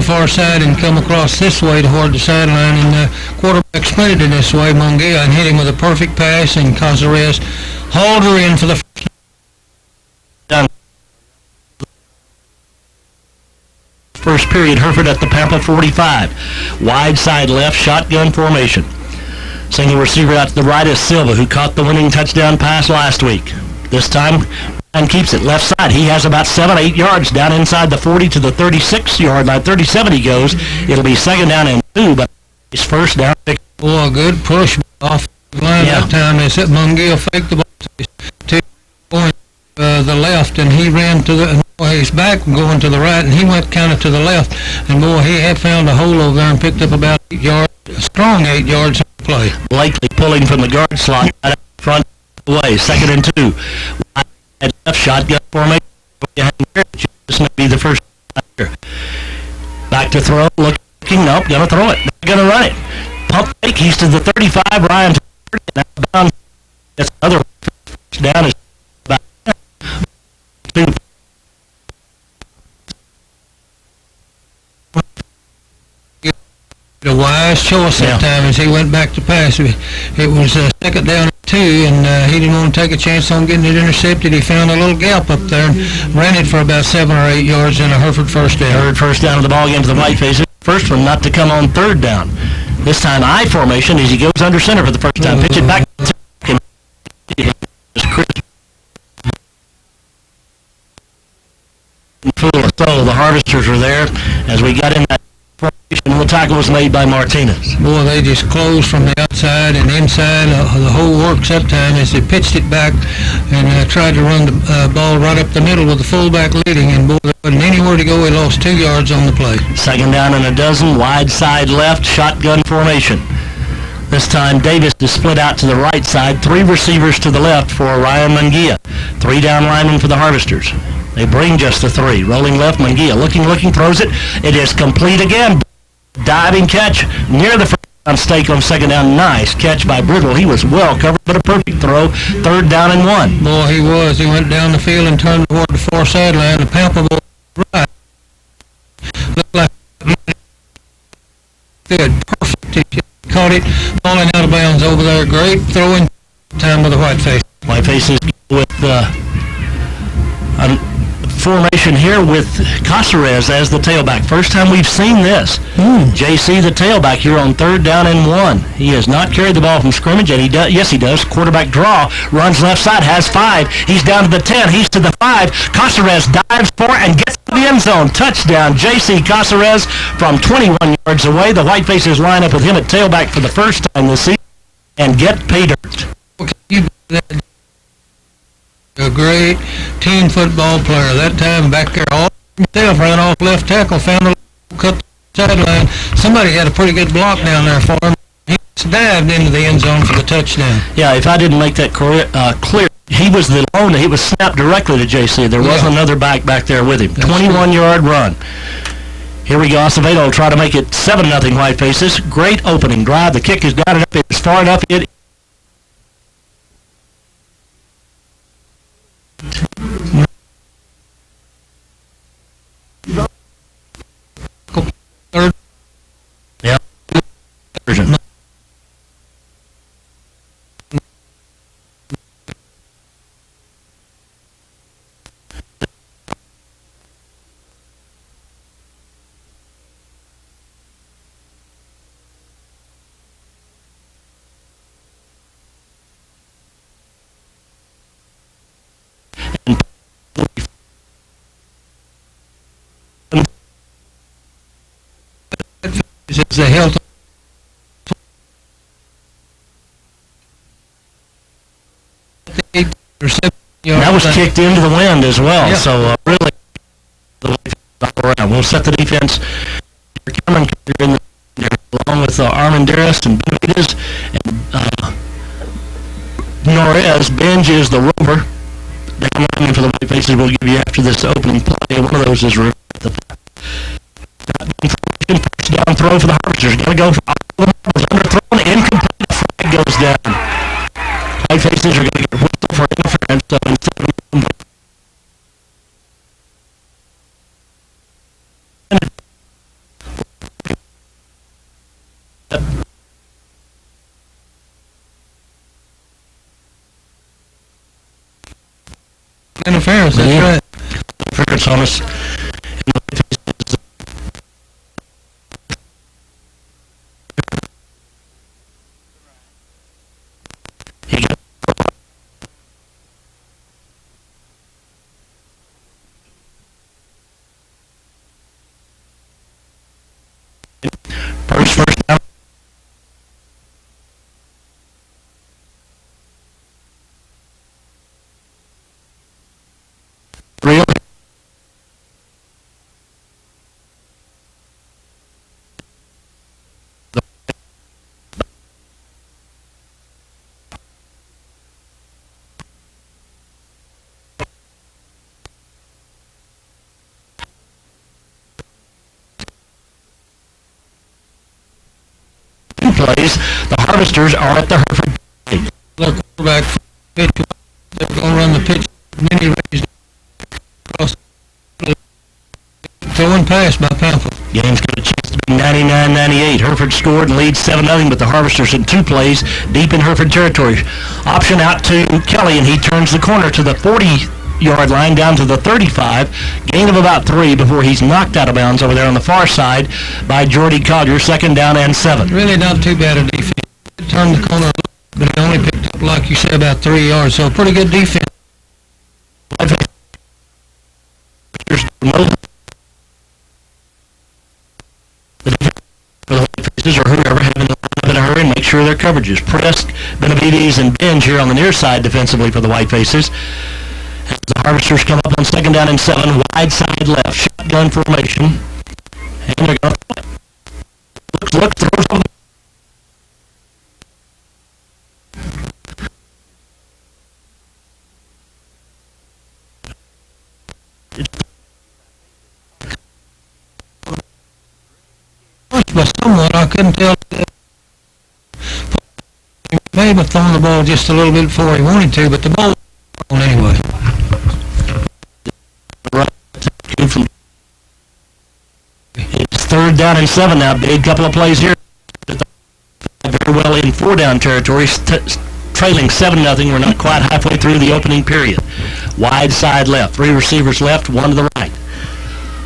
far side and come across this way toward the sideline, and the quarterback sprinted in this way, Mungia, and hit him with a perfect pass, and Cazares hauled her in for the first period. Hereford at the Pampa 45. Wide side left, shotgun formation. Single receiver out to the right is Silva, who caught the winning touchdown pass last week. This time, and keeps it left side. He has about 7-8 yards down inside the 40 to the 36-yard line. 37 he goes. It'll be second down and 2, but his first down. Boy, good push off the line that time. They said Mungia faked the ball to the left, and he ran to the his back going to the right, and he went kind of to the left. And boy, he had found a hole over there and picked up about 8 yards, a strong 8 yards of play. Blakely pulling from the guard slot right up front away. Second and 2. Wide left, shotgun formation. This may be the first here. Back to throw, looking, nope, gonna throw it. Gonna run it. Pump fake, he's to the 35, Ryan to the 30, now down. That's another first down is about 2. A wise choice that time as he went back to pass. It was second down and 2, and he didn't want to take a chance on getting it intercepted. He found a little gap up there and ran it for about 7 or 8 yards in a Hereford first down. Third first down of the ball game to the Whitefaces. First one not to come on third down. This time I formation as he goes under center for the first time. Pitch it back. So the Harvesters were there as we got in that formation. The tackle was made by Martinez. Boy, they just closed from the outside and inside. The whole works that time as they pitched it back and tried to run the ball right up the middle with the fullback leading. And boy, there wasn't anywhere to go. He lost 2 yards on the play. Second down and a dozen. Wide side left, shotgun formation. This time Davis is split out to the right side. 3 receivers to the left for Ryan Mungia. 3 down linemen for the Harvesters. They bring just the 3. Rolling left, Mungia looking, throws it. It is complete again. Diving catch near the first down stake on second down. Nice catch by Brittle. He was well covered, but a perfect throw. Third down and 1. Boy, he was. He went down the field and turned toward the far sideline. The Pampa ball right. Looked like good. Perfect. He caught it falling out of bounds over there. Great throwing time with the Whiteface. Whitefaces with formation here with Cazares as the tailback. First time we've seen this. JC, the tailback, here on third down and 1. He has not carried the ball from scrimmage, and he does. Yes, he does. Quarterback draw, runs left side, has 5. He's down to the 10. He's to the 5. Cazares dives for and gets to the end zone. Touchdown, JC Cazares from 21 yards away. The Whitefaces line up with him at tailback for the first time this season and get pay dirt. A great team football player. That time back there, all himself ran off left tackle, found a cut sideline. Somebody had a pretty good block down there for him. He dived into the end zone for the touchdown. Yeah, if I didn't make that clear, he was the lone. He was snapped directly to JC. There was another back there with him. 21-yard run. Here we go. Acevedo will try to make it 7-0 Whitefaces. Great opening drive. The kick has got it up. It's far enough. Third. Yeah. Version. It's a health. That was kicked into the wind as well. So really, around. We'll set the defense. Cameron in there along with Armandaris and Benavides and Norez. Benj is the rover. Down for the Whitefaces we'll give you after this opening play. One of those is first down throw for the Harvesters. Got to go for underthrown, incomplete. Flag goes down. Whitefaces are going to get a whistle for interference. So instead of interference, that's Yeah. right. Interference on us. He got first down. Real. Plays. The Harvesters are at the Hereford. The quarterback pitch, they're going to run the pitch. Many raised across. Throwing pass by Pampa. Game's got a chance to be 99-98. Hereford scored and leads 7-0, but the Harvesters in two plays deep in Hereford territory. Option out to Kelly, and he turns the corner to the 40-yard line down to the 35. Gain of about 3 before he's knocked out of bounds over there on the far side by Jordy Collier. 2nd down and 7. Really not too bad a defense. Turned the corner a little, but he only picked up, like you said, about 3 yards. So pretty good defense. For the Whitefaces or whoever having to line up in a hurry and make sure their coverage is pressed. Benavides and Binge here on the near side defensively for the Whitefaces. As the Harvesters come up on 2nd down and 7, wide side left, shotgun formation. And they're going to throw it. Look, throws over the But somewhat, I couldn't tell. He may have thrown the ball just a little bit before he wanted to, but the ball was on anyway. It's 3rd down and 7 now. Big couple of plays here. Very well in 4-down territory, trailing 7-0. We're not quite halfway through the opening period. Wide side left. 3 receivers left, 1 to the right.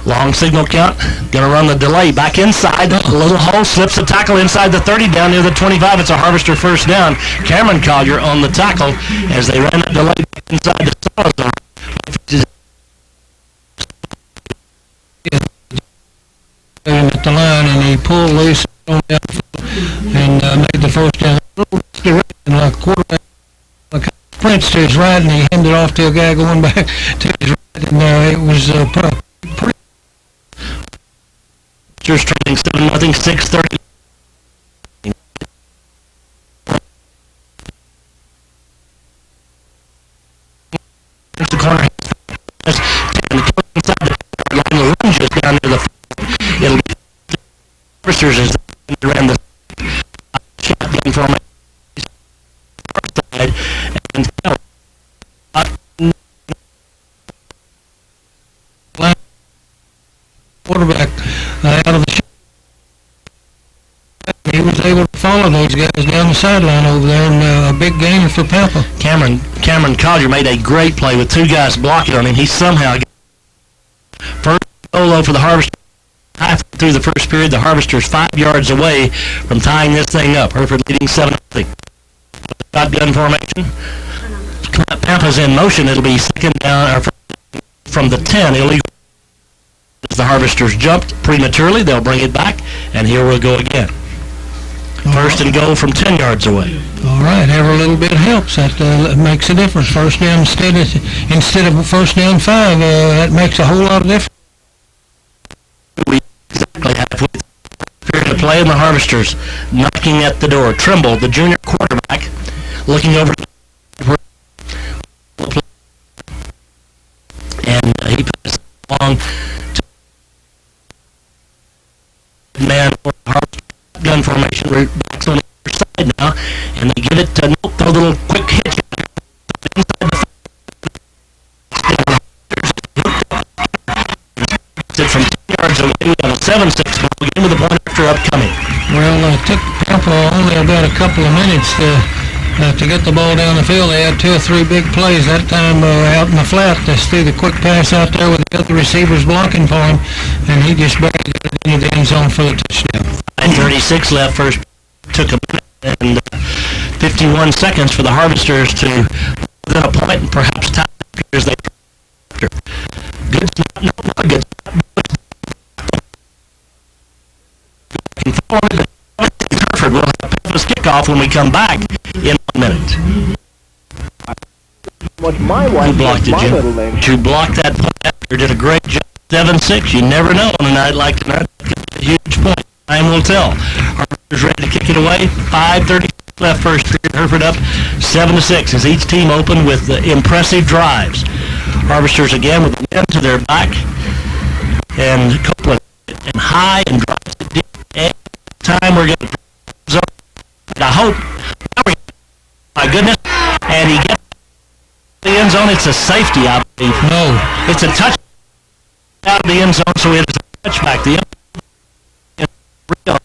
Long signal count. Going to run the delay back inside. A little hole, slips the tackle inside the 30 down near the 25. It's a Harvester first down. Cameron Collier on the tackle as they ran that delay back inside the Salazar. At the line, and he pulled loose on down and made the first down. Like quarterback, like Prince to his right, and he handed it off to a guy going back to his right, and it was pretty. Just trailing 7-0, 6:30. The corner. The line runs just down to the. It'll be Harvesters as they ran the shotgun formation. Side and Quarterback out of the shot. He was able to follow those guys down the sideline over there, and a big game for Pampa. Cameron Collier made a great play with 2 guys blocking on him. He somehow got first solo for the Harvesters. Halfway through the first period, the Harvesters 5 yards away from tying this thing up. Hereford leading 7-0. Shotgun formation. Pampa's in motion. It'll be 2nd down or from the 10. Illegal. As the Harvesters jumped prematurely, they'll bring it back, and here we'll go again. First and goal from 10 yards away. All right, every little bit helps. That makes a difference. First down instead of first down 5, that makes a whole lot of difference. We exactly halfway through the period of play, and the Harvesters knocking at the door. Trimble, the junior quarterback, looking over, and he passes along to man for Harvester gun formation. Backs on the other side now, and they give it to throw a little quick hitch inside the from 10 yards away. We have a 7-6 ball game with a point after upcoming. Well, it took Pampa only about a couple of minutes to to get the ball down the field. They had 2 or 3 big plays that time out in the flat. They threw the quick pass out there with the other receivers blocking for him, and he just barely got it into the end zone for the touchdown. 36 left. First took a minute and 51 seconds for the Harvesters to within a point and perhaps tie as they good snap, no, not a good snap. Hereford will have Pampa's kickoff when we come back in 1 minute. What's my wife? You blocked it, Jim. You blocked that punt after. Did a great job. 7-6. You never know on a night like tonight. A huge point. Time will tell. Harvesters ready to kick it away. 5:30 left first period. Hereford up 7-6 as each team opened with impressive drives. Harvesters again with the wind to their back and Copeland and high and drives it deep. And time we're going to I hope. My goodness. And he gets the end zone. It's a safety, I believe. No. It's a touch out of the end zone, so it is a touchback. The Rio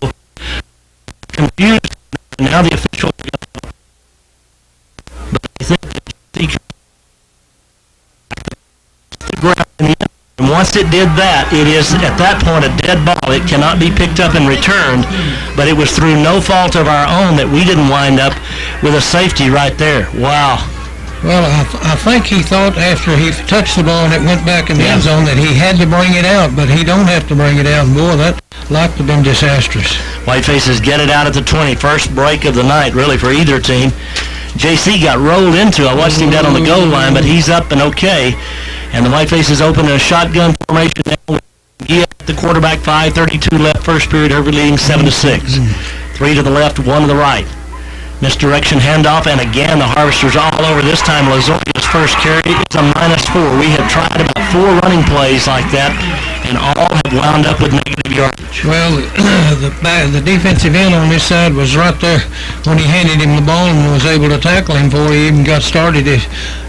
confused, and now the official. But I think that he the ground in the end. And once it did that, it is at that point a dead ball. It cannot be picked up and returned, but it was through no fault of our own that we didn't wind up with a safety right there. Wow. Well, I think he thought after he touched the ball and it went back in the end zone that he had to bring it out, but he don't have to bring it out. And boy, that like to have been disastrous. Whitefaces get it out at the 20. First break of the night, really, for either team. JC got rolled into. I watched him down on the goal line, but he's up and okay. And the Whitefaces open in a shotgun formation now with the quarterback. 5:32 left first period. Hereford leading 7-6. 3 to the left, 1 to the right. Misdirection handoff, and again the Harvesters all over. This time Lazoria's first carry is a -4. We have tried about 4 running plays like that, and all have wound up with negative yardage. Well, the defensive end on this side was right there when he handed him the ball and was able to tackle him before he even got started.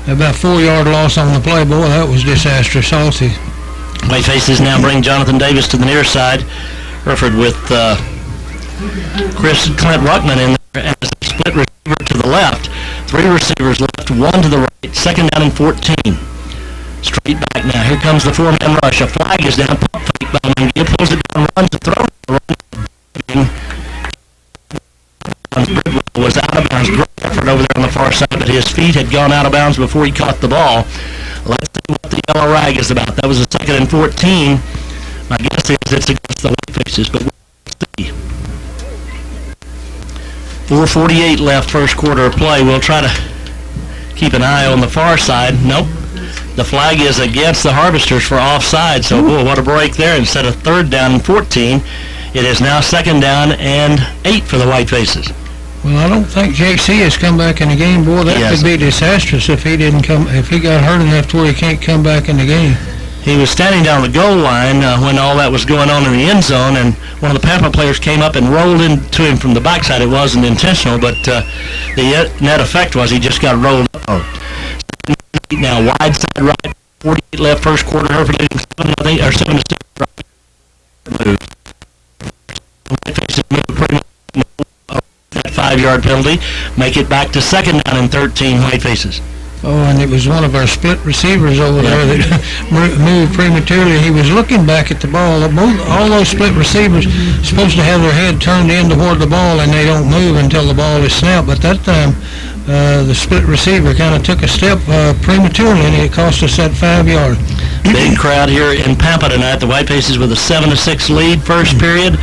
About 4-yard loss on the play. Boy, that was disastrous also. Whitefaces now bring Jonathan Davis to the near side. Hereford with Clint Ruckman in there as a split receiver to the left. 3 receivers left, 1 to the right. Second down and 14. Straight back now. Here comes the 4-man rush. A flag is down. Pump fake by Mungia. Pulls it down, runs to throw. Was out of bounds. Great effort over there on the far side, but his feet had gone out of bounds before he caught the ball. Let's see what the yellow rag is about. That was a second and 14. My guess is it's against the Whitefaces, but we'll see. 4:48 left first quarter of play. We'll try to keep an eye on the far side. Nope. The flag is against the Harvesters for offside, so boy, what a break there. Instead of third down and 14, it is now second down and 8 for the Whitefaces. Well, I don't think JC has come back in the game. Boy, that could be disastrous if he didn't come. If he got hurt enough to where he can't come back in the game. He was standing down the goal line when all that was going on in the end zone, and one of the Pampa players came up and rolled into him from the backside. It wasn't intentional, but the net effect was he just got rolled up on. Now wide side right, 48 left first quarter. Hereford leading 7-0 or 7-6. Move. That 5-yard penalty, make it back to second down and 13. Whitefaces. Oh, and it was one of our split receivers over there that moved prematurely. He was looking back at the ball. All those split receivers are supposed to have their head turned in toward the ball, and they don't move until the ball is snapped. But that time, the split receiver kind of took a step prematurely, and it cost us that 5-yard. Big crowd here in Pampa tonight. The Whitefaces with a 7-6 lead first period.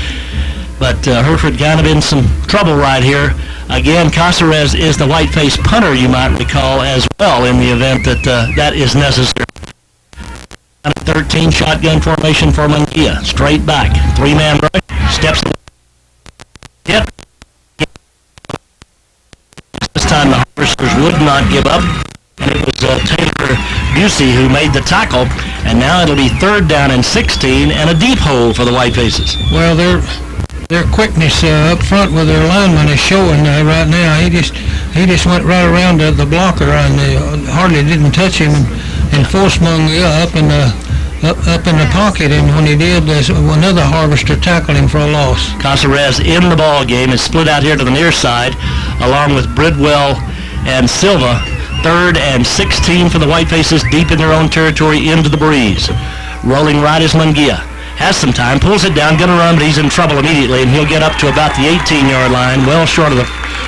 But Hereford kind of in some trouble right here. Again, Caceres is the Whiteface punter, you might recall, as well, in the event that that is necessary. 13 shotgun formation for Mungia. Straight back. 3-man rush. Steps away. Hit. This time the Harvesters would not give up. And it was Taylor Busey who made the tackle. And now it'll be third down and 16 and a deep hole for the Whitefaces. Well, their quickness up front with their lineman is showing right now. He just went right around the blocker and hardly didn't touch him and forced Mungia up. And up in the pocket, and when he did, another Harvester tackled him for a loss. Caceres in the ball game is split out here to the near side, along with Bridwell and Silva. 3rd and 16 for the Whitefaces, deep in their own territory into the breeze. Rolling right is Mungia. Has some time, pulls it down, gonna run, but he's in trouble immediately, and he'll get up to about the 18-yard line, well short of the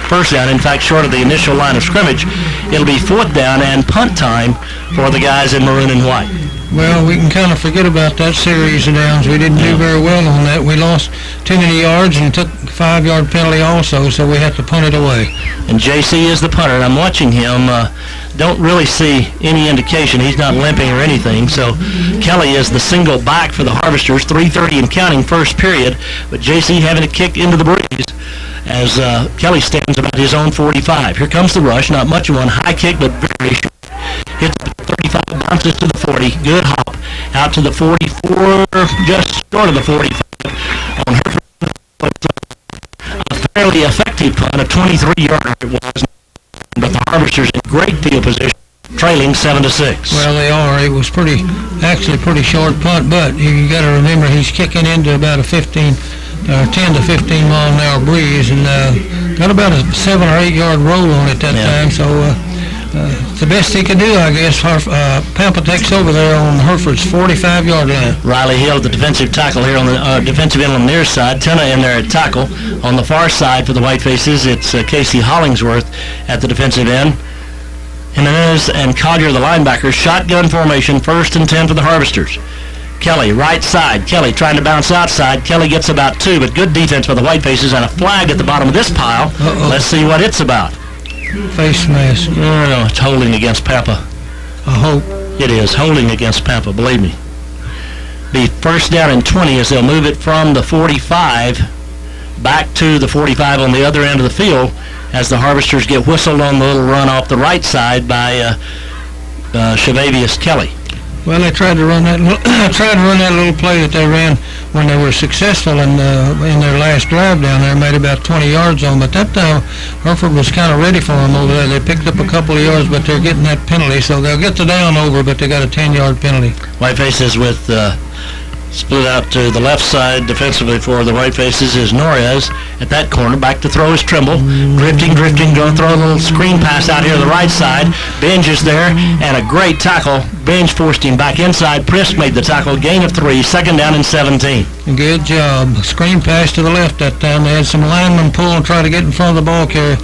first down, in fact, short of the initial line of scrimmage. It'll be 4th down and punt time for the guys in maroon and white. Well, we can kind of forget about that series of downs. We didn't do very well on that. We lost too many yards and took a 5-yard penalty also, so we had to punt it away. And JC is the punter, and I'm watching him. Don't really see any indication. He's not limping or anything, so Kelly is the single back for the Harvesters, 3:30 and counting first period, but JC having a kick into the breeze as Kelly stands about his own 45. Here comes the rush, not much of one, high kick, but very short. Hits the 35, bounces to the 40, good hop, out to the 44, just short of the 45 on Hereford. A fairly effective punt, a 23-yarder it was, but the Harvesters in great field position, trailing 7-6. Well, they are. It was actually pretty short punt, but you got to remember he's kicking into about a 10 to 15 mile an hour breeze, and got about a 7 or 8 yard roll on it that time. So the best he could do, I guess. Pampa takes over there on Hereford's 45-yard line. Riley Hill, the defensive tackle here on the defensive end on the near side. Tenna in there at tackle. On the far side for the Whitefaces, it's Casey Hollingsworth at the defensive end. Jimenez and Collier, the linebackers. Shotgun formation, 1st and 10 for the Harvesters. Kelly, right side. Kelly trying to bounce outside. Kelly gets about 2, but good defense by the Whitefaces and a flag at the bottom of this pile. Let's see what it's about. Face mask. No, it's holding against Pampa. I hope. It is holding against Pampa, believe me. Be 1st down and 20 as they'll move it from the 45 back to the 45 on the other end of the field as the Harvesters get whistled on the little run off the right side by Chevavius Kelly. Well, they tried to run that little play that they ran when they were successful in their last drive down there, made about 20 yards on. But that time, Hereford was kind of ready for them over there. They picked up a couple of yards, but they're getting that penalty, so they'll get the down over, but they got a 10-yard penalty. Whitefaces with split out to the left side defensively for the Whitefaces is Norez at that corner. Back to throw is Trimble. Drifting, going to throw a little screen pass out here to the right side. Benj is there, and a great tackle. Benj forced him back inside. Prisk made the tackle. Gain of 3, 2nd down and 17. Good job. Screen pass to the left that time. They had some linemen pull and try to get in front of the ball carrier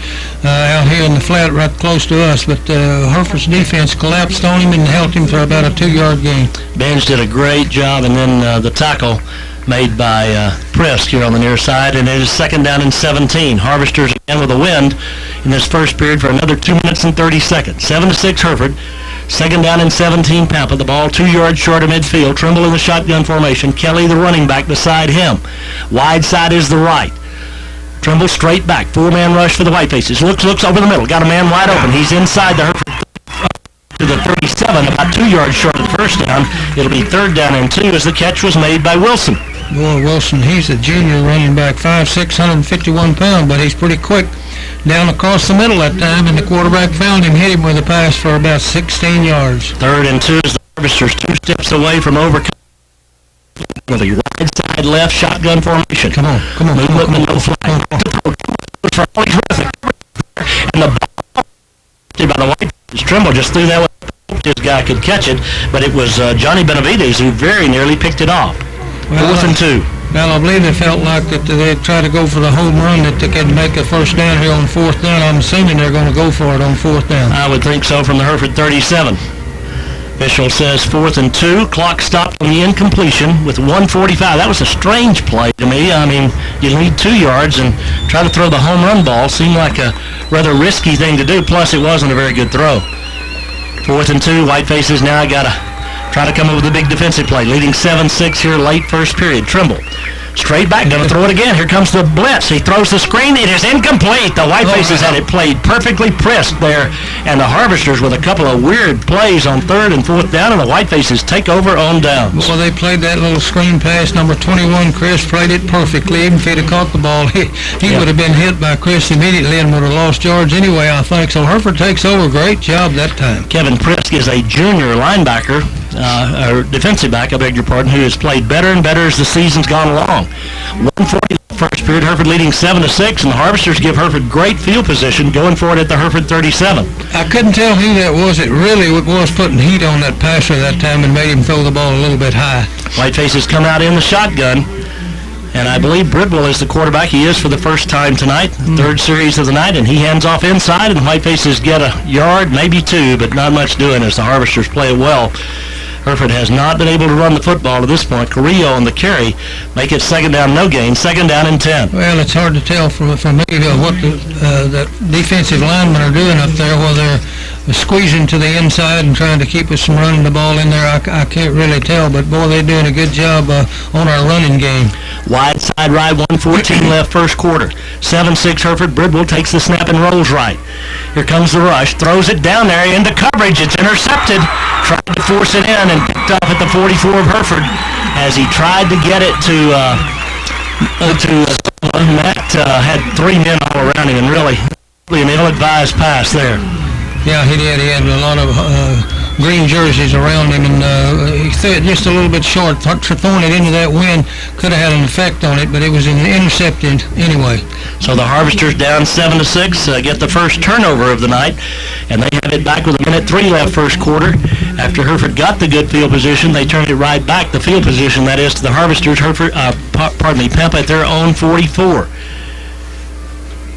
out here in the flat right close to us, but Hereford's defense collapsed on him and held him for about a 2-yard gain. Benj did a great job, and then the tackle made by Prisk here on the near side, and it is 2nd down and 17. Harvesters again with a wind in this first period for another 2 minutes and 30 seconds. 7-6 Hereford. 2nd down and 17 Pampa. The ball 2 yards short of midfield. Trimble in the shotgun formation. Kelly, the running back, beside him. Wide side is the right. Trimble straight back. 4-man rush for the Whitefaces. Looks over the middle. Got a man wide open. He's inside the Hereford to the 37, about 2 yards short of the first down. It'll be 3rd down and 2 as the catch was made by Wilson. Boy, Wilson, he's a junior running back, 5'6", 151 pounds, but he's pretty quick down across the middle that time, and the quarterback found him, hit him with a pass for about 16 yards. 3rd and 2 as the Harvesters 2 steps away from overcoming with a wide side left shotgun formation. Come on. Movement, no flag. And the ball by the White Trimble just threw that one. This guy could catch it, but it was Johnny Benavides who very nearly picked it off. 4th and 2. Well, I believe they felt like that they'd try to go for the home run, that they could make a first down here on 4th down. I'm assuming they're going to go for it on 4th down. I would think so from the Hereford 37. Official says 4th and 2. Clock stopped on the incompletion with 1:45. That was a strange play to me. I mean, you need 2 yards and try to throw the home run ball. Seemed like a rather risky thing to do, plus it wasn't a very good throw. 4th and 2. Whitefaces now got to try to come up with a big defensive play, leading 7-6 here late first period. Trimble Straight back, going to throw it again. Here comes the blitz. He throws the screen. It is incomplete. The Whitefaces had it played perfectly crisp there, and the Harvesters with a couple of weird plays on third and fourth down, and the Whitefaces take over on downs. Well, they played that little screen pass. Number 21, Chris, played it perfectly. Even if he'd have caught the ball, he would have been hit by Chris immediately and would have lost yards anyway, I think. So Hereford takes over. Great job that time. Kevin Prisk is a junior linebacker, or defensive back, I beg your pardon, who has played better and better as the season's gone along. 1:40 first period, Hereford leading 7-6, and the Harvesters give Hereford great field position going for it at the Hereford 37. I couldn't tell who that was. It really was putting heat on that passer that time and made him throw the ball a little bit high. Whitefaces come out in the shotgun, and I believe Bridwell is the quarterback. He is for the first time tonight, third series of the night, and he hands off inside, and Whitefaces get a yard, maybe two, but not much doing as the Harvesters play it well. Hereford has not been able to run the football to this point. Carrillo on the carry, make it second down, no gain, second down and 10. Well, it's hard to tell from me what the defensive linemen are doing up there, whether they're squeezing to the inside and trying to keep us from running the ball in there. I can't really tell, but, boy, they're doing a good job on our running game. Wide side right, 1:14 left first quarter. 7-6 Hereford. Bridwell takes the snap and rolls right. Here comes the rush, throws it down there into coverage. It's intercepted. Tried to force it in and picked up at the 44 of Hereford as he tried to get it to Matt had three men all around him, and really an ill-advised pass there. Yeah, he did. He had a lot of green jerseys around him, and he threw it just a little bit short. Throwing it into that wind could have had an effect on it, but it was intercepted anyway. So the Harvesters down 7-6, get the first turnover of the night, and they have it back with 1:03 left first quarter. After Hereford got the good field position, they turned it right back, the field position, that is, to the Harvesters. Pampa at their own 44.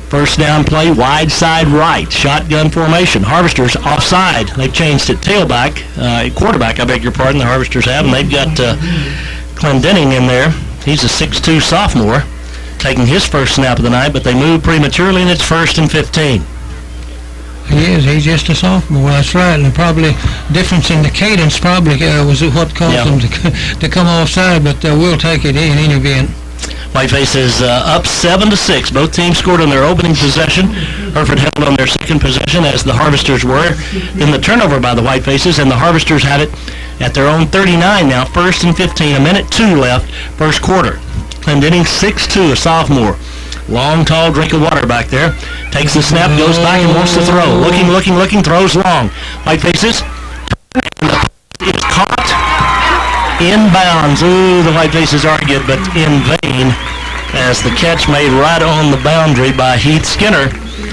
First down play, wide side right, shotgun formation. Harvesters offside. They've changed it tailback, quarterback, I beg your pardon, the Harvesters have, and they've got Clendenning in there. He's a 6'2 sophomore, taking his first snap of the night, but they move prematurely, and it's 1st and 15. He is. He's just a sophomore. That's right. And probably difference in the cadence probably was what caused him to come offside, but we'll take it in any event. Whitefaces up 7-6. Both teams scored on their opening possession. Hereford held on their second possession, as the Harvesters were. Then the turnover by the Whitefaces, and the Harvesters had it at their own 39 now. 1st and 15. 1:02 left first quarter. Clendenning 6'2", a sophomore. Long, tall drink of water back there. Takes the snap, goes back and wants to throw. Looking, throws long. Whitefaces. It's caught. Inbounds. Ooh, the Whitefaces argued, but in vain, as the catch made right on the boundary by Heath Skinner.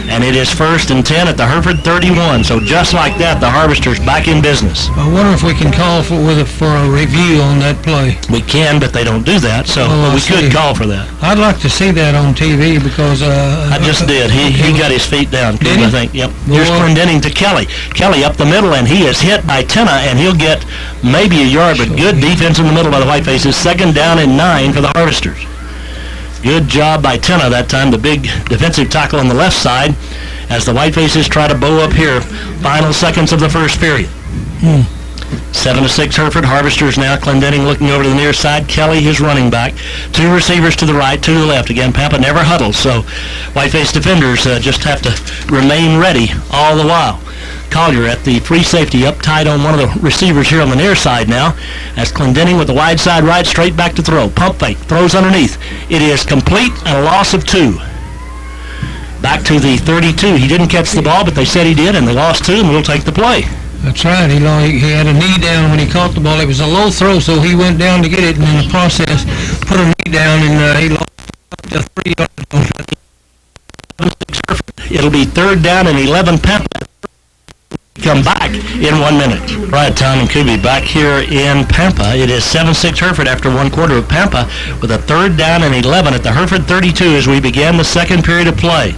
And it is 1st and 10 at the Hereford 31. So just like that, the Harvesters back in business. I wonder if we can call for a review on that play. We can, but they don't do that, so we could call for that. I'd like to see that on TV because... I just did. He got his feet down, too, I think. Yep. Here's Clendenning to Kelly. Kelly up the middle, and he is hit by Tenna, and he'll get maybe a yard, but good defense in the middle by the Whitefaces. 2nd down and 9 for the Harvesters. Good job by Tenna that time, the big defensive tackle on the left side, as the Whitefaces try to bow up here. Final seconds of the first period. 7-6 Hereford. Harvesters now. Clendenning looking over to the near side. Kelly, his running back. Two receivers to the right, two to the left. Again, Pampa never huddles, so Whiteface defenders just have to remain ready all the while. Collier at the free safety, up tight on one of the receivers here on the near side now, as Clendenning with the wide side right, straight back to throw. Pump fake, throws underneath. It is complete and a loss of 2. Back to the 32. He didn't catch the ball, but they said he did, and they lost 2, and we'll take the play. That's right. He had a knee down when he caught the ball. It was a low throw, so he went down to get it, and in the process put a knee down, and he lost 3 yards. It'll be 3rd down and 11 Pampa. Come back in 1 minute. Right, Tom and Kuby back here in Pampa. It is 7-6 Hereford after 1 quarter of Pampa, with a 3rd down and 11 at the Hereford 32 as we begin the second period of play.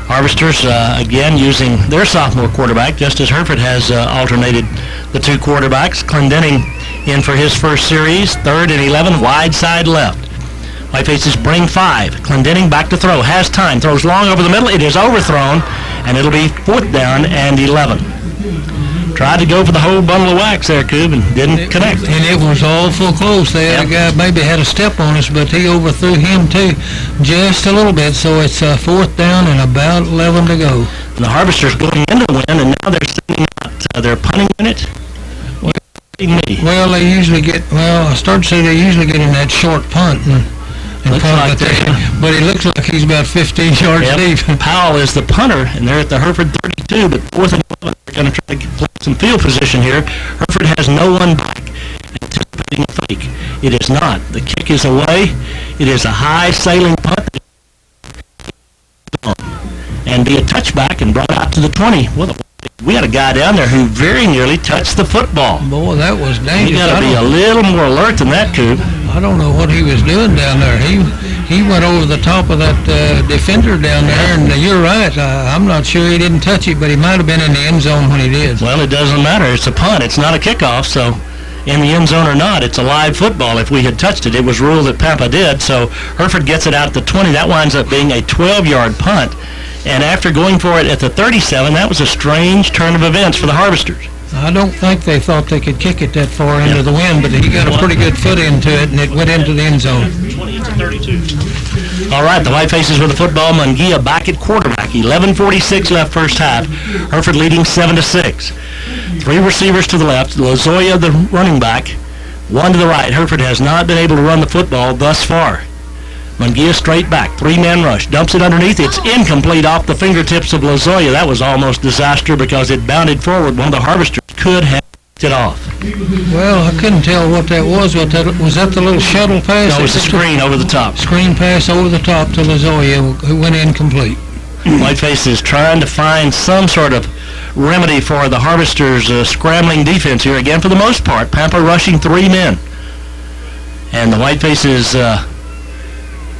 Harvesters, again, using their sophomore quarterback, just as Hereford has alternated the two quarterbacks. Clendenning in for his first series, 3rd and 11, wide side left. Whitefaces bring 5. Clendenning back to throw, has time, throws long over the middle. It is overthrown, and it'll be 4th down and 11. Tried to go for the whole bundle of wax there, Coob, and didn't connect. And it was awful close. They had a guy maybe had a step on us, but he overthrew him too, just a little bit. So it's 4th down and about 11 to go. And the Harvesters going into the win, and now they're sending out their punting unit. Well, they usually get, I started to say they usually get in that short punt and punt, but he looks like he's about 15 yards deep. Powell is the punter, and they're at the Hereford 32, but 4th and 11, they're going to try to play some field position here. Hereford has no one back, anticipating a fake. It is not. The kick is away. It is a high sailing punt. And be a touchback and brought out to the 20. We had a guy down there who very nearly touched the football. Boy, that was dangerous. You got to be a little more alert than that, Coop. I don't know what he was doing down there. He went over the top of that defender down there, and you're right. I'm not sure he didn't touch it, but he might have been in the end zone when he did. Well, it doesn't matter. It's a punt. It's not a kickoff, so in the end zone or not, it's a live football. If we had touched it, it was ruled that Pampa did, so Hereford gets it out at the 20. That winds up being a 12-yard punt. And after going for it at the 37, that was a strange turn of events for the Harvesters. I don't think they thought they could kick it that far into the wind, but he got a pretty good foot into it, and it went into the end zone. 20-32. All right, the Whitefaces with the football. Mungia back at quarterback. 11:46 left first half. Hereford leading 7-6. 3 receivers to the left. Lozoya, the running back. 1 to the right. Hereford has not been able to run the football thus far. Mungia straight back, 3-man rush, dumps it underneath. It's incomplete off the fingertips of Lozoya. That was almost disaster because it bounded forward. One of the Harvesters could have picked it off. Well, I couldn't tell what that was. Was that the little shuttle pass? No, it was a screen over the top. Screen pass over the top to Lozoya, who went incomplete. Whiteface is trying to find some sort of remedy for the Harvesters' scrambling defense here. Again, for the most part, Pampa rushing 3 men. And the Whitefaces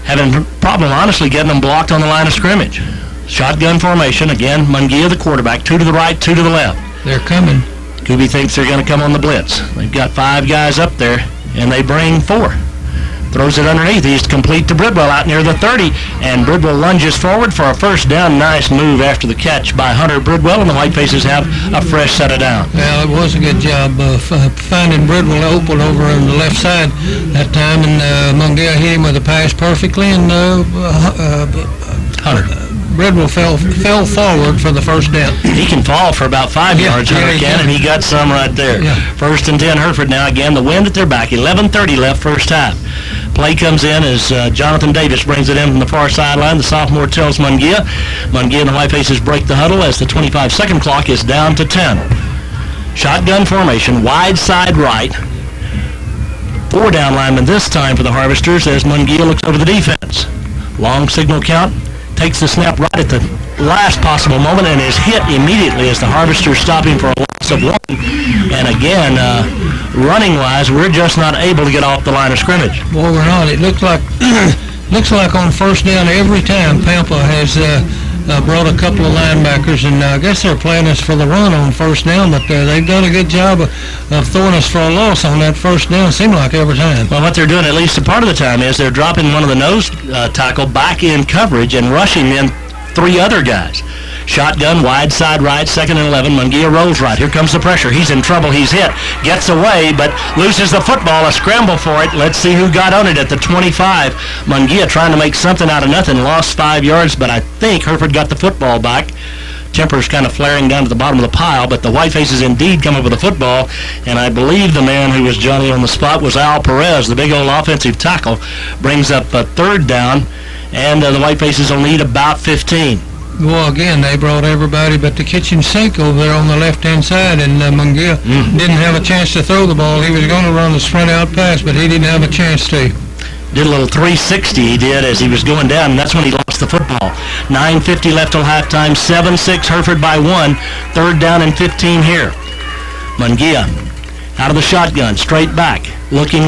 having a problem, honestly, getting them blocked on the line of scrimmage. Shotgun formation. Again, Mungia, the quarterback. 2 to the right, 2 to the left. They're coming. Kubi thinks they're going to come on the blitz. They've got 5 guys up there, and they bring 4. Throws it underneath. He's complete to Bridwell out near the 30, and Bridwell lunges forward for a first down. Nice move after the catch by Hunter Bridwell, and the Whitefaces have a fresh set of down. Well, it was a good job finding Bridwell open over on the left side that time, and Mungia hit him with a pass perfectly, and Hunter. Bridwell fell forward for the first down. He can fall for about 5 yards, Hunter can, and he got some right there. Yeah. 1st and 10, Hereford now. Again, the wind at their back. 11:30 left first half. Play comes in as Jonathan Davis brings it in from the far sideline. The sophomore tells Mungia. Mungia and the Whitefaces break the huddle as the 25-second clock is down to 10. Shotgun formation, wide side right. 4 down linemen this time for the Harvesters as Mungia looks over the defense. Long signal count. Takes the snap right at the last possible moment and is hit immediately as the Harvesters stop him for a loss of 1. And again, running-wise, we're just not able to get off the line of scrimmage. Boy, we're not. It looks like on first down every time Pampa has brought a couple of linebackers, and I guess they're playing us for the run on first down, but they've done a good job of throwing us for a loss on that first down. It seems like every time. Well, what they're doing, at least a part of the time, is they're dropping one of the nose tackle back in coverage and rushing in 3 other guys. Shotgun, wide side right, 2nd and 11. Mungia rolls right. Here comes the pressure. He's in trouble. He's hit. Gets away, but loses the football. A scramble for it. Let's see who got on it at the 25. Mungia trying to make something out of nothing. Lost 5 yards, but I think Hereford got the football back. Tempers kind of flaring down to the bottom of the pile, but the Whitefaces indeed come up with the football, and I believe the man who was Johnny on the spot was Al Perez, the big old offensive tackle. Brings up a 3rd down, and the Whitefaces will need about 15. Well, again, they brought everybody but the kitchen sink over there on the left-hand side, and Mungia didn't have a chance to throw the ball. He was going to run the sprint-out pass, but he didn't have a chance to. Did a little 360 he did as he was going down, and that's when he lost the football. 9:50 left till halftime, 7-6 Hereford by 1. 3rd down and 15 here. Mungia out of the shotgun, straight back, looking.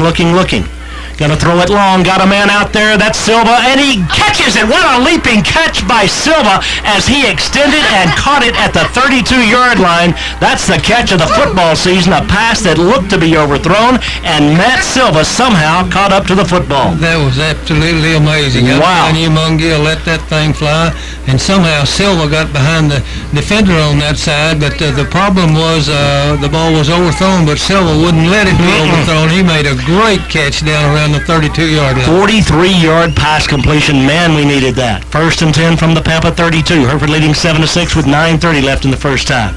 Gonna throw it long. Got a man out there. That's Silva, and he catches it. What a leaping catch by Silva as he extended and caught it at the 32-yard line. That's the catch of the football season. A pass that looked to be overthrown, and Matt Silva somehow caught up to the football. That was absolutely amazing. Wow. Mungia let that thing fly, and somehow Silva got behind the defender on that side, but the problem was the ball was overthrown, but Silva wouldn't let it be overthrown. He made a great catch down around the 32-yard line. 43-yard pass completion. Man, we needed that. 1st and 10 from the Pampa 32. Hereford leading 7-6 with 9:30 left in the first half.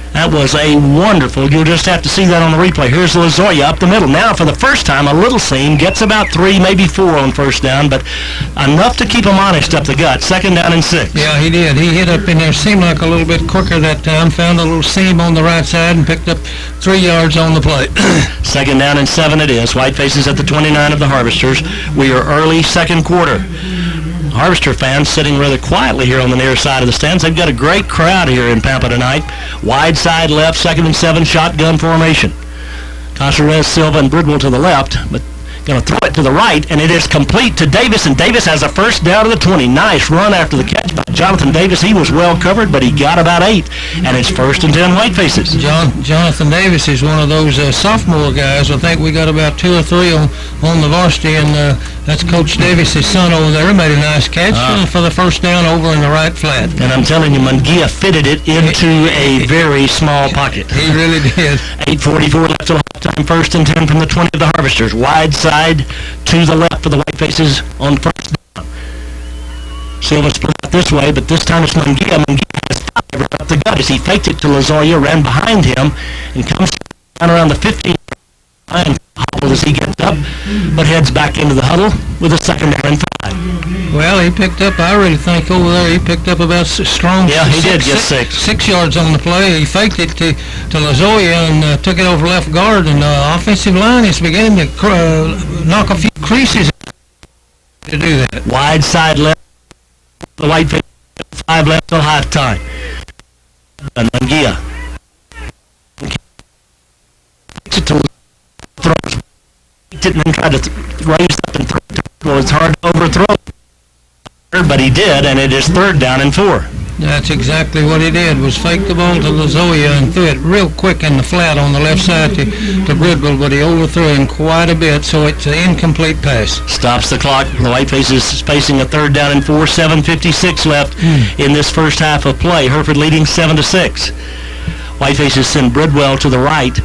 That was a wonderful. You'll just have to see that on the replay. Here's Lozoya up the middle. Now, for the first time, a little seam. Gets about 3, maybe 4 on first down, but enough to keep him honest up the gut. 2nd down and 6. Yeah, he did. He hit up in there. Seemed like a little bit quicker that time. Found a little seam on the right side and picked up 3 yards on the play. 2nd down and 7 it is. White faces at the 29 of the Harvesters. We are early second quarter. Harvester fans sitting rather quietly here on the near side of the stands. They've got a great crowd here in Pampa tonight. Wide side left, 2nd and 7, shotgun formation. Caceres, Silva, and Bridwell to the left, but going to throw it to the right, and it is complete to Davis, and Davis has a first down to the 20. Nice run after the catch by Jonathan Davis. He was well covered, but he got about 8, and it's 1st and 10 White faces. Jonathan Davis is one of those sophomore guys. I think we got about 2 or 3 on the varsity, and that's Coach Davis' son over there. Made a nice catch for the first down over in the right flat. And I'm telling you, Mungia fitted it into a very small pocket. He really did. 8:44 left till halftime. 1st and 10 from the 20 of the Harvesters. Wide side to the left for the White faces on first down. Silva split out this way, but this time it's Mungia. Mungia has 5 right up the gut as he faked it to Lozoya, ran behind him, and comes down around the 15 line. Hobbled as he gets up, but heads back into the huddle with a 2nd down and 5. Well, he picked up, I really think over there, he picked up about strong. Yeah, he did get 6. 6 yards on the play. He faked it to Lozoya and took it over left guard, and the offensive line is beginning to knock a few creases to do that. Wide side left. The White face 5 left till halftime. And Mungia takes it to throws. He didn't try to raise up and throw it. Well, it's hard to overthrow, but he did, and it is 3rd down and 4. That's exactly what he did, was fake the ball to Lozoya and threw it real quick in the flat on the left side to Bridwell, but he overthrew him quite a bit, so it's an incomplete pass. Stops the clock. The White faces facing a 3rd down and 4, 7:56 left in this first half of play. Hereford leading 7-6. White faces send Bridwell to the right,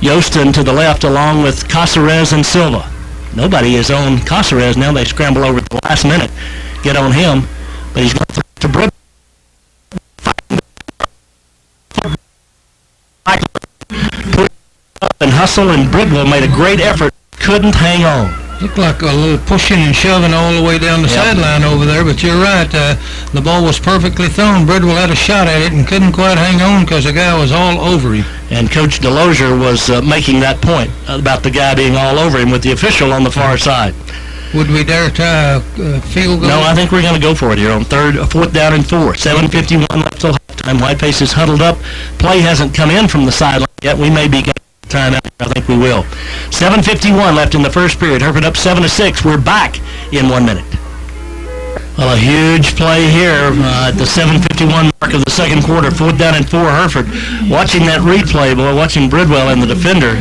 Yostin to the left, along with Caceres and Silva. Nobody is on Caceres now. They scramble over at the last minute, get on him, but he's going to throw it to Bridwell. Put up and hustle, and Bridwell made a great effort. Couldn't hang on. Looked like a little pushing and shoving all the way down the sideline over there, but you're right. The ball was perfectly thrown. Bridwell had a shot at it and couldn't quite hang on because the guy was all over him. And Coach DeLozier was making that point about the guy being all over him with the official on the far side. Would we dare try a field goal? No, I think we're going to go for it here on 4th down and 4. 7:51 left till halftime. White faces huddled up. Play hasn't come in from the sideline yet. We may be getting time out. I think we will. 7:51 left in the first period. Hereford up 7-6. We're back in 1 minute. Well, a huge play here at the 7:51 mark of the second quarter. 4th down and 4, Hereford. Watching that replay, boy, watching Bridwell and the defender,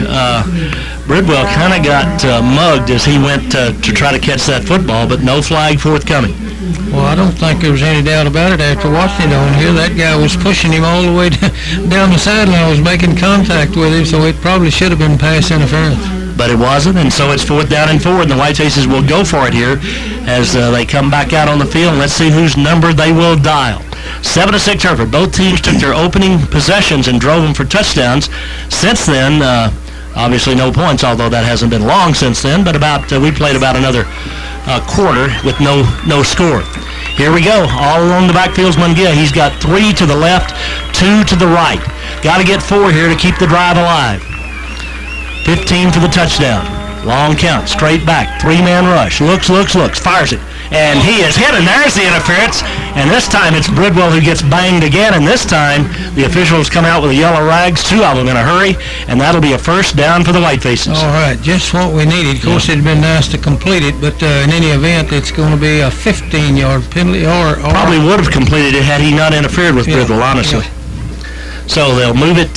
Bridwell kind of got mugged as he went to try to catch that football, but no flag forthcoming. Well, I don't think there was any doubt about it after watching it on here. That guy was pushing him all the way down the sideline, was making contact with him, so it probably should have been pass interference. But it wasn't, and so it's 4th down and 4, and the White faces will go for it here as they come back out on the field. Let's see whose number they will dial. 7-6 Hereford. Both teams took their opening possessions and drove them for touchdowns. Since then, obviously no points, although that hasn't been long since then, but we played about another quarter with no score. Here we go. All along the backfield's Mungia. He's got 3 to the left, 2 to the right. Got to get 4 here to keep the drive alive. 15 for the touchdown. Long count, straight back, 3-man rush. Looks, fires it. And he is hit, and there's the interference. And this time it's Bridwell who gets banged again, and this time the officials come out with the yellow rags, 2 of them in a hurry, and that'll be a first down for the Whitefaces. All right, just what we needed. Of course, it'd been nice to complete it, but in any event, it's going to be a 15-yard penalty. Or probably would have completed it had he not interfered with Bridwell, honestly. Yeah. So they'll move it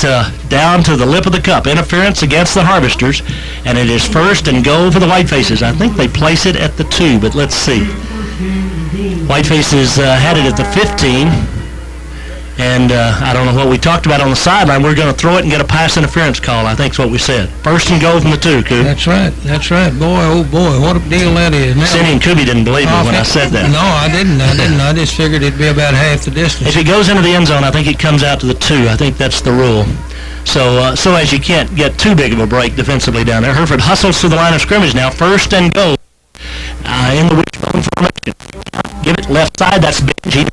down to the lip of the cup. Interference against the Harvesters, and it is first and goal for the Whitefaces. I think they place it at the 2, but let's see. Whitefaces had it at the 15, and I don't know what we talked about on the sideline. We're going to throw it and get a pass interference call, I think is what we said. First and goal from the 2, Coop. That's right. Boy, oh boy, what a deal that is. Now, Cindy and Kuby didn't believe me when I said that. No, I didn't. I just figured it'd be about half the distance. If it goes into the end zone, I think it comes out to the 2. I think that's the rule. So as you can't get too big of a break defensively down there. Hereford hustles to the line of scrimmage now. First and goal in the wishbone formation. Give it left side. That's Benji.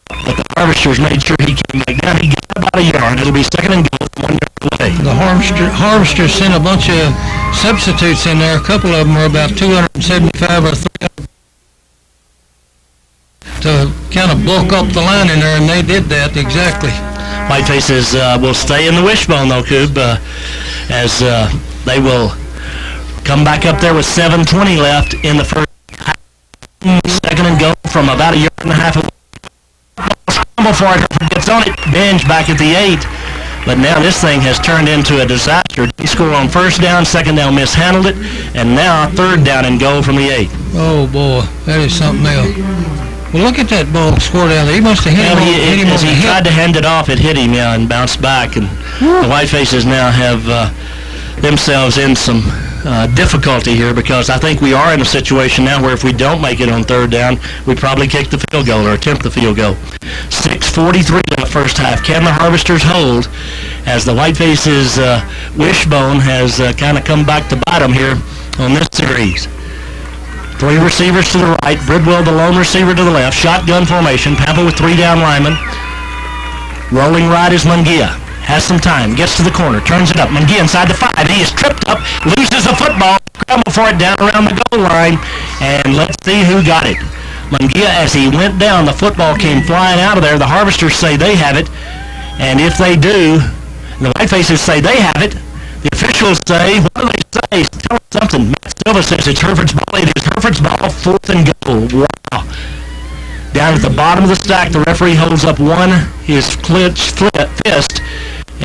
But the Harvesters made sure he came back down. He got about a yard. It'll be second and goal from 1 yard away. The Harvesters sent a bunch of substitutes in there. A couple of them were about 275 or 300 to kind of bulk up the line in there, and they did that exactly. Whitefaces will stay in the wishbone, though, Coob, as they will come back up there with 7:20 left in the first half. Second and goal from about a yard and a half away. Scramble for it. Gets on it. Binge back at the 8. But now this thing has turned into a disaster. They score on first down, second down mishandled it, and now third down and goal from the 8. Oh, boy, that is something else. Well, look at that ball score down there. He must have hit him as he tried to hand it off, it hit him, and bounced back. And the Whitefaces now have themselves in some difficulty here, because I think we are in a situation now where if we don't make it on third down, we probably kick the field goal or attempt the field goal. 6:43 in the first half. Can the Harvesters hold as the Whitefaces wishbone has kind of come back to bite them here on this series? 3 receivers to the right. Bridwell, the lone receiver, to the left. Shotgun formation. Pampa with 3 down linemen. Rolling right is Mungia. Has some time. Gets to the corner. Turns it up. Mungia inside the 5. He is tripped up. Loses the football. Scramble for it down around the goal line. And let's see who got it. Mungia, as he went down, the football came flying out of there. The Harvesters say they have it. And if they do, the Whitefaces say they have it. The officials say, what do they say? Tell us something. Matt Silva says it's Hereford's ball. It is Hereford's ball, 4th and goal. Wow. Down at the bottom of the stack, the referee holds up his clenched fist.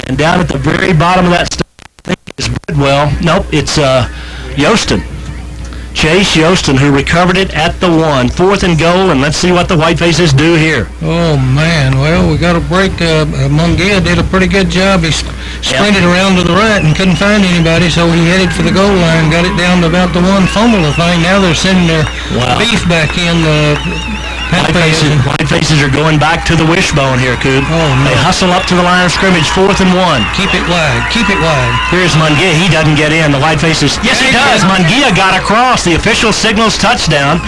And down at the very bottom of that stack, I think it's Bridwell. Nope, it's Yostin. Chase Yostin, who recovered it at the 1. 4th and goal, and let's see what the Whitefaces do here. Oh, man. Well, we got a break. Mungia did a pretty good job. He sprinted around to the right and couldn't find anybody, so he headed for the goal line, got it down to about the 1, fumbled the thing. Now they're sending their beef back in. Whitefaces are going back to the wishbone here, Coop. Oh, no. They hustle up to the line of scrimmage, 4th and 1. Keep it wide. Keep it wide. Here's Mungia. He doesn't get in. The Whitefaces. Yes, he does. Mungia got across. The official signals touchdown.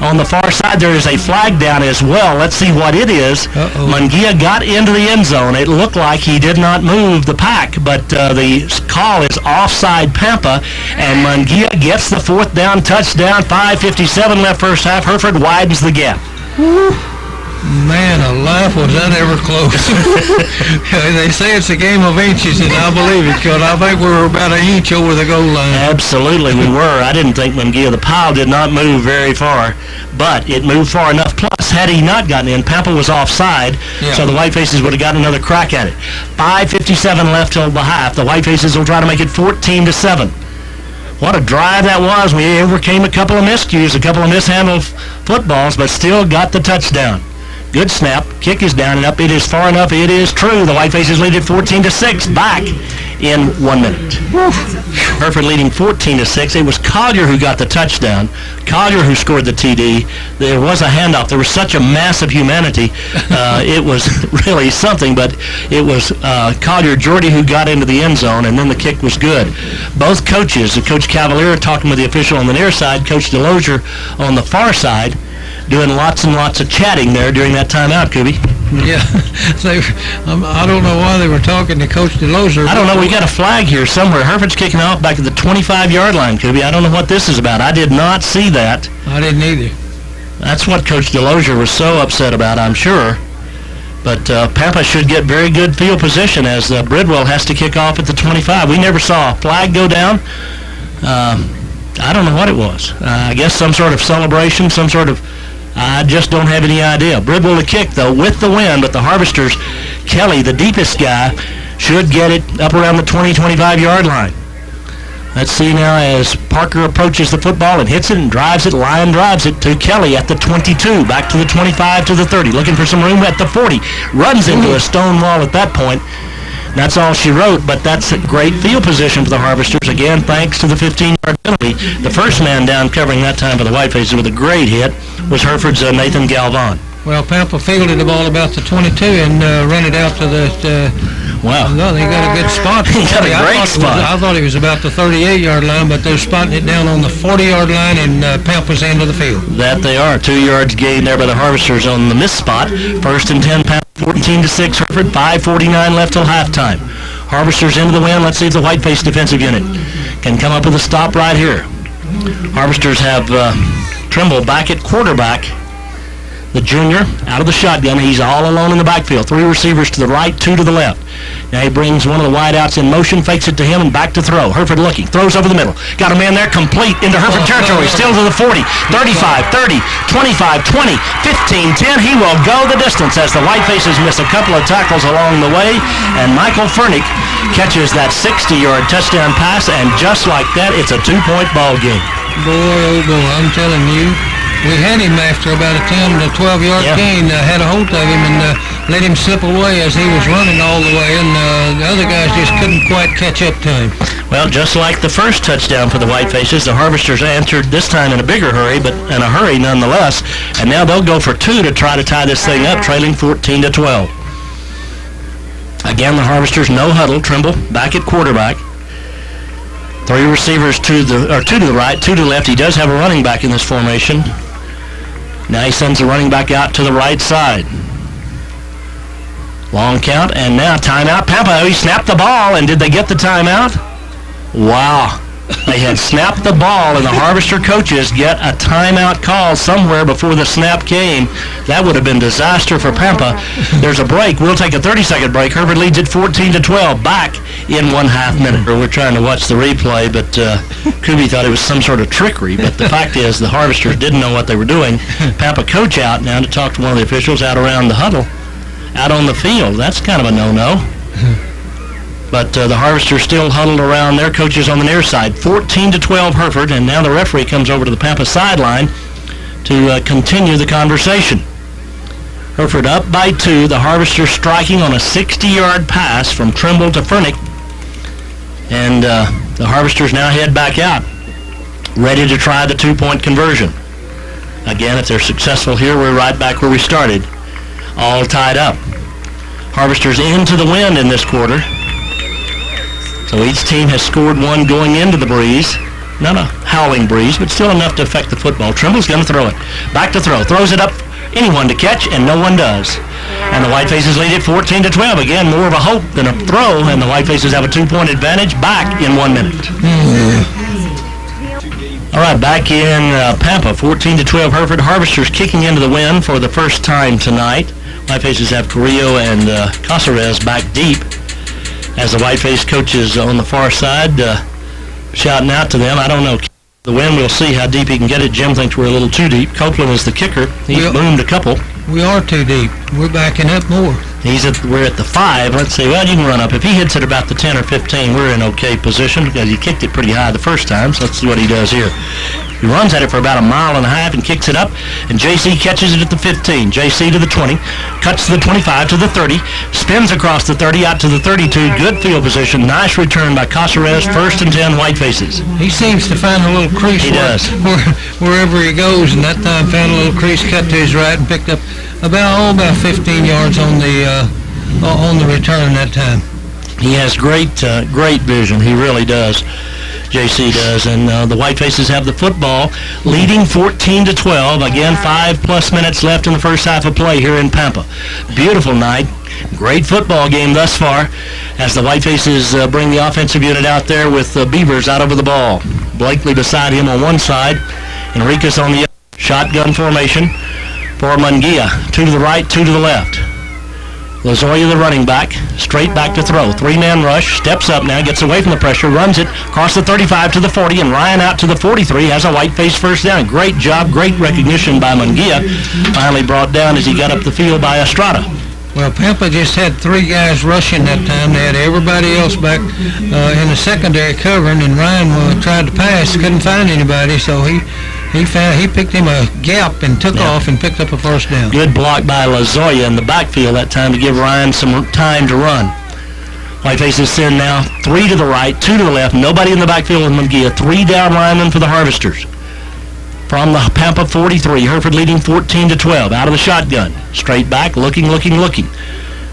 On the far side, there is a flag down as well. Let's see what it is. Mungia got into the end zone. It looked like he did not move the pack, but the call is offside Pampa, and Mungia gets the 4th down touchdown. 5:57 left first half. Hereford widens the gap. Man alive, was that ever close. They say it's a game of inches, and I believe it, because I think we were about an inch over the goal line. Absolutely, we were. I didn't think Mungia, the pile did not move very far, but it moved far enough. Plus, had he not gotten in, Pampa was offside, so the Whitefaces would have gotten another crack at it. 5:57 left till the half. The Whitefaces will try to make it 14-7. What a drive that was. We overcame a couple of miscues, a couple of mishandled footballs, but still got the touchdown. Good snap. Kick is down and up. It is far enough. It is true. The Whitefaces lead it 14-6 back in 1 minute. Hereford leading 14-6. It was Collier who got the touchdown. Collier who scored the TD. There was a handoff. There was such a mass of humanity. It was really something, but it was Collier Jordy who got into the end zone, and then the kick was good. Both coaches, Coach Cavalier talking with the official on the near side, Coach DeLozier on the far side, doing lots and lots of chatting there during that timeout, Kuby. Yeah, I don't know why they were talking to Coach DeLozier. I don't know. We got a flag here somewhere. Hereford's kicking off back at the 25-yard line, Kuby. I don't know what this is about. I did not see that. I didn't either. That's what Coach Delosier was so upset about, I'm sure. But Pampa should get very good field position as Bridwell has to kick off at the 25. We never saw a flag go down. I don't know what it was. I guess some sort of celebration, some sort of... I just don't have any idea. Bridwell to kick, though, with the win, but the Harvesters, Kelly, the deepest guy, should get it up around the 20, 25-yard line. Let's see now as Parker approaches the football and hits it and drives it. Lyon drives it to Kelly at the 22, back to the 25 to the 30, looking for some room at the 40. Runs into a stone wall at that point. That's all she wrote, but that's a great field position for the Harvesters, again, thanks to the 15-yard penalty. The first man down covering that time for the Whitefaces with a great hit was Hereford's Nathan Galvan. Well, Pampa fielded the ball about the 22 and ran it out to the... Wow. No, they got a good spot. He got a great spot. I thought he was about the 38-yard line, but they're spotting it down on the 40-yard line in Pampa's end of the field. That they are. 2 yards gained there by the Harvesters on the miss spot. First and 10, Pampa 14-6, Hereford. 5:49 left till halftime. Harvesters into the win. Let's see if the Whiteface defensive unit can come up with a stop right here. Harvesters have Trimble back at quarterback. The junior out of the shotgun. He's all alone in the backfield. 3 receivers to the right, 2 to the left. Now he brings one of the wideouts in motion, fakes it to him, and back to throw. Hereford looking, throws over the middle. Got a man there, complete into Hereford territory. Still to the 40, 35, 30, 25, 20, 15, 10. He will go the distance as the Whitefaces miss a couple of tackles along the way, and Michael Furnick catches that 60-yard touchdown pass, and just like that, it's a 2-point ball game. Boy, oh boy, I'm telling you. We had him after about a 10 to 12-yard gain, had a hold of him and let him slip away as he was running all the way, and the other guys just couldn't quite catch up to him. Well, just like the first touchdown for the Whitefaces, the Harvesters answered this time in a bigger hurry, but in a hurry nonetheless, and now they'll go for 2 to try to tie this thing up, trailing 14 to 12. Again, the Harvesters, no huddle. Trimble back at quarterback. 3 receivers, 2 to the right, 2 to the left. He does have a running back in this formation. Now he sends the running back out to the right side. Long count, and now timeout. Pampa, he snapped the ball, and did they get the timeout? Wow. They had snapped the ball, and the Harvester coaches get a timeout call somewhere before the snap came. That would have been disaster for Pampa. There's a break. We'll take a 30-second break. Hereford leads it 14-12, back in 1/2 minute. We're trying to watch the replay, but Kubi thought it was some sort of trickery. But the fact is the Harvesters didn't know what they were doing. Pampa coach out now to talk to one of the officials out around the huddle, out on the field. That's kind of a no-no. But the Harvesters still huddled around their coaches on the near side. 14-12 Hereford, and now the referee comes over to the Pampa sideline to continue the conversation. Hereford up by 2. The Harvesters striking on a 60-yard pass from Trimble to Furnick. And the Harvesters now head back out, ready to try the 2-point conversion. Again, if they're successful here, we're right back where we started. All tied up. Harvesters into the wind in this quarter. So each team has scored 1 going into the breeze. Not a howling breeze, but still enough to affect the football. Trimble's going to throw it. Back to throw. Throws it up. Anyone to catch, and no one does. And the Whitefaces lead it 14-12. Again, more of a hope than a throw, and the Whitefaces have a 2-point advantage back in 1 minute. All right, back in Pampa, 14-12 Hereford. Harvesters kicking into the win for the first time tonight. Whitefaces have Carrillo and Casares back deep, as the Whiteface coaches on the far side shouting out to them. I don't know. The wind, we'll see how deep he can get it. Jim thinks we're a little too deep. Copeland is the kicker. He's boomed a couple. We are too deep. We're backing up more. We're at the 5. Let's see. Well, you can run up. If he hits it about the 10 or 15, we're in okay position because he kicked it pretty high the first time. So let's see what he does here. He runs at it for about 1.5 miles and kicks it up, and JC catches it at the 15. JC to the 20, cuts to the 25 to the 30, spins across the 30 out to the 32. Good field position. Nice return by Casares. 1st and 10 Whitefaces. He seems to find a little crease. He does. Wherever he goes, and that time found a little crease, cut to his right, and picked up about 15 yards on the return that time. He has great vision. He really does. JC does, and the Whitefaces have the football, leading 14-12. Again, 5+ minutes left in the first half of play here in Pampa. Beautiful night. Great football game thus far as the Whitefaces bring the offensive unit out there with Beavers out over the ball. Blakely beside him on one side, Enriquez on the other. Shotgun formation for Mungia. 2 to the right, 2 to the left. Lazoya, the running back, straight back to throw. 3-man rush, steps up now, gets away from the pressure, runs it across the 35 to the 40, and Ryan out to the 43, has a white-face first down. Great job, great recognition by Mungia. Finally brought down as he got up the field by Estrada. Well, Pampa just had 3 guys rushing that time. They had everybody else back in the secondary covering, and Ryan tried to pass, couldn't find anybody, so he picked him a gap and took off and picked up a first down. Good block by Lazoya in the backfield that time to give Ryan some time to run. Whitefaces send now 3 to the right, 2 to the left. Nobody in the backfield with Mungia. 3 down linemen for the Harvesters. From the Pampa 43, Hereford leading 14-12. Out of the shotgun. Straight back, looking.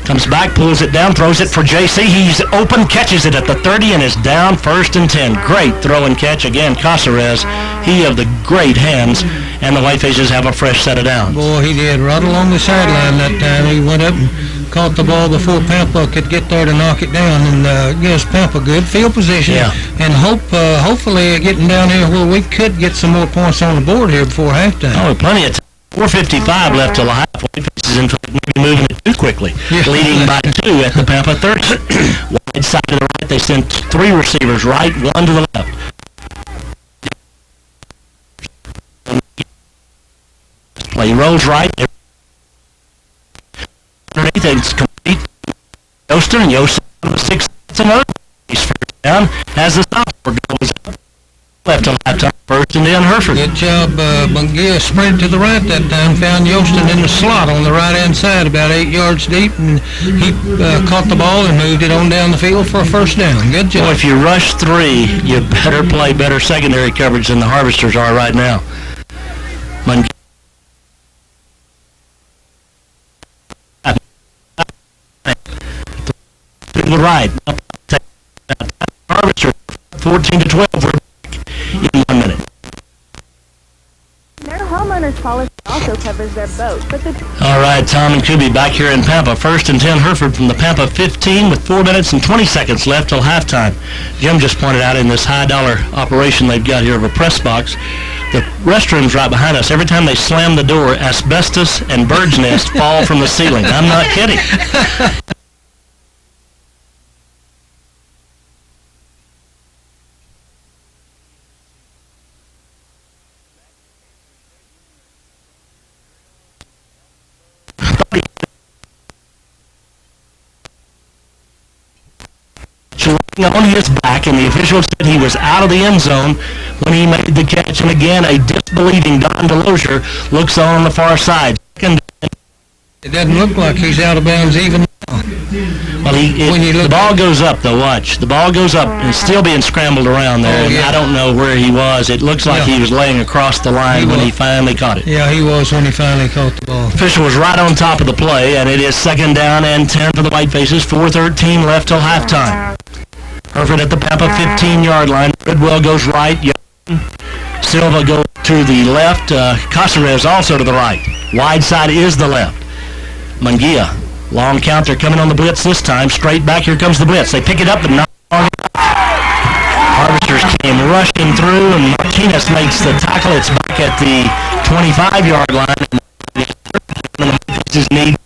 Comes back, pulls it down, throws it for JC. He's open, catches it at the 30, and is down 1st and 10. Great throw and catch. Again, Caceres, he of the great hands, and the Whitefaces have a fresh set of downs. Boy, he did. Right along the sideline that time. He went up and caught the ball before Pampa could get there to knock it down, and gives Pampa good field position. Yeah. And hopefully getting down here where we could get some more points on the board here before halftime. Oh, plenty of time. 4:55 left till the half. Whitefaces in fact maybe moving it too quickly. Yeah. Leading by 2 at the Pampa 30. Wide side to the right, they send 3 receivers right, 1 to the left. Play rolls right. Underneath, it's complete. Yostin on the 6th. It's another. He's first down. As the sophomore goes up. Left till halftime. 1st and 10, Hereford. Good job. Mungia sprinted to the right that time, found Yostin in the slot on the right-hand side, about 8 yards deep, and he caught the ball and moved it on down the field for a first down. Good job. Well, if you rush 3, you better play better secondary coverage than the Harvesters are right now. Mungia. To the right. Harvester 14-12. We're back in 1 minute. Their homeowner's policy also covers their boat, but the... All right, Tom and Kubi back here in Pampa. 1st and 10, Hereford from the Pampa 15 with 4 minutes and 20 seconds left till halftime. Jim just pointed out in this high-dollar operation they've got here of a press box, the restroom's right behind us. Every time they slam the door, asbestos and bird's nest fall from the ceiling. I'm not kidding. On his back, and the official said he was out of the end zone when he made the catch. And again, a disbelieving Don DeLosier looks on the far side. It doesn't look like he's out of bounds even now. Well, the ball goes up, though. Watch. The ball goes up, and it's still being scrambled around there. Yeah. And I don't know where he was. It looks like he was laying across the line when he finally caught it. Yeah, he was when he finally caught the ball. Official was right on top of the play, and it is 2nd down and 10 for the Whitefaces. 4:13 left till halftime. Hereford at the Pampa 15-yard line. Bridwell goes right. Silva goes to the left. Caceres also to the right. Wide side is the left. Mungia. Long count. They're coming on the blitz this time. Straight back. Here comes the blitz. They pick it up, but not long. Harvesters came rushing through, and Martinez makes the tackle. It's back at the 25-yard line. And the Whitefaces need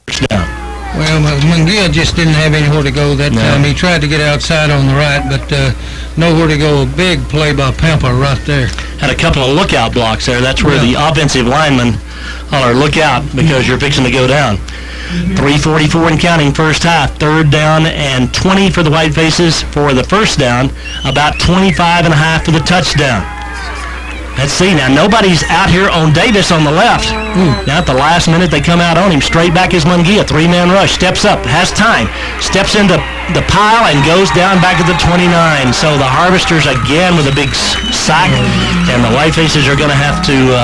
first down. Well, Mungia just didn't have anywhere to go that time. He tried to get outside on the right, but nowhere to go. A big play by Pampa right there. Had a couple of lookout blocks there. That's where the offensive linemen holler, look out, because you're fixing to go down. 3:44 and counting first half. 3rd down and 20 for the Whitefaces for the first down. About 25 and a half for the touchdown. Let's see now. Nobody's out here on Davis on the left. Now at the last minute they come out on him. Straight back is Mungia. 3-man rush. Steps up. Has time. Steps into the pile and goes down back at the 29. So the Harvesters again with a big sack. And the Whitefaces are going to have to...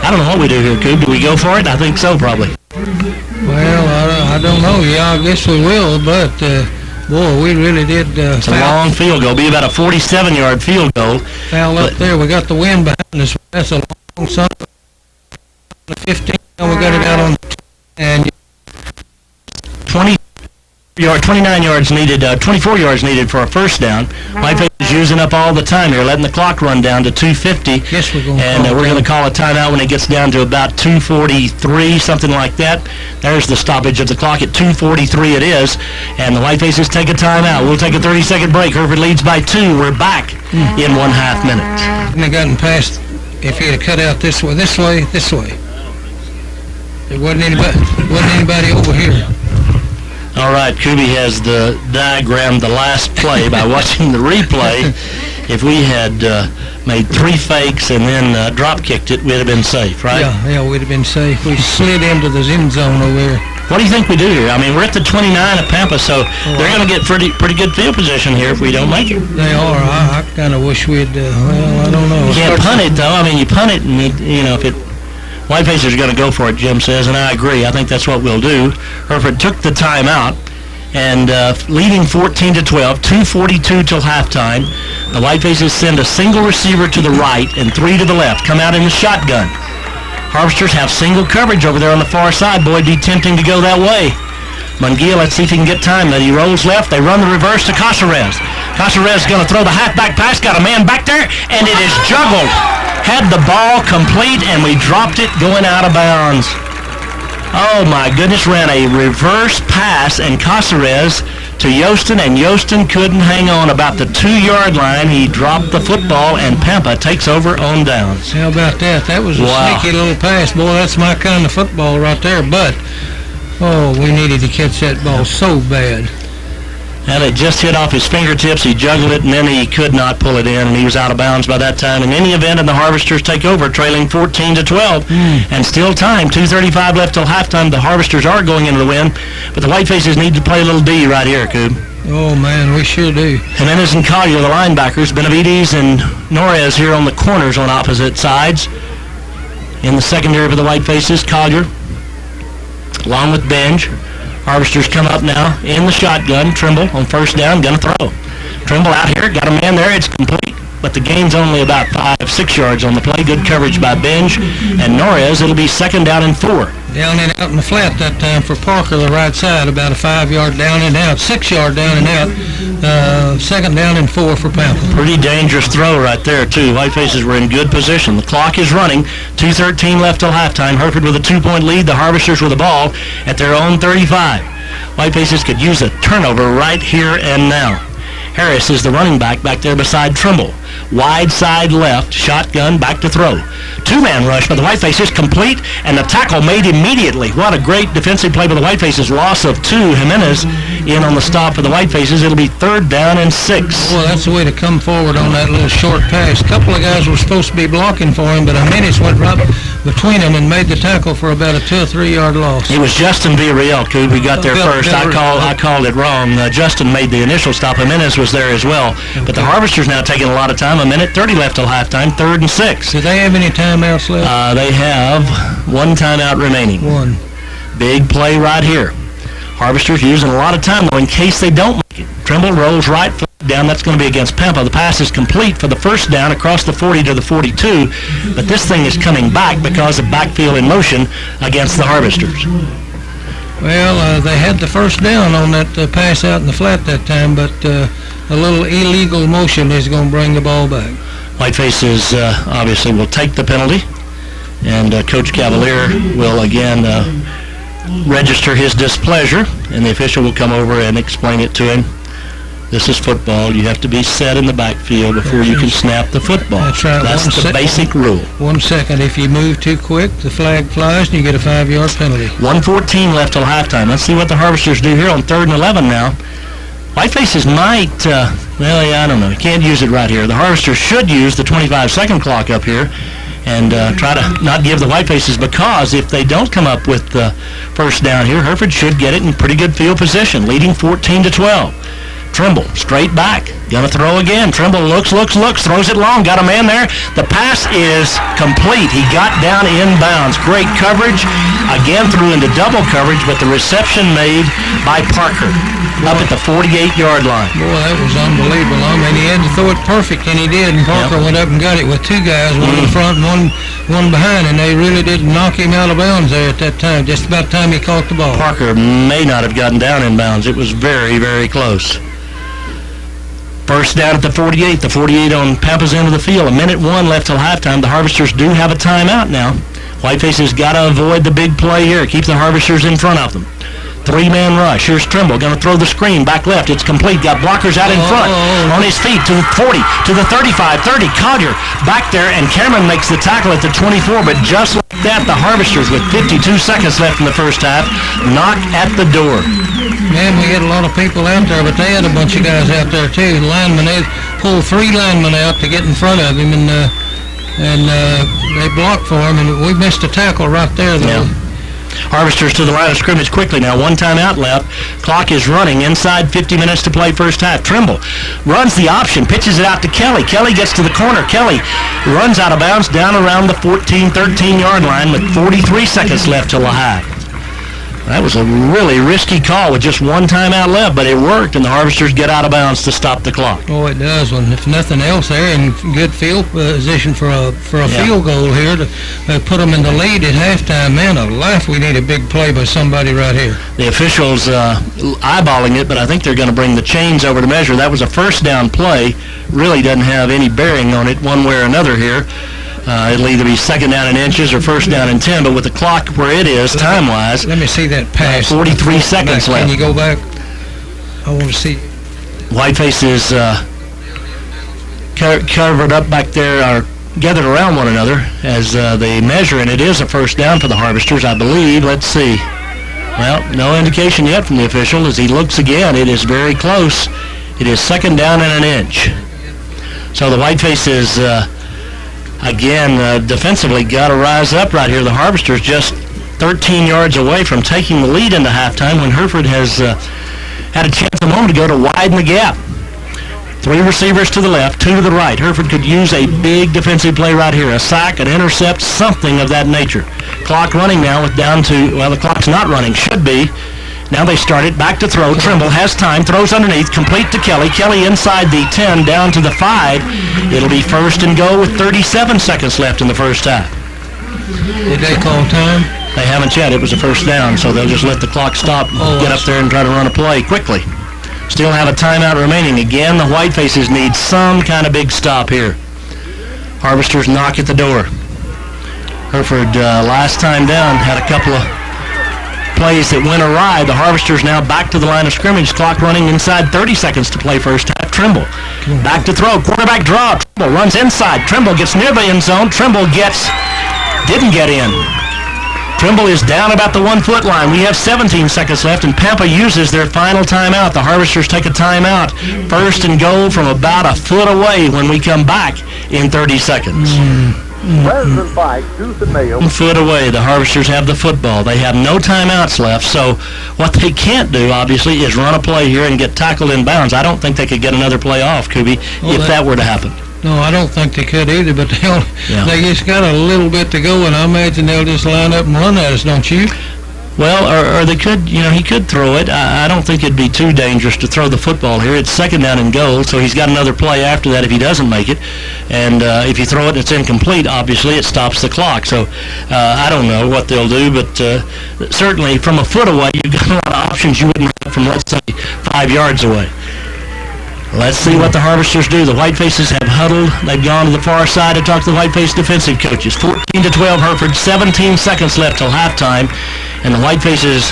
I don't know what we do here, Coop. Do we go for it? I think so, probably. Well, I don't know. Yeah, I guess we will, but... boy, we really did it's a long field goal. Be about a 47-yard field goal. Foul up there. We got the wind behind us. That's a long shot. The 15. We got it out on and 20 29 yards needed, 24 yards needed for a first down. Whiteface is using up all the time here, letting the clock run down to 2:50. Yes, we're going And we're going to call a timeout when it gets down to about 2:43, something like that. There's the stoppage of the clock at 2:43 it is. And the Whitefaces take a timeout. We'll take a 30-second break. Hereford leads by 2. We're back in 1/2 minute. And they gotten past, if he had cut out this way. There wasn't anybody over here. All right, Kubi has the diagram the last play by watching the replay. If we had made 3 fakes and then drop-kicked it, we'd have been safe, right? Yeah, we'd have been safe. We slid into the end zone over here. What do you think we do here? I mean, we're at the 29 of Pampa, so they're going to get pretty good field position here if we don't make it. They are. I kind of wish we'd, I don't know. You can't punt it, though. I mean, you punt it, and, if it... Whitefaces are going to go for it, Jim says, and I agree. I think that's what we'll do. Hereford took the timeout, and leading 14-12, 2:42 till halftime. The Whitefaces send a single receiver to the right and 3 to the left. Come out in the shotgun. Harvesters have single coverage over there on the far side. Boy, it'd be tempting to go that way. Munguia, let's see if he can get time. Then he rolls left. They run the reverse to Casares. Casares is going to throw the halfback pass. Got a man back there, and it is juggled. Had the ball complete, and we dropped it going out of bounds. Oh, my goodness, ran a reverse pass, and Casares to Yostin, and Yostin couldn't hang on about the 2-yard line. He dropped the football, and Pampa takes over on downs. How about that? That was a sneaky little pass. Boy, that's my kind of football right there, but... Oh, we needed to catch that ball so bad. And it just hit off his fingertips. He juggled it, and then he could not pull it in, and he was out of bounds by that time. In any event, and the Harvesters take over, trailing 14-12, and still time. 2:35 left till halftime. The Harvesters are going into the win, but the Whitefaces need to play a little D right here, Coob. Oh, man, we sure do. Jimenez and Collier, the linebackers. Benavides and Norez here on the corners on opposite sides. In the secondary for the Whitefaces, Collier, along with Benj. Harvesters come up now in the shotgun. Trimble on first down, gonna throw. Trimble out here, got a man there, it's complete. But the gain's only about 5-6 yards on the play. Good coverage by Benj and Norez. It'll be 2nd down and 4. Down and out in the flat that time for Parker, the right side, about a 5-yard down and out, 6-yard down and out. 2nd down and 4 for Pampa. Pretty dangerous throw right there, too. Whitefaces were in good position. The clock is running. 2:13 left till halftime. Hereford with a 2-point lead. The Harvesters with the ball at their own 35. Whitefaces could use a turnover right here and now. Harris is the running back there beside Trimble. Wide side left, shotgun, back to throw. 2-man rush by the Whitefaces, complete, and the tackle made immediately. What a great defensive play by the Whitefaces. Loss of 2. Jimenez in on the stop for the Whitefaces. It'll be 3rd down and 6. Well, that's the way to come forward on that little short pass. A couple of guys were supposed to be blocking for him, but Jimenez went right between them and made the tackle for about a 2 or 3 yard loss. It was Justin Villarreal, Coop. We got there first. I called it wrong. Justin made the initial stop. Jimenez was there as well. But the Harvesters now taking a lot of time. 1:30 left till halftime. 3rd and 6. Do they have any timeouts left? They have 1 timeout remaining. 1. Big play right here. Harvesters using a lot of time, though, in case they don't make it. Trimble rolls right down. That's going to be against Pampa. The pass is complete for the first down across the 40 to the 42, but this thing is coming back because of backfield in motion against the Harvesters. Well, they had the first down on that pass out in the flat that time, but a little illegal motion is going to bring the ball back. Whitefaces obviously will take the penalty, and Coach Cavalier will again register his displeasure, and the official will come over and explain it to him. This is football. You have to be set in the backfield before you can snap the football. That's right. That's the basic rule. 1 second. If you move too quick, the flag flies and you get a 5-yard penalty. 1:14 left till halftime. Let's see what the Harvesters do here on 3rd and 11 now. Whitefaces might, I don't know. You can't use it right here. The Harvesters should use the 25-second clock up here and try to not give the Whitefaces, because if they don't come up with the first down here, Hereford should get it in pretty good field position, leading 14-12. Trimble, straight back, gonna throw again. Trimble looks, throws it long, got a man there. The pass is complete. He got down inbounds. Great coverage. Again threw into double coverage, but the reception made by Parker. up at the 48-yard line. Boy, that was unbelievable. I mean, he had to throw it perfect, and he did. And Parker went up and got it with two guys, one in front and one behind, and they really did knock him out of bounds there at that time, just about the time he caught the ball. Parker may not have gotten down in bounds. It was very, very close. First down at the 48. The 48 on Pampa's end of the field. 1:01 left till halftime. The Harvesters do have a timeout now. Whiteface's got to avoid the big play here. Keep the Harvesters in front of them. Three-man rush. Here's Trimble going to throw the screen. Back left. It's complete. Got blockers out in front. On his feet to the 40, to the 35, 30. Collier back there, and Cameron makes the tackle at the 24. But just like that, the Harvesters, with 52 seconds left in the first half, knock at the door. Man, we had a lot of people out there, but they had a bunch of guys out there, too. The linemen, they pulled three linemen out to get in front of him, and they blocked for him, and we missed a tackle right there, though. Yeah. Harvesters to the line of scrimmage quickly now. One timeout left. Clock is running. Inside 50 minutes to play first half. Trimble runs the option, pitches it out to Kelly. Kelly gets to the corner. Kelly runs out of bounds down around the 14, 13-yard line with 43 seconds left till the half. That was a really risky call with just one timeout left, but it worked, and the Harvesters get out of bounds to stop the clock. Oh, it does. Well, if nothing else, they're in good field position for a field goal here to put them in the lead at halftime. Man alive, we need a big play by somebody right here. The officials eyeballing it, but I think they're going to bring the chains over to measure. That was a first down play. Really doesn't have any bearing on it one way or another here. It'll either be second down in inches or first down in 10, but with the clock where it is, time-wise... Let me see that pass. 43 seconds left. Can you go back? I want to see. Whiteface is covered up back there, or gathered around one another as they measure, and it is a first down for the Harvesters, I believe. Let's see. Well, no indication yet from the official. As he looks again, it is very close. It is second down and an inch. So the Whiteface is... Again, defensively got to rise up right here. The Harvesters just 13 yards away from taking the lead into halftime when Hereford has had a chance a moment ago to widen the gap. Three receivers to the left, two to the right. Hereford could use a big defensive play right here, a sack, an intercept, something of that nature. Clock running now with down to, well, the clock's not running, should be. Now they start it, back to throw. Trimble has time, throws underneath, complete to Kelly. Kelly inside the 10, down to the 5. It'll be first and goal with 37 seconds left in the first half. Did they call time? They haven't yet. It was a first down, so they'll just let the clock stop, get up there and try to run a play quickly. Still have a timeout remaining. Again, the Whitefaces need some kind of big stop here. Harvesters knock at the door. Hereford, last time down, had a couple of plays that went awry. The Harvesters now back to the line of scrimmage. Clock running inside 30 seconds to play first half. Trimble back to throw. Quarterback draw. Trimble runs inside. Trimble gets near the end zone. Trimble didn't get in. Trimble is down about the 1 foot line. We have 17 seconds left, and Pampa uses their final timeout. The Harvesters take a timeout. First and goal from about a foot away when we come back in 30 seconds. President Pike, tooth and nail. 1 foot away, the Harvesters have the football. They have no timeouts left, so what they can't do, obviously, is run a play here and get tackled in bounds. I don't think they could get another play off, Kubi, if that were to happen. No, I don't think they could either, but they just got a little bit to go, and I imagine they'll just line up and run at us, don't you? Well, or they could, he could throw it. I don't think it'd be too dangerous to throw the football here. It's second down and goal, so he's got another play after that if he doesn't make it. And if you throw it and it's incomplete, obviously it stops the clock. So I don't know what they'll do, but certainly from a foot away, you've got a lot of options you wouldn't have from, let's say, 5 yards away. Let's see what the Harvesters do. The Whitefaces have huddled. They've gone to the far side to talk to the Whiteface defensive coaches. 14-12 Hereford, 17 seconds left till halftime. And the Whitefaces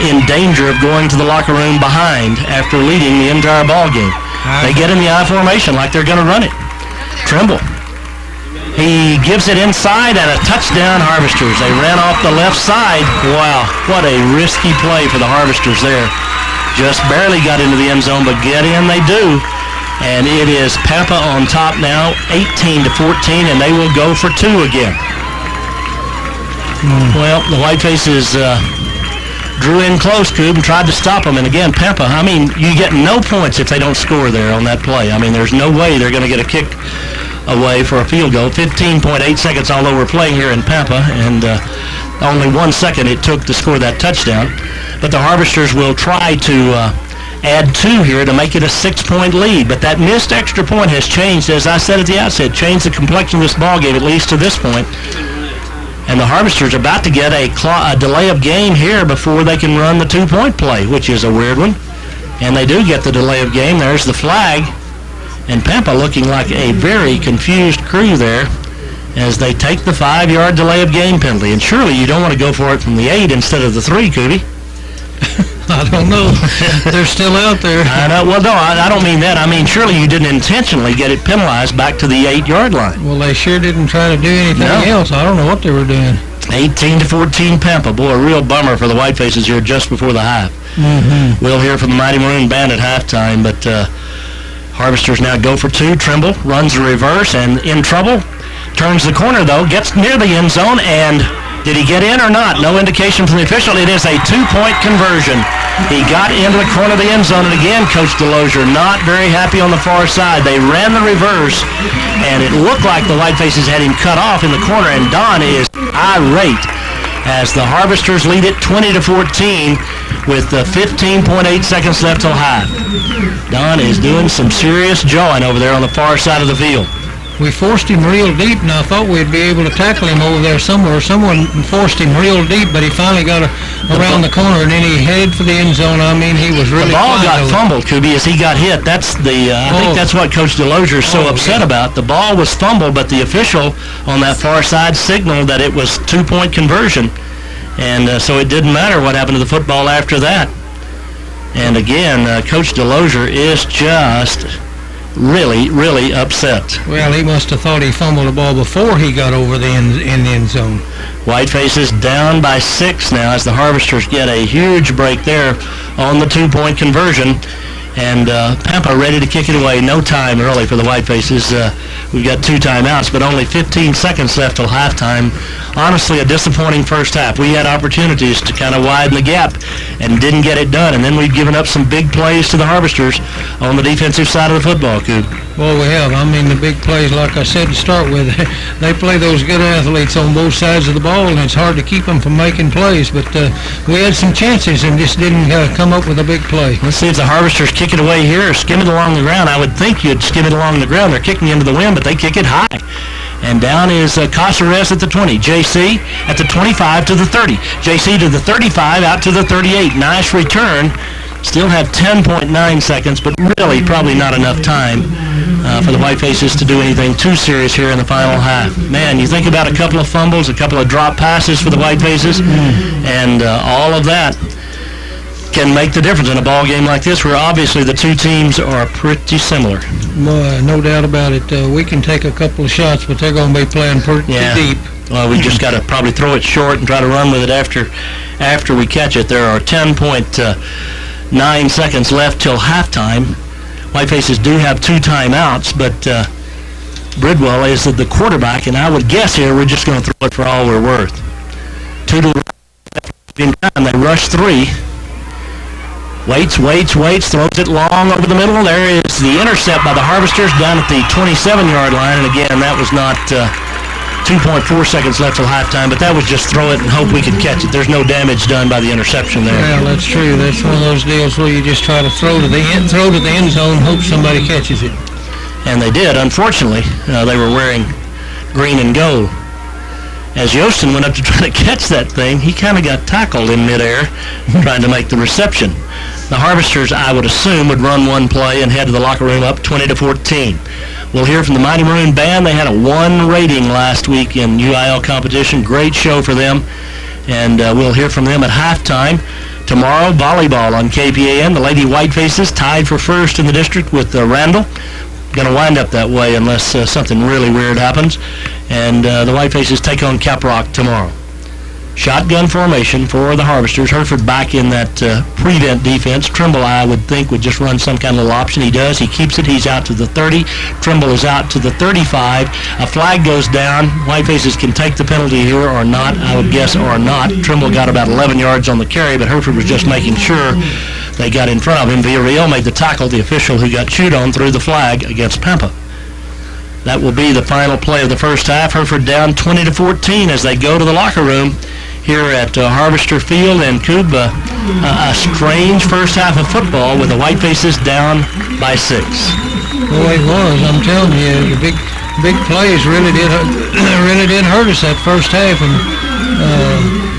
in danger of going to the locker room behind after leading the entire ball game. They get in the I formation like they're going to run it. Trimble. He gives it inside and a touchdown, Harvesters. They ran off the left side. Wow, what a risky play for the Harvesters there. Just barely got into the end zone, but get in they do. And it is Pampa on top now, 18-14, and they will go for 2 again. Well, the Whitefaces drew in close, Coob, and tried to stop them. And again, Pampa, I mean, you get no points if they don't score there on that play. I mean, there's no way they're going to get a kick away for a field goal. 15.8 seconds, although we're playing here in Pampa, and only 1 second it took to score that touchdown. But the Harvesters will try to add 2 here to make it a 6-point lead. But that missed extra point has changed, as I said at the outset, changed the complexion of this ball game, at least to this point. And the Harvesters are about to get a delay of game here before they can run the 2-point play, which is a weird one. And they do get the delay of game. There's the flag. And Pampa looking like a very confused crew there as they take the 5-yard delay of game penalty. And surely you don't want to go for it from the 8 instead of the 3, Cootie. I don't know. They're still out there. I know. Well, no, I don't mean that. I mean, surely you didn't intentionally get it penalized back to the 8-yard line. Well, they sure didn't try to do anything else. I don't know what they were doing. 18-14 Pampa. Boy, a real bummer for the Whitefaces here just before the half. Mm-hmm. We'll hear from the Mighty Maroon Band at halftime, but Harvesters now go for 2. Trimble runs the reverse and in trouble. Turns the corner, though, gets near the end zone, and did he get in or not? No indication from the official. It is a 2-point conversion. He got into the corner of the end zone, and again, Coach Delozier not very happy on the far side. They ran the reverse, and it looked like the Whitefaces had him cut off in the corner, and Don is irate as the Harvesters lead it 20-14 with 15.8 seconds left till half. Don is doing some serious jawing over there on the far side of the field. We forced him real deep, and I thought we'd be able to tackle him over there somewhere. Someone forced him real deep, but he finally got around the corner, and then he headed for the end zone. I mean, he was really The ball got over. fumbled, Kubi, as he got hit. That's the I think that's what Coach Delozier is so upset about. The ball was fumbled, but the official on that far side signaled that it was 2-point conversion, and so it didn't matter what happened to the football after that. And again, Coach Delozier is just really, really upset. Well, he must have thought he fumbled the ball before he got over the end zone. Whitefaces down by 6 now as the Harvesters get a huge break there on the 2-point conversion. And Pampa ready to kick it away. No time really for the Whitefaces. We've got 2 timeouts, but only 15 seconds left till halftime. Honestly, a disappointing first half. We had opportunities to kind of widen the gap and didn't get it done. And then we've given up some big plays to the Harvesters on the defensive side of the football, Coop. Well, we have. I mean, the big plays, like I said to start with, they play those good athletes on both sides of the ball, and it's hard to keep them from making plays. But we had some chances and just didn't come up with a big play. Let's see if the Harvesters kick it away here or skim it along the ground. I would think you'd skim it along the ground. They're kicking into the wind, but they kick it high. And down is Caceres at the 20. JC at the 25 to the 30. JC to the 35, out to the 38. Nice return. Still have 10.9 seconds, but really probably not enough time for the Whitefaces to do anything too serious here in the final half. Man, you think about a couple of fumbles, a couple of drop passes for the Whitefaces, and all of that can make the difference in a ball game like this, where obviously the two teams are pretty similar. No doubt about it. We can take a couple of shots, but they're going to be playing pretty deep. Well, we just got to probably throw it short and try to run with it after we catch it. There are 10.9 seconds left till halftime. Whitefaces do have 2 timeouts, but Bridwell is the quarterback, and I would guess here we're just going to throw it for all we're worth. 2 to the in time. They rush 3. Waits, throws it long over the middle. There is the intercept by the Harvesters down at the 27-yard line, and again, that was not 2.4 seconds left till halftime, but that was just throw it and hope we could catch it. There's no damage done by the interception there. Well, that's true. That's one of those deals where you just try to throw to the end zone, hope somebody catches it. And they did. Unfortunately, they were wearing green and gold. As Yostin went up to try to catch that thing, he kind of got tackled in midair trying to make the reception. The Harvesters, I would assume, would run one play and head to the locker room up 20-14. We'll hear from the Mighty Maroon Band. They had a 1 rating last week in UIL competition. Great show for them. And we'll hear from them at halftime. Tomorrow, volleyball on KPAN. The Lady Whitefaces tied for first in the district with Randall. Going to wind up that way unless something really weird happens. And the Whitefaces take on Caprock tomorrow. Shotgun formation for the Harvesters. Hereford back in that prevent defense. Trimble, I would think, would just run some kind of little option. He does. He keeps it. He's out to the 30. Trimble is out to the 35. A flag goes down. Whitefaces can take the penalty here or not. I would guess or not. Trimble got about 11 yards on the carry, but Hereford was just making sure they got in front of him. Villarreal made the tackle. The official who got chewed on threw the flag against Pampa. That will be the final play of the first half. Hereford down 20-14 as they go to the locker room here at Harvester Field. And Cuba, a strange first half of football with the Whitefaces down by 6. Boy, it was. I'm telling you, the big plays really did hurt us that first half, and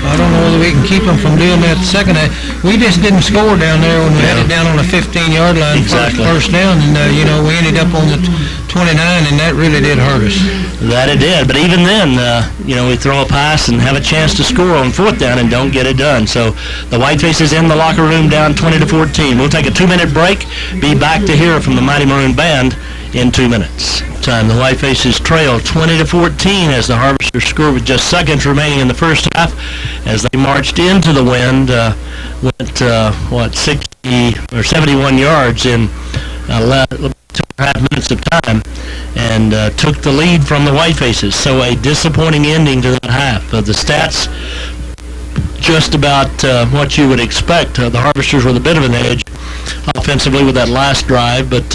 I don't know whether we can keep them from doing that second half. We just didn't score down there when we had it down on the 15-yard line. Exactly. First down, and we ended up on the 29, and that really did hurt us. That it did, but even then, we throw a pass and have a chance to score on 4th down and don't get it done. So the Whitefaces in the locker room down 20-14. We'll take a 2-minute break, be back to hear from the Mighty Maroon Band in 2 minutes. Time the Whitefaces trail 20-14 as the Harvesters score with just seconds remaining in the first half as they marched into the wind, went 60 or 71 yards in 2.5 minutes of time and took the lead from the Whitefaces. So a disappointing ending to that half. The stats just about what you would expect. The Harvesters with a bit of an edge offensively with that last drive, but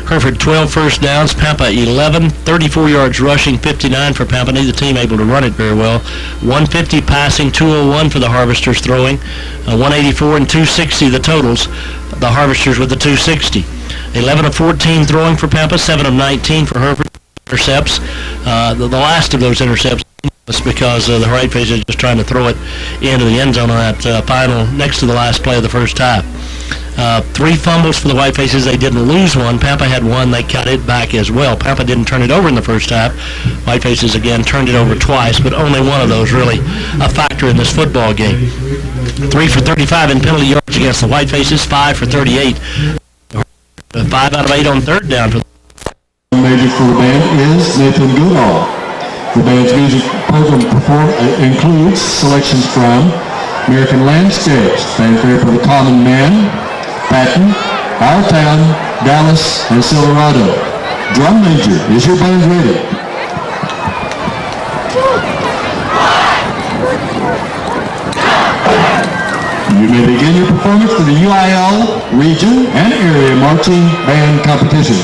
Hereford 12 first downs, Pampa 11, 34 yards rushing, 59 for Pampa. Neither team able to run it very well. 150 passing, 201 for the Harvesters throwing, 184 and 260 the totals. The Harvesters with the 260. 11 of 14 throwing for Pampa, 7 of 19 for Hereford. Intercepts. The last of those intercepts was because the Whitefaces just trying to throw it into the end zone on that final, next to the last play of the first half. 3 fumbles for the Whitefaces. They didn't lose one. Pampa had one. They cut it back as well. Pampa didn't turn it over in the first half. Whitefaces, again, turned it over twice, but only one of those really a factor in this football game. 3 for 35 in penalty yards against the Whitefaces, 5 for 38. 5 out of 8 on 3rd down. Major for the band is Nathan Goodall. The band's music program includes selections from American Landscapes, Fanfare for the Common Man, Patton, Our Town, Dallas, and Silverado. Drum major, is your band ready? You may begin your performance for the UIL region and area marching band competition.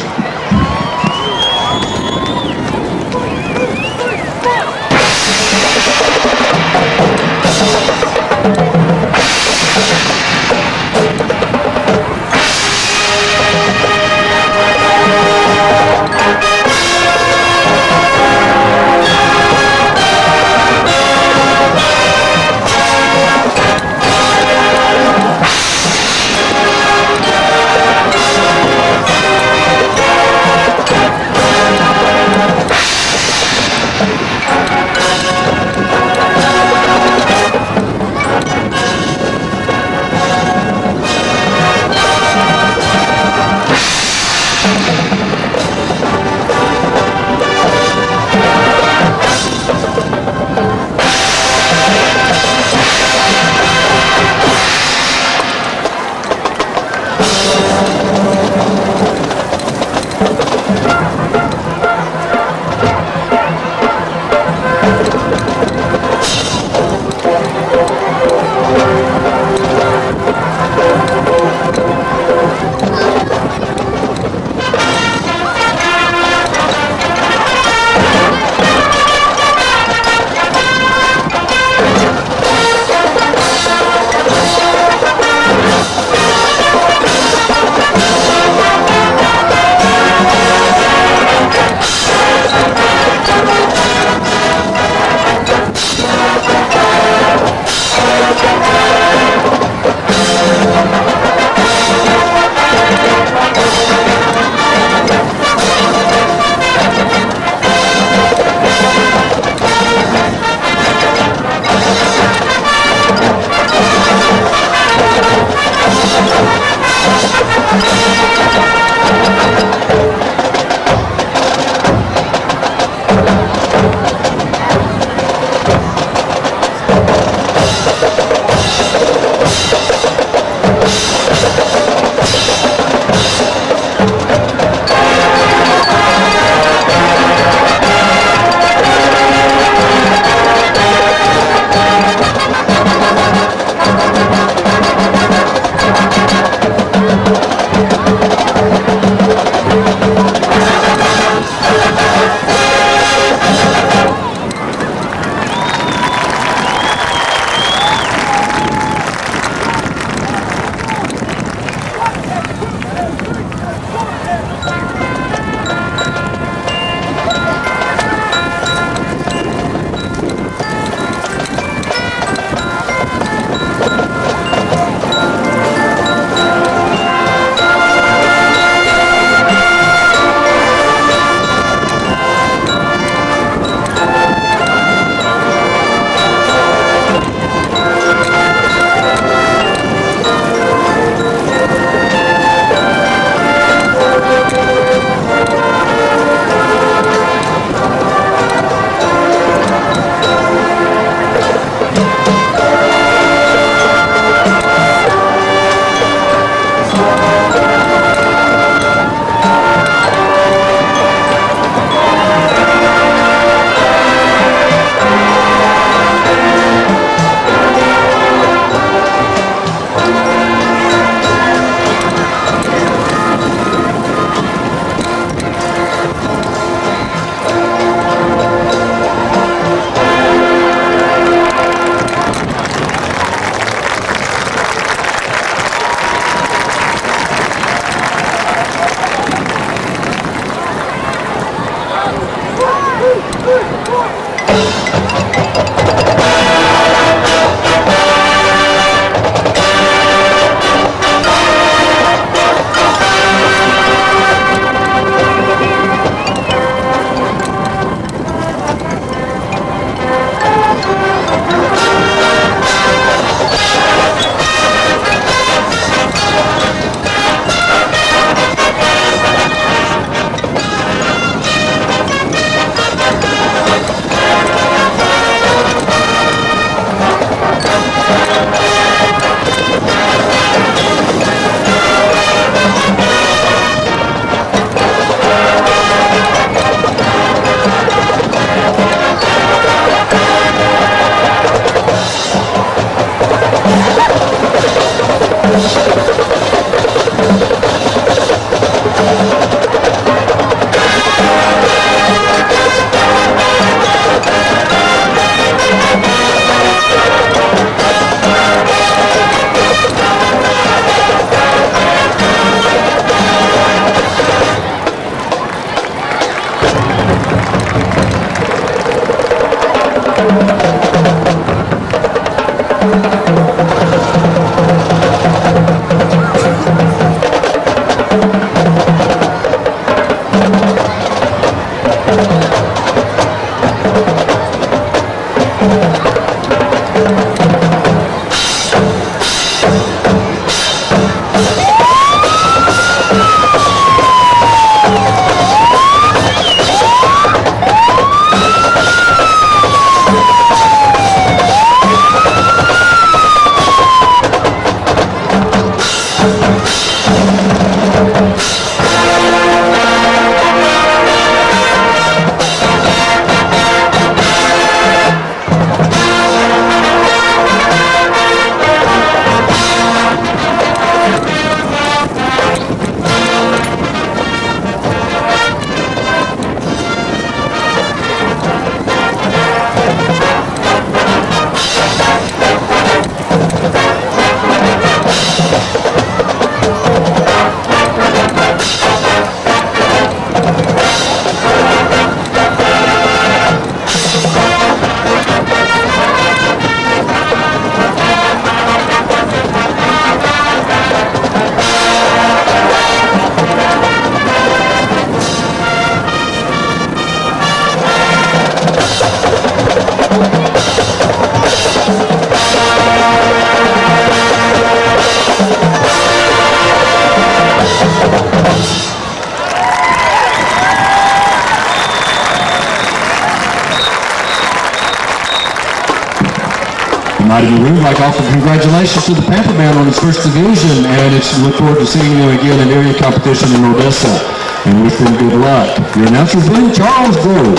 Mighty Maroon, I'd like to offer congratulations to the Pampa band on its first division, and it's look forward to seeing them again in area competition in Odessa. And wish them good luck. Your announcer's been Charles Grove.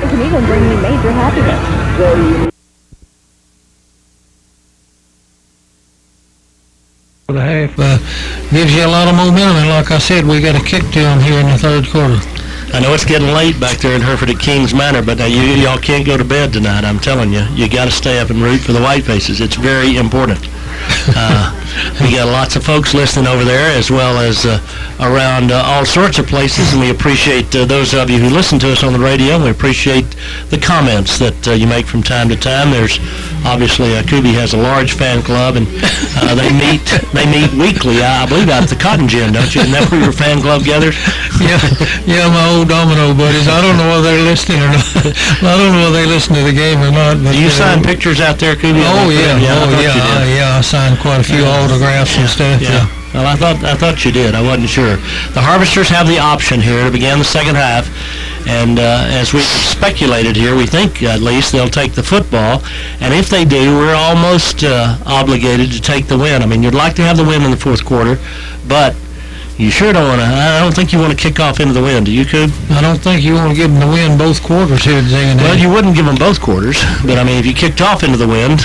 It can even bring you major happiness. For the half gives you a lot of momentum, and like I said, we got a kick to them here in the third quarter. I know it's getting late back there in Hereford at Kings Manor, but y'all can't go to bed tonight. I'm telling you, you got to stay up and root for the White Faces. It's very important. We got lots of folks listening over there, as well as around all sorts of places, and we appreciate those of you who listen to us on the radio. We appreciate the comments that you make from time to time. There's obviously Kubi has a large fan club, and they meet weekly. I believe out at the Cotton Gin, don't you? Isn't that where your fan club gathers? Yeah, my old domino buddies. I don't know whether they're listening or not. I don't know whether they listen to the game or not. But do you sign pictures out there, Kubi? Oh yeah. I signed quite a few autographs and stuff. Yeah. Well, I thought you did. I wasn't sure. The Harvesters have the option here to begin the second half, and as we speculated here, we think at least they'll take the football, and if they do, we're almost obligated to take the win. I mean, you'd like to have the win in the fourth quarter, but you sure don't want to. I don't think you want to kick off into the wind, do you, Coop? I don't think you want to give them the win both quarters here today. Well, you wouldn't give them both quarters, but I mean, if you kicked off into the wind,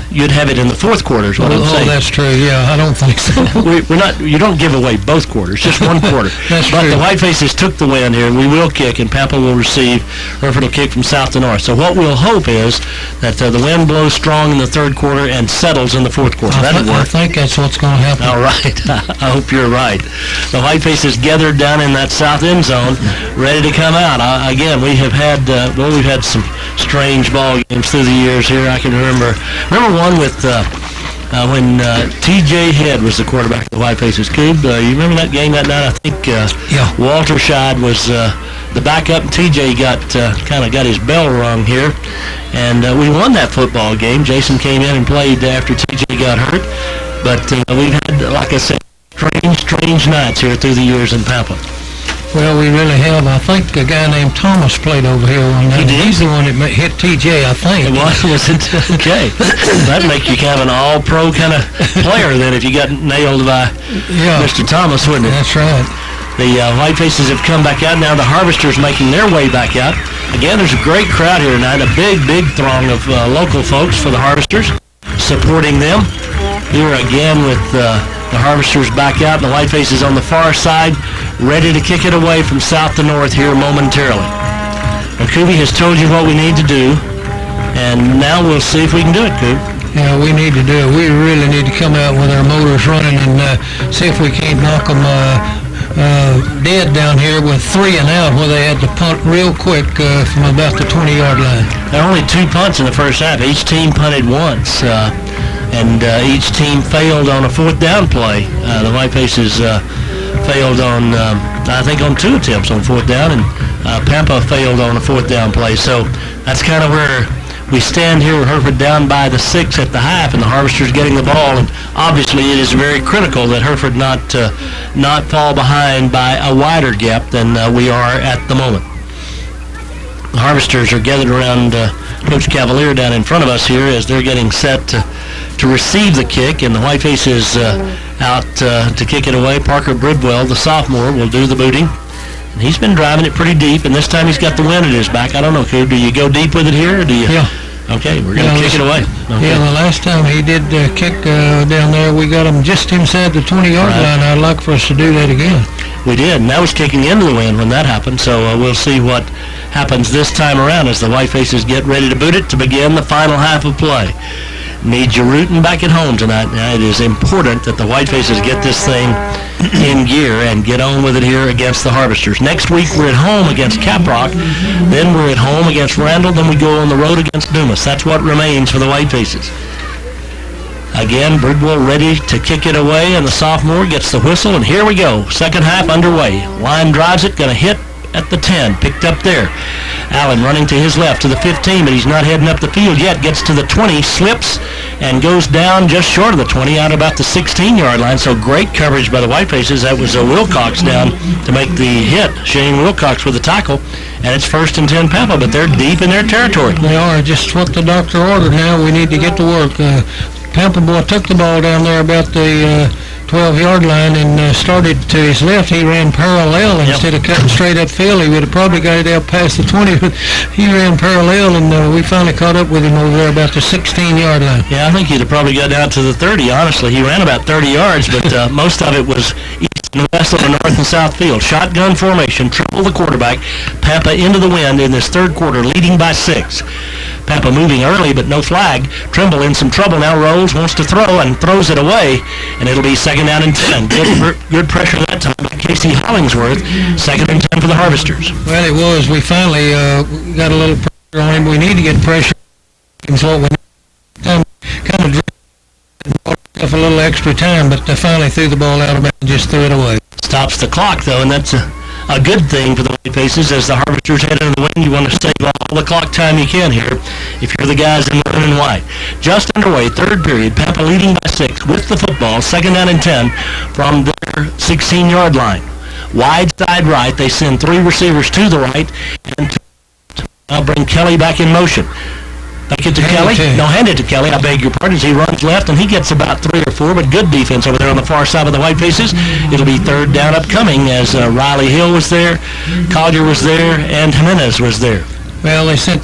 you'd have it in the fourth quarter. Is what I'm saying. Oh, that's true. Yeah, I don't think so. We're not. You don't give away both quarters, just one quarter. That's but true. the White Faces took the win here, and we will kick, and Pampa will receive. Hereford will kick from south to north. So what we'll hope is that the wind blows strong in the third quarter and settles in the fourth quarter. That'll work. I think that's what's going to happen. All right. I hope you're right. The White Faces gathered down in that south end zone, ready to come out. Again, we've had some strange ball games through the years here. I can remember one with when T.J. Head was the quarterback of the White Faces. Coob, you remember that game that night? I think Walter Scheid was the backup, and T.J. got his bell rung here, and we won that football game. Jason came in and played after T.J. got hurt, but we've had, like I said, strange nights here through the years in Pampa. Well, we really have. I think a guy named Thomas played over here one night. He did? He's the one that hit TJ, I think. Was it? Okay. That'd make you kind of an all-pro kind of player then if you got nailed by Mr. Thomas, wouldn't it? That's right. The White Faces have come back out. Now the Harvesters making their way back out. Again, there's a great crowd here tonight, a big throng of local folks for the Harvesters supporting them. Here again with the Harvesters back out, and the White Faces on the far side, ready to kick it away from south to north here momentarily. And Kubi has told you what we need to do, and now we'll see if we can do it, Coop. Yeah, we need to do it. We really need to come out with our motors running and see if we can't knock them dead down here with 3 and out, where they had to punt real quick from about the 20-yard line. There are only 2 punts in the first half. Each team punted once. And each team failed on a fourth down play. The White Faces failed on, I think, on 2 attempts on fourth down, and Pampa failed on a fourth down play. So that's kind of where we stand here with Hereford down by the 6 at the half, and the Harvesters getting the ball. And obviously it is very critical that Hereford not fall behind by a wider gap than we are at the moment. The Harvesters are gathered around Coach Cavalier down in front of us here as they're getting set to receive the kick, and the White Faces out to kick it away. Parker Bridwell, the sophomore, will do the booting. And he's been driving it pretty deep, and this time he's got the wind at his back. I don't know, Coop, do you go deep with it here, or do you? Yeah. Okay, we're going to kick it away. Okay. Yeah, the last time he did kick down there, we got him just inside the 20-yard line. I'd like for us to do that again. We did, and that was kicking into the wind when that happened, so we'll see what happens this time around as the White Faces get ready to boot it to begin the final half of play. Need you rooting back at home tonight. Now, it is important that the White Faces get this thing in gear and get on with it here against the Harvesters. Next week, we're at home against Caprock. Then we're at home against Randall. Then we go on the road against Dumas. That's what remains for the White Faces. Again, Bridwell ready to kick it away, and the sophomore gets the whistle, and here we go. Second half underway. Line drives it, going to hit at the 10, picked up there. Allen running to his left to the 15, but he's not heading up the field yet. Gets to the 20, slips, and goes down just short of the 20, out about the 16-yard line. So great coverage by the Whitefaces. That was Wilcox down to make the hit. Shane Wilcox with the tackle, and it's 1st and 10 Pampa, but they're deep in their territory. They are, just what the doctor ordered now. We need to get to work. Pampa boy took the ball down there about the 12-yard line and started to his left. He ran parallel instead of cutting straight upfield. He would have probably got it out past the 20, but he ran parallel, and we finally caught up with him over there about the 16-yard line. Yeah, I think he'd have probably got down to the 30, honestly. He ran about 30 yards, but most of it was east and west of the north and south field. Shotgun formation, triple the quarterback. Pampa into the wind in this third quarter, leading by 6. Pampa moving early, but no flag. Trimble in some trouble now, rolls, wants to throw, and throws it away, and it'll be 2nd down and 10. Good pressure that time by Casey Hollingsworth. 2nd and 10 for the Harvesters. Well, it was. We finally got a little pressure on him. We need to get pressure. So we kind of a little extra time, but they finally threw the ball out of bounds and just threw it away. Stops the clock, though, and that's a good thing for the Whitefaces. As the Harvesters head into the wind, you want to save all the clock time you can here if you're the guys in blue and white. Just underway, third period, Pampa leading by 6 with the football, 2nd down and 10 from their 16-yard line. Wide side right, they send 3 receivers to the right, and now bring Kelly back in motion. Back it to Kelly. No, hand it to Kelly. I beg your pardon. He runs left, and he gets about 3 or 4, but good defense over there on the far side of the Whitefaces. It'll be 3rd down upcoming as Riley Hill was there, Collier was there, and Jimenez was there. Well, they sent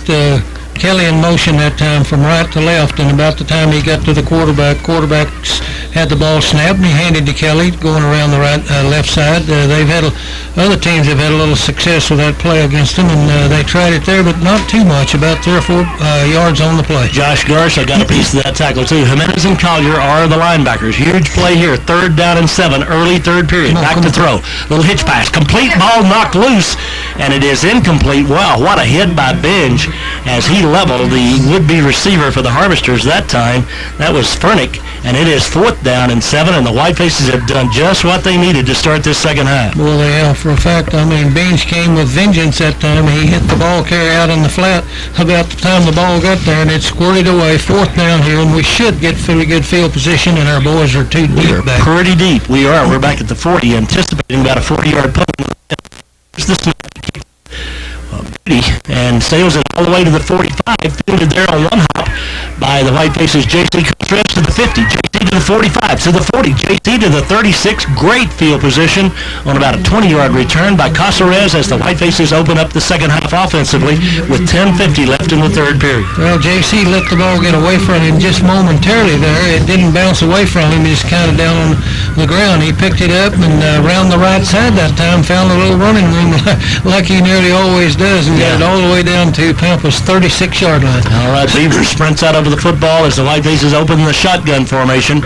Kelly in motion that time from right to left, and about the time he got to the quarterback had the ball snapped, and he handed to Kelly going around the left side. Other teams have had a little success with that play against them, and they tried it there, but not too much, about 3 or 4 yards on the play. Josh Garsh, I got a piece of that tackle too. Jimenez and Collier are the linebackers. Huge play here, 3rd down and 7, early third period. Back to throw. Little hitch pass. Complete ball knocked loose, and it is incomplete. Wow, what a hit by Benj as he leveled the would-be receiver for the Harvesters that time. That was Furnick, and it is 4th down and 7, and the Whitefaces have done just what they needed to start this second half. Well, they have, for a fact. I mean, Benj came with vengeance that time. He hit the ball carry out in the flat about the time the ball got there, and it squirted away. 4th down here, and we should get pretty good field position, and our boys are too deep back. Pretty deep. We are. We're back at the 40, anticipating about a 40-yard punt. Here's the snap. And sails it all the way to the 45, fielded there on one hop by the Whitefaces. J.C. Contreras to the 50, J.C. to the 45, to the 40, J.C. to the 36. Great field position on about a 20-yard return by Caceres as the Whitefaces open up the second half offensively with 10:50 left in the third period. Well, J.C. let the ball get away from him just momentarily there. It didn't bounce away from him. He just kind of down on the ground. He picked it up and around the right side that time, found a little running room like he nearly always does, and got it all the way down to Pampa's 36-yard line. All right, Beaver sprints out over the football as the Whitefaces open the shotgun formation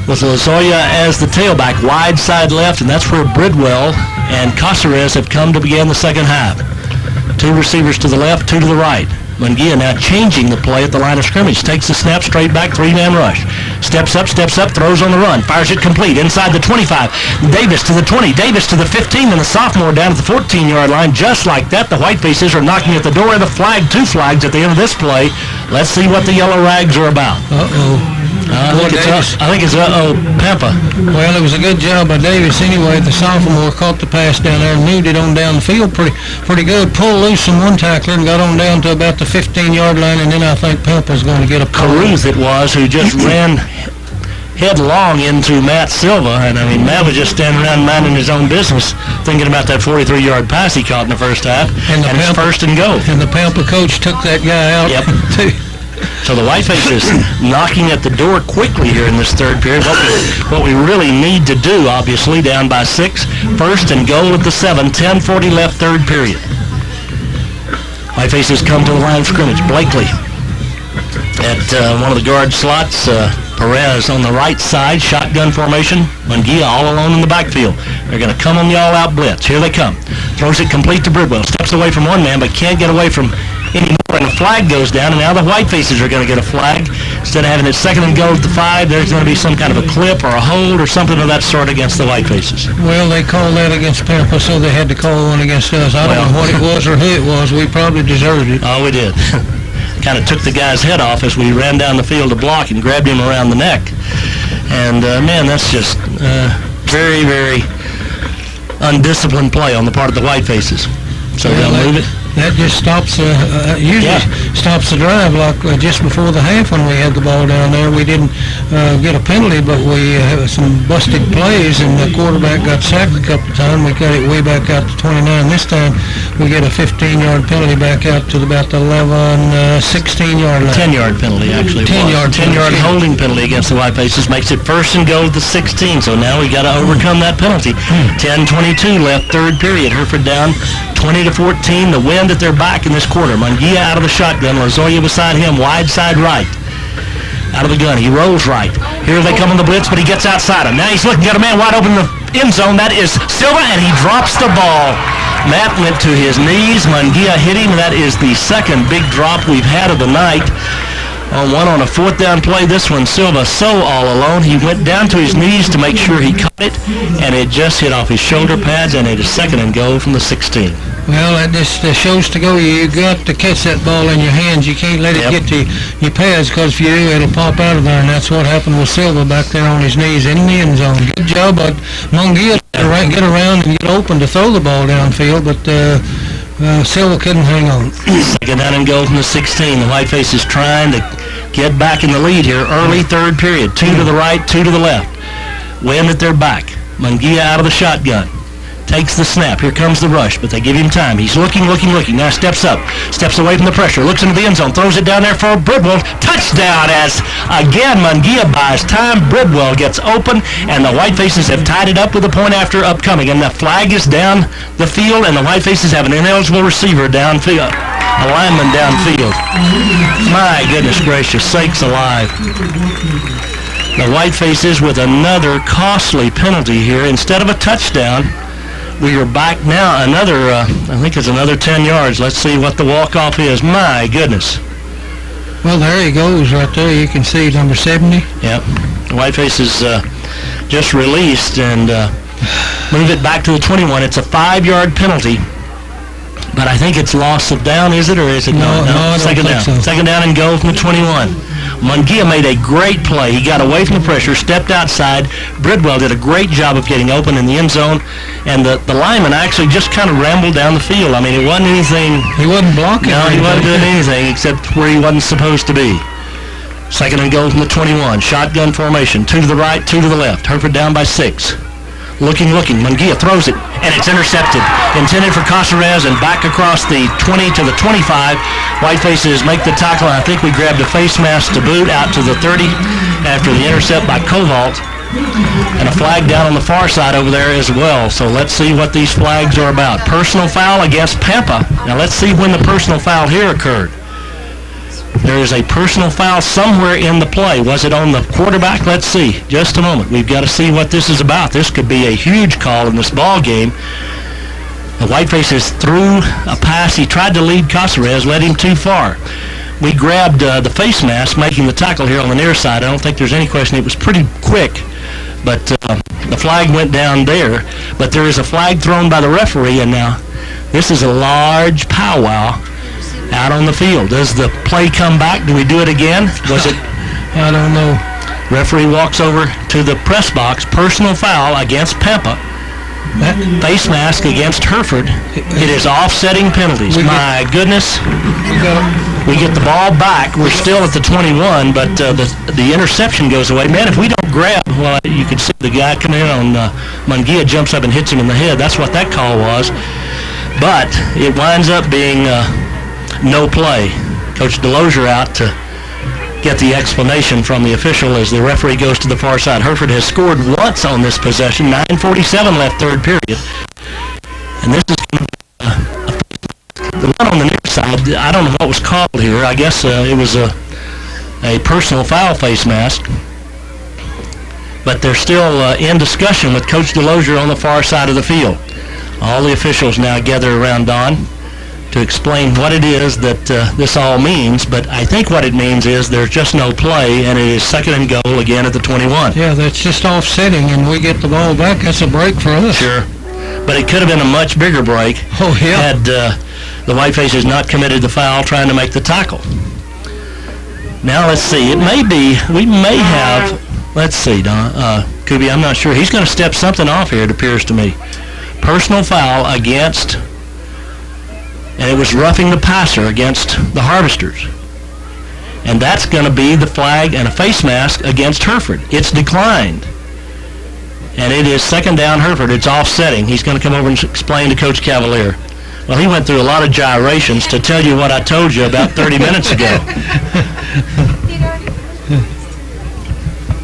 with Lozoya as the tailback, wide side left, and that's where Bridwell and Caceres have come to begin the second half. 2 receivers to the left, 2 to the right. Munguia now changing the play at the line of scrimmage. Takes the snap straight back, 3-man rush. Steps up, throws on the run. Fires it complete inside the 25. Davis to the 20. Davis to the 15, and the sophomore down at the 14-yard line. Just like that, the Whitefaces are knocking at the door of the flag. 2 flags at the end of this play. Let's see what the yellow rags are about. I think it's Pampa. Well, it was a good job by Davis anyway. The sophomore caught the pass down there and moved it on down the field pretty good. Pulled loose from one tackler and got on down to about the 15-yard line, and then I think Pampa's going to get a pull. Caruth it was who just ran headlong into Matt Silva, and I mean, Matt was just standing around minding his own business, thinking about that 43-yard pass he caught in the first half, and it's 1st and go. And the Pampa coach took that guy out, too. So the Whitefaces knocking at the door quickly here in this third period. What we really need to do, obviously, down by 6. 1st and goal at the 7. 10:40 left, third period. Whitefaces come to the line of scrimmage. Blakely at one of the guard slots. Perez on the right side, shotgun formation. Munguia all alone in the backfield. They're going to come on the all-out blitz. Here they come. Throws it complete to Bridwell. Steps away from one man, but can't get away from anymore, and a flag goes down, and now the white faces are going to get a flag. Instead of having it 2nd and goal at the 5, there's going to be some kind of a clip or a hold or something of that sort against the white faces. Well, they called that against Pampa, so they had to call one against us. I don't know what it was or who it was. We probably deserved it. Oh, we did. Kind of took the guy's head off as we ran down the field to block and grabbed him around the neck. And, man, that's just very, very undisciplined play on the part of the white faces. So they'll move it. That just stops, usually stops the drive. Like just before the half when we had the ball down there, we didn't get a penalty, but we had some busted plays, and the quarterback got sacked a couple of times. We got it way back out to 29. This time we get a 15-yard penalty back out to about the 16-yard line. 10-yard penalty, actually. 10-yard holding penalty against the white faces makes it 1st and goal to the 16. So now we got to overcome that penalty. 10:22 left, 3rd period. Hereford down 20-14. The wind at their back in this quarter. Munguia out of the shotgun. Lozoya beside him, wide side right. Out of the gun. He rolls right. Here they come on the blitz, but he gets outside him. Now he's looking at a man wide open in the end zone. That is Silva, and he drops the ball. Matt went to his knees. Munguia hit him. That is the 2nd big drop we've had of the night. On a 4th down play. This one, Silva so all alone. He went down to his knees to make sure he caught it, and it just hit off his shoulder pads, and it is 2nd and goal from the 16. Well, that just shows to go. You got to catch that ball in your hands. You can't let it get to your pads, because if you do, it'll pop out of there, and that's what happened with Silva back there on his knees in the end zone. Good job, but Munguia get around and get open to throw the ball downfield, but Silva couldn't hang on. 2nd down and goal from the 16. The white face is trying to get back in the lead here. Early 3rd period. 2 to the right, 2 to the left. Wind at their back. Munguia out of the shotgun. Takes the snap. Here comes the rush, but they give him time. He's looking. Now steps up. Steps away from the pressure. Looks into the end zone. Throws it down there for Bridwell. Touchdown as, again, Munguia buys time. Bridwell gets open, and the white faces have tied it up with a point after upcoming. And the flag is down the field, and the white faces have an ineligible receiver downfield. A lineman downfield. My goodness gracious sakes alive. The white faces with another costly penalty here. Instead of a touchdown, we are back now another, I think it's another 10 yards. Let's see what the walk-off is. My goodness. Well, there he goes right there. You can see number 70. Yep. The white faces just released and move it back to the 21. It's a 5-yard penalty. But I think it's loss of down, is it, or is it not? No, 2nd down. So. 2nd down and goal from the 21. Munguia made a great play. He got away from the pressure, stepped outside. Bridwell did a great job of getting open in the end zone, and the lineman actually just kind of rambled down the field. I mean, it wasn't anything. He wasn't blocking. No, he wasn't doing anything except where he wasn't supposed to be. 2nd and goal from the 21. Shotgun formation. 2 to the right, 2 to the left. Hereford down by 6. Looking. Munguia throws it, and it's intercepted. Intended for Caceres, and back across the 20 to the 25. White faces make the tackle, and I think we grabbed a face mask to boot out to the 30 after the intercept by Kovalt. And a flag down on the far side over there as well. So let's see what these flags are about. Personal foul against Pampa. Now let's see when the personal foul here occurred. There is a personal foul somewhere in the play. Was it on the quarterback? Let's see. Just a moment. We've got to see what this is about. This could be a huge call in this ball game. The white faces threw a pass. He tried to lead Caceres, led him too far. We grabbed the face mask, making the tackle here on the near side. I don't think there's any question. It was pretty quick, but the flag went down there. But there is a flag thrown by the referee, and now this is a large powwow out on the field. Does the play come back? Do we do it again? Was it? I don't know. Referee walks over to the press box. Personal foul against Pampa. Face mask against Hereford. It is offsetting penalties. My goodness. We get the ball back. We're still at the 21, but the interception goes away. Man, if we don't grab, well, you can see the guy coming in on Munguia jumps up and hits him in the head. That's what that call was. But it winds up being no play. Coach Delozier out to get the explanation from the official as the referee goes to the far side. Hereford has scored once on this possession. 9:47 left, 3rd period. And this is the one on the near side. I don't know what was called here. I guess it was a personal foul face mask. But they're still in discussion with Coach Delozier on the far side of the field. All the officials now gather around Don. to explain what it is that this all means, but I think what it means is there's just no play, and it is second and goal again at the 21. Yeah, that's just offsetting, and we get the ball back. That's a break for us. Sure. But it could have been a much bigger break had the Whitefaces not committed the foul trying to make the tackle. Now, let's see. It may be, we may have, let's see, Don, Kubi, I'm not sure. He's going to step something off here, it appears to me. Personal foul against, and it was roughing the passer against the Harvesters. And that's going to be the flag and a face mask against Hereford. It's declined. And it is second down Hereford. It's offsetting. He's going to come over and explain to Coach Cavalier. Well, he went through a lot of gyrations to tell you what I told you about 30 minutes ago.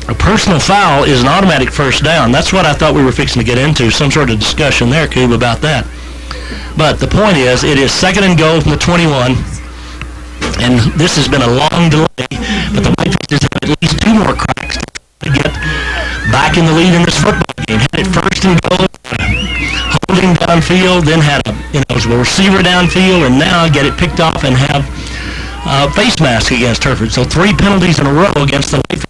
A personal foul is an automatic first down. That's what I thought we were fixing to get into, some sort of discussion there, Coob, about that. But the point is, it is second and goal from the 21. And this has been a long delay, but the Whitefaces have at least two more cracks to get back in the lead in this football game. Had it first and goal, holding downfield, then had a receiver downfield, and now get it picked off and have a face mask against Hereford. So 3 penalties in a row against the Whitefaces.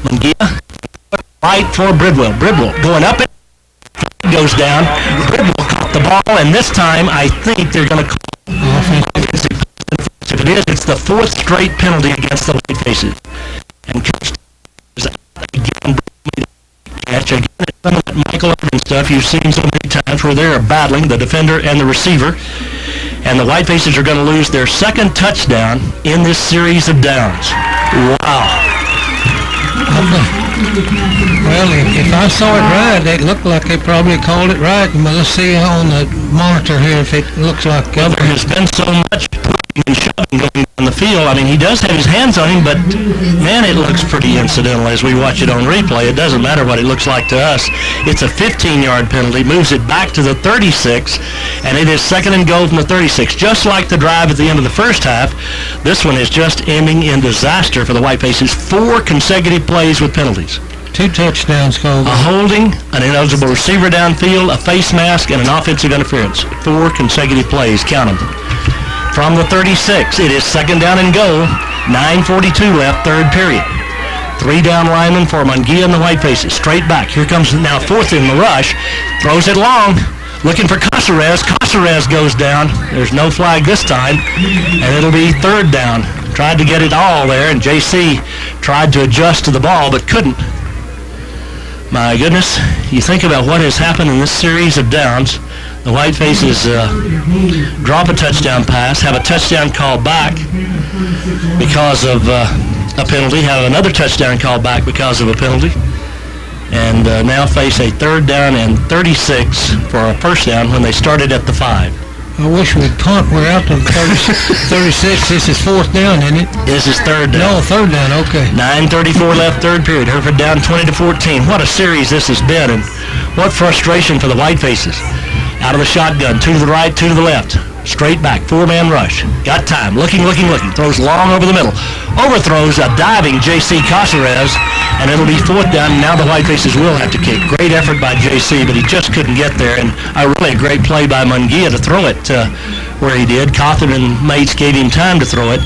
Mungia, right for Bridwell. Bridwell going up, it goes down. Bridwell caught the ball, and this time I think they're going to call offensive. If it is, it's the 4th straight penalty against the Whitefaces. And Coach is again catch again. It's some of that Michael Irvin stuff you've seen so many times where they're battling the defender and the receiver. And the Whitefaces are going to lose their second touchdown in this series of downs. Wow. Well, if I saw it right, it looked like they probably called it right. But let's see on the monitor here if it looks like... Well, there has been so much pushing and shoving going on the field. I mean, he does have his hands on him, but, man, it looks pretty incidental as we watch it on replay. It doesn't matter what it looks like to us. It's a 15-yard penalty, moves it back to the 36, and it is second and goal from the 36. Just like the drive at the end of the first half, this one is just ending in disaster for the Whitefaces. 4 consecutive plays with penalties. 2 touchdowns called. A holding, an ineligible receiver downfield, a face mask, and an offensive interference. 4 consecutive plays. Count them. From the 36, it is second down and goal. 9:42 left, third period. 3 down linemen for Mungia and the Whitefaces. Straight back. Here comes now 4th in the rush. Throws it long. Looking for Casares. Casares goes down. There's no flag this time. And it'll be third down. Tried to get it all there, and JC tried to adjust to the ball, but couldn't. My goodness, you think about what has happened in this series of downs. The Whitefaces drop a touchdown pass, have a touchdown call back because of a penalty, have another touchdown call back because of a penalty, and now face a third down and 36 for a first down when they started at the 5. I wish we'd punt. We're out to the 36. This is 4th down, isn't it? This is third down. No, third down, okay. 9:34 left, third period. Hereford down 20-14. What a series this has been, and what frustration for the Whitefaces. Out of the shotgun, 2 to the right, 2 to the left. Straight back, 4-man rush. Got time, looking. Throws long over the middle. Overthrows a diving J.C. Casares, and it'll be 4th down. Now the Whitefaces will have to kick. Great effort by J.C., but he just couldn't get there, and a great play by Mungia to throw it where he did. Cawthon and mates gave him time to throw it.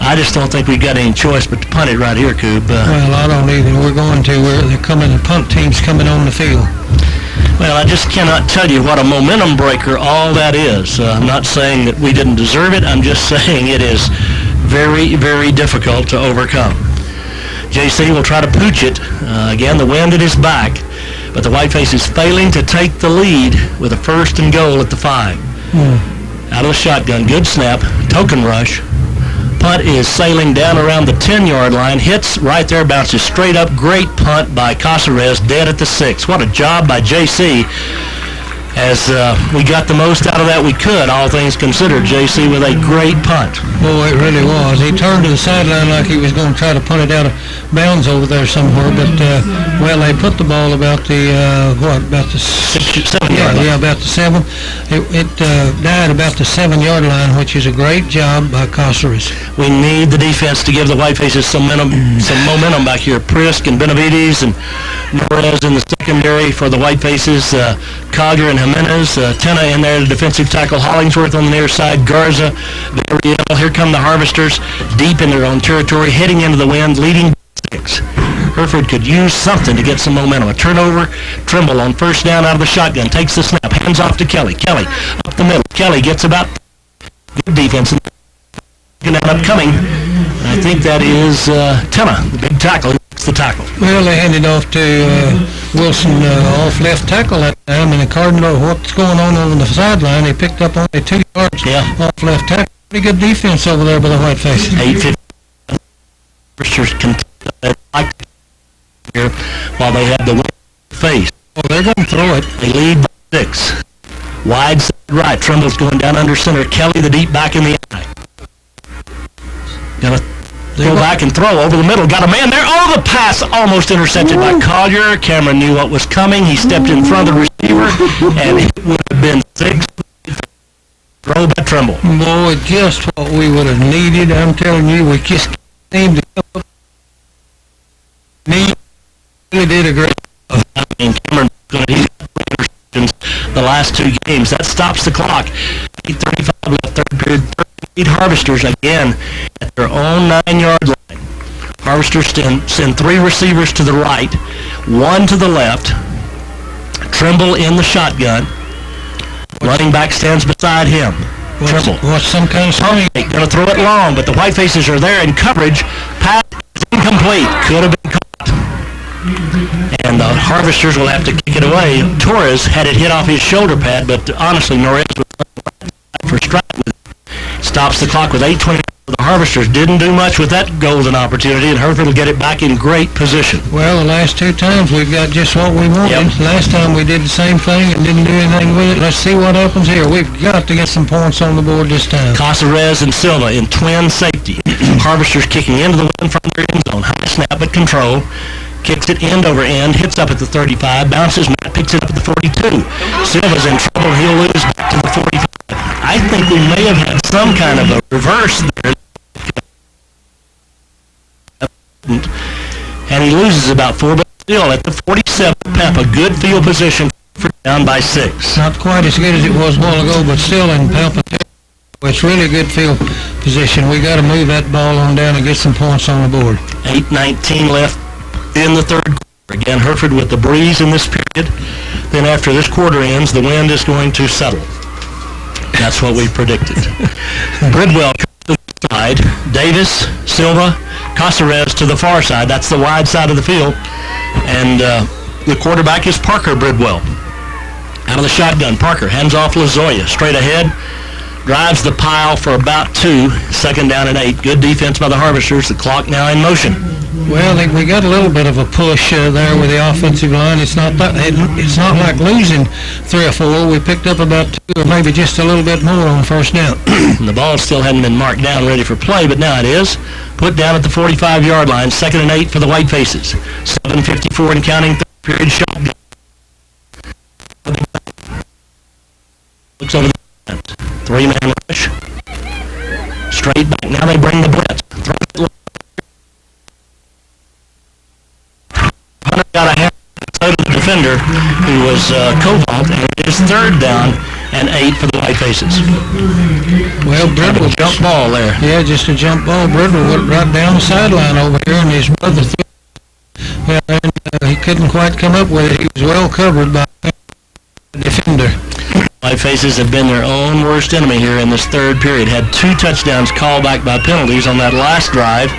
I just don't think we've got any choice but to punt it right here, Coop. Well, I don't either. We're going to. They're coming. The punt team's coming on the field. Well, I just cannot tell you what a momentum breaker all that is. I'm not saying that we didn't deserve it. I'm just saying it is very, very difficult to overcome. JC will try to pooch it. Again, the wind at his back. But the Whitefaces failing to take the lead with a first and goal at the 5. Out of the shotgun. Good snap. Token rush. Punt is sailing down around the 10-yard line. Hits right there, bounces straight up. Great punt by Casares, dead at the 6. What a job by JC as we got the most out of that we could, all things considered. JC with a great punt. Boy, it really was. He turned to the sideline like he was going to try to punt it out of bounds over there somewhere, but, well, they put the ball about the, about the 7 yard line. Yeah, about the 7. It died about the 7-yard line, which is a great job by Casares. We need the defense to give the Whitefaces some momentum back here. Prisk and Benavides and Norez in the secondary for the Whitefaces, Collier and Jimenez, Tenna in there, the defensive tackle, Hollingsworth on the near side, Garza, Gabriel. Here come the Harvesters, deep in their own territory, heading into the wind, leading 6. Hereford could use something to get some momentum. A turnover, Trimble on first down out of the shotgun, takes the snap, hands off to Kelly. Kelly up the middle. Kelly gets about good defense. And upcoming, I think that is Tenna, the big tackle. The tackle. Well, they handed off to Wilson off left tackle that time, and according to what's going on the sideline, he picked up only 2 yards off left tackle. Pretty good defense over there by the Whitefaces. 8:50. Roosters like here while they have the win face. Oh, they're going to throw it. They lead by 6. Wide side right. Trimble's going down under center. Kelly, the deep back in the eye. Gonna go back and throw over the middle. Got a man there. Oh, the pass almost intercepted by Collier. Cameron knew what was coming. He stepped in front of the receiver, and it would have been 6. Throw by Trimble. Boy, just what we would have needed. I'm telling you, we just seemed to come up. He really did a great job. I mean, Cameron going to hit interceptions the last 2 games. That stops the clock. 8:35 left, third period. 38 Harvesters again at their own 9-yard line. Harvesters send 3 receivers to the right, 1 to the left. Trimble in the shotgun. Running back stands beside him. Trimble. What's some kind of screen? Going to throw it long, but the Whitefaces are there in coverage. Pass is incomplete. Could have been caught. And the Harvesters will have to kick it away. Torres had it hit off his shoulder pad, but honestly, Norez was for strike with it. Stops the clock with 8:20. The Harvesters didn't do much with that golden opportunity, and Hereford will get it back in great position. Well, the last 2 times we've got just what we wanted. Yep. Last time we did the same thing and didn't do anything with it. Let's see what happens here. We've got to get some points on the board this time. Casares and Silva in twin safety. Harvesters kicking into the wind from their end zone. High snap at control. Kicks it end over end, hits up at the 35, bounces, Matt picks it up at the 42. Silva's in trouble. He'll lose back to the 45. I think we may have had some kind of a reverse there. And he loses about 4, but still at the 47, Pampa, good field position for down by 6. Not quite as good as it was a while ago, but still in Pampa. It's really good field position. We got to move that ball on down and get some points on the board. 8:19 left in the third quarter. Again, Hereford with the breeze in this period. Then after this quarter ends, the wind is going to settle. That's what we predicted. Bridwell to the side. Davis, Silva, Casares to the far side. That's the wide side of the field. And the quarterback is Parker Bridwell. Out of the shotgun, Parker hands off Lazoya. Straight ahead. Drives the pile for about 2. Second down and 8. Good defense by the Harvesters. The clock now in motion. Well, we got a little bit of a push there with the offensive line. It's not like losing 3 or 4. We picked up about 2 or maybe just a little bit more on first down. The ball still hadn't been marked down ready for play, but now it is. Put down at the 45-yard line. Second and 8 for the Whitefaces. 7:54 and counting. Third period shotgun. Looks over the fence. 3-man rush. Straight back. Now they bring the blitz. Hunter got a hand to the defender who was Cobalt, and it is third down and 8 for the Whitefaces. Well, Bridwell Jump ball there. Yeah, just a jump ball. Bridwell went right down the sideline over here, and his brother threw it. Well, and he couldn't quite come up with it. He was well covered by the defender. Whitefaces have been their own worst enemy here in this third period. Had 2 touchdowns called back by penalties on that last drive.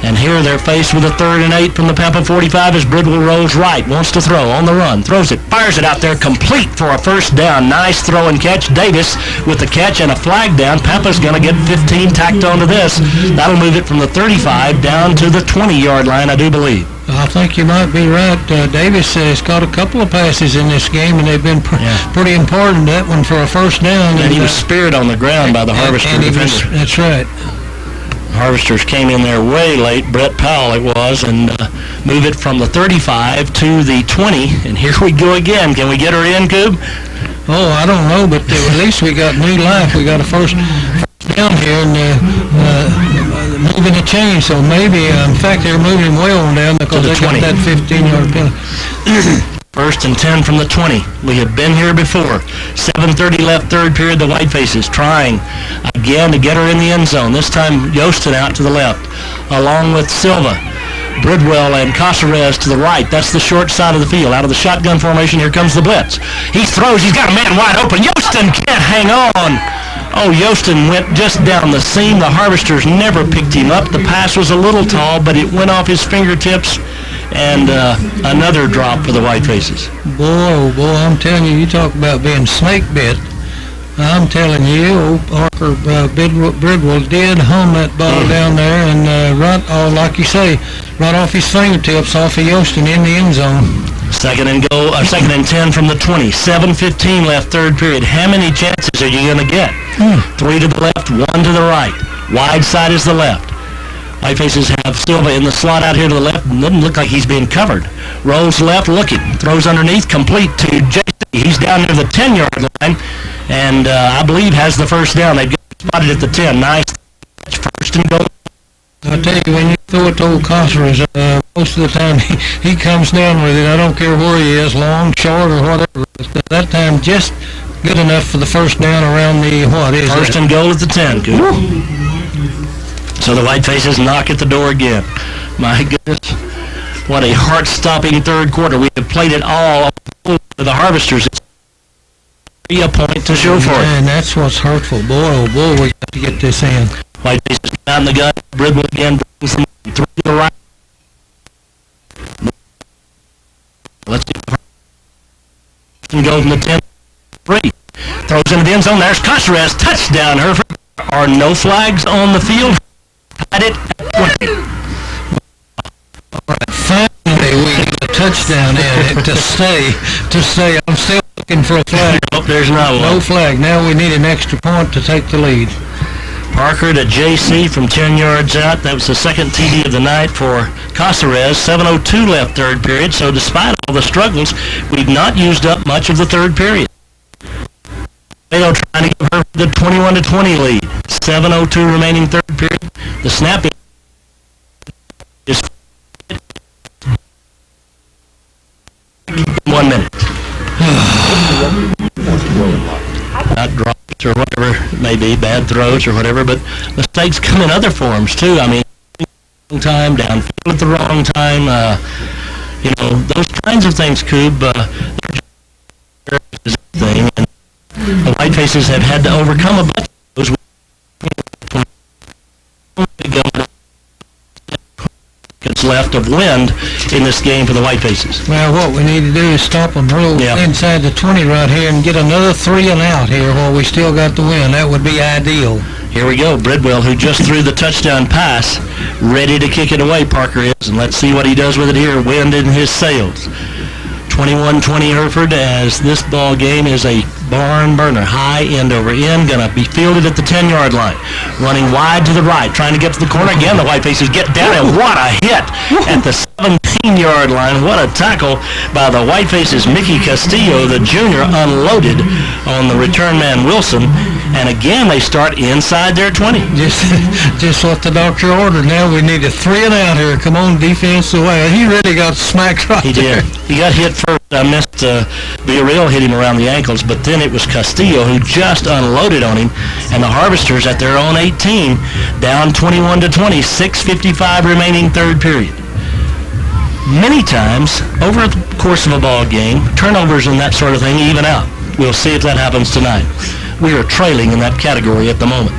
And here they're faced with a 3rd and 8 from the Pampa 45 as Bridwell rolls right, wants to throw, on the run, throws it, fires it out there, complete for a first down. Nice throw and catch. Davis with the catch and a flag down. Pampa's going to get 15 tacked onto this. That'll move it from the 35 down to the 20-yard line, I do believe. I think you might be right. Davis has caught a couple of passes in this game, and they've been pretty important. That one for a first down. And he was speared on the ground by the Harvester defender. That's right. Harvesters came in there way late, Brett Powell it was, and move it from the 35 to the 20. And here we go again. Can we get her in, Coob? Oh, I don't know, but at least we got new life. We got a first down here, and moving the chain, so maybe, in fact, they're moving him way on down because the they got 20. that 15-yard penalty. First and 10 from the 20. We have been here before. 7:30 left, third period. The Whitefaces trying again to get her in the end zone. This time, Yostin out to the left, along with Silva. Bridwell and Caceres to the right. That's the short side of the field. Out of the shotgun formation, here comes the blitz. He throws. He's got a man wide open. Yostin can't hang on. Oh, Yostin went just down the seam. The Harvesters never picked him up. The pass was a little tall, but it went off his fingertips. And another drop for the Whitefaces. Boy, oh boy, I'm telling you, you talk about being snake bit. I'm telling you, old Parker Bridwell did hum that ball down there and right, like you say, right off his fingertips, off of Yostin in the end zone. Second and 10 from the 20. 7:15 left, third period. How many chances are you going to get? 3 to the left, 1 to the right. Wide side is the left. Whitefaces have Silva in the slot out here to the left. Doesn't look like he's being covered. Rolls left, looking. Throws underneath, complete to JC. He's down near the 10-yard line, and I believe has the first down. They've got spotted at the 10. Nice first and goal. I tell you, when you throw it to old Caceres, most of the time he comes down with it. I don't care where he is, long, short, or whatever. But that time, just good enough for the first down around the, what is First and goal at the 10. Good. So the Whitefaces knock at the door again. My goodness, what a heart-stopping third quarter. We have played it all for the Harvesters. It's a point to show for it. And that's what's hurtful. Boy, oh boy, we got to get this in. Whitefaces down in the gun. Bridwell again brings them 3 to the right. Let's see. Goes from the 10. 3. Throws into the end zone. There's Caceres. Touchdown, Hereford. Are no flags on the field. Had it at 20. Finally, we get a touchdown in it to stay. I'm still looking for a flag. Nope, there's not one. No flag. Now we need an extra point to take the lead. Parker to JC from 10 yards out. That was the second TD of the night for Caceres. 7:02 left third period. So despite all the struggles, we've not used up much of the third period. Trying to give her the 21-20 lead. 7:02 remaining third period. The snap is 1 minute. Not drops or whatever it may be, bad throws or whatever, but mistakes come in other forms too. I mean, wrong time, downfield at the wrong time, those kinds of things, Coob. Thing, and the Whitefaces have had to overcome a bunch of those. It's left of wind in this game for the Whitefaces. Well, what we need to do is stop them real inside the 20 right here and get another 3 and out here while we still got the wind. That would be ideal. Here we go. Bridwell, who just threw the touchdown pass, ready to kick it away, Parker is. And let's see what he does with it here. Wind in his sails. 21-20 Hereford, as this ball game is a barn burner. High end over end, going to be fielded at the 10-yard line. Running wide to the right, trying to get to the corner. Again, the Whitefaces get down, and what a hit at the 17-yard line. What a tackle by the Whitefaces. Mickey Castillo, the junior, unloaded on the return man Wilson. And again, they start inside their 20. Just what the doctor ordered. Now we need a 3 and out here. Come on, defense away. He really got smacked right there. He did. He got hit first. I missed Villarreal hit him around the ankles, but then it was Castillo who just unloaded on him. And the Harvesters at their own 18, down 21-20, 6:55 remaining third period. Many times, over the course of a ball game, turnovers and that sort of thing even out. We'll see if that happens tonight. We are trailing in that category at the moment.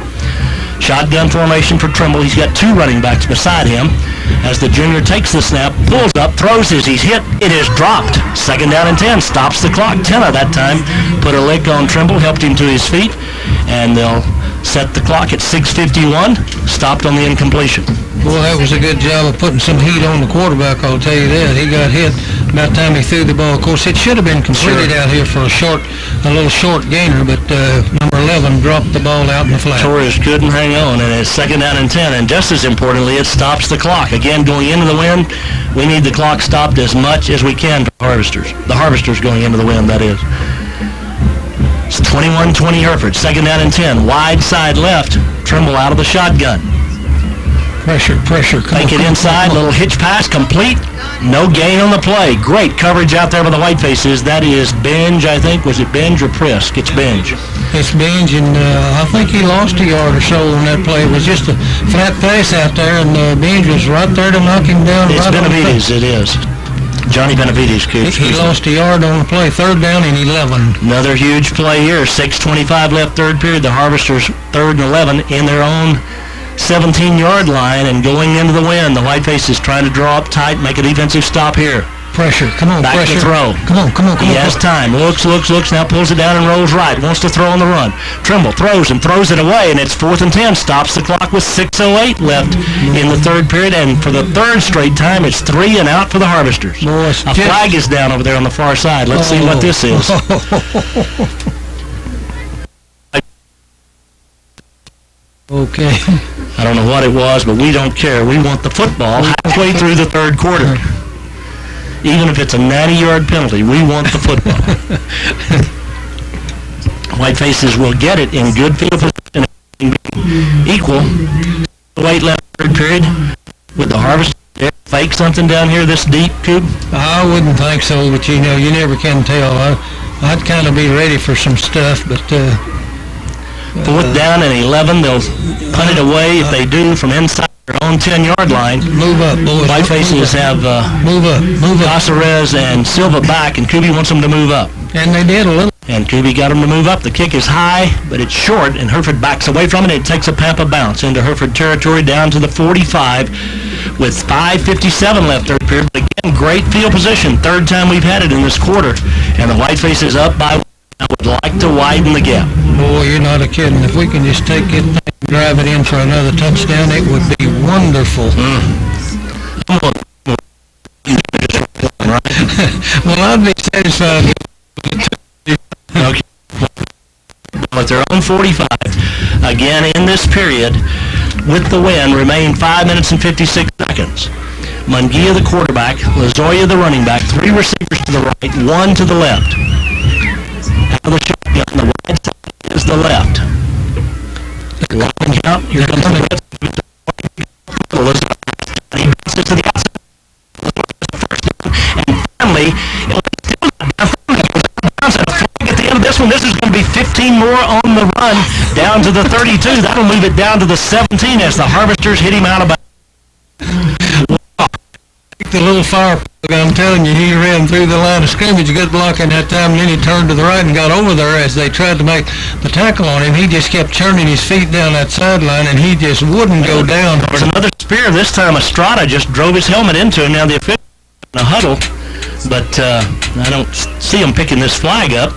Shotgun formation for Trimble. He's got 2 running backs beside him. As the junior takes the snap, pulls up, throws as he's hit. It is dropped. 2nd down and 10. Stops the clock. 10 of that time. Put a lick on Trimble, helped him to his feet, and they'll set the clock at 6:51. Stopped on the incompletion. Boy, that was a good job of putting some heat on the quarterback, I'll tell you that. He got hit about the time he threw the ball. Of course, it should have been completed out here for a little short gainer, but number 11 dropped the ball out in the flat. Torres couldn't hang on, and it's 2nd down and 10, and just as importantly, it stops the clock. Again, going into the wind, we need the clock stopped as much as we can for Harvesters. The Harvesters going into the wind, that is. It's 21-20 Hereford, 2nd down and 10. Wide side left, Trimble out of the shotgun. Pressure. Take it inside, little hitch pass, complete. No gain on the play. Great coverage out there by the white faces. That is Benj, I think. Was it Benj or Prisk? It's Benj. It's Benj, and I think he lost a yard or so on that play. It was just a flat pass out there, and Benj was right there to knock him down. It's right Benavides, it is. Johnny Benavides, coach. He lost a yard on the play. 3rd down and 11. Another huge play here. 6:25 left, third period. The Harvesters 3rd and 11 in their own 17-yard line and going into the wind. The white faces trying to draw up tight, make a defensive stop here. Pressure. Come on, Back pressure. to throw. Come on. He has time. Looks, now pulls it down and rolls right. Wants to throw on the run. Trimble throws and throws it away, and it's 4th and 10. Stops the clock with 6:08 left in the third period, and for the third straight time, it's 3 and out for the Harvesters. A flag is down over there on the far side. Let's see what this is. Okay. I don't know what it was, but we don't care. We want the football halfway through the third quarter. Even if it's a 90-yard penalty, we want the football. White faces will get it in good field position, equal. Late left third period with the Harvest. Fake something down here this deep, Coop? I wouldn't think so, but you never can tell. I'd kind of be ready for some stuff, but 4th down and 11. They'll punt it away if they do from inside their own 10-yard line. Move up, boys. White faces have move up. Caceres and Silva back, and Kubi wants them to move up. And they did a little. And Kubi got them to move up. The kick is high, but it's short, and Hereford backs away from it. It takes a Pampa bounce into Hereford territory down to the 45 with 5:57 left third period. But again, great field position. 3rd time we've had it in this quarter. And the white faces up by one. I would like to widen the gap. Boy, you're not a kidding. If we can just take it and drive it in for another touchdown, it would be wonderful. Well, I'd be satisfied with it. Okay. With their own 45. Again, in this period, with the win, remain 5 minutes and 56 seconds. Munguia, the quarterback, Lazoya, the running back, 3 receivers to the right, 1 to the left. Out of the shotgun, the wide side is the left. Line count, here comes the red. He bounces to the outside. And finally, at the end of this one, this is going to be 15 more on the run down to the 32. That'll move it down to the 17 as the Harvesters hit him out of bounds. The little fire plug, I'm telling you, he ran through the line of scrimmage, good blocking that time, and then he turned to the right and got over there as they tried to make the tackle on him. He just kept turning his feet down that sideline, and he just wouldn't go down. There was another spear. This time Estrada just drove his helmet into him. Now the official in a huddle, but I don't see him picking this flag up.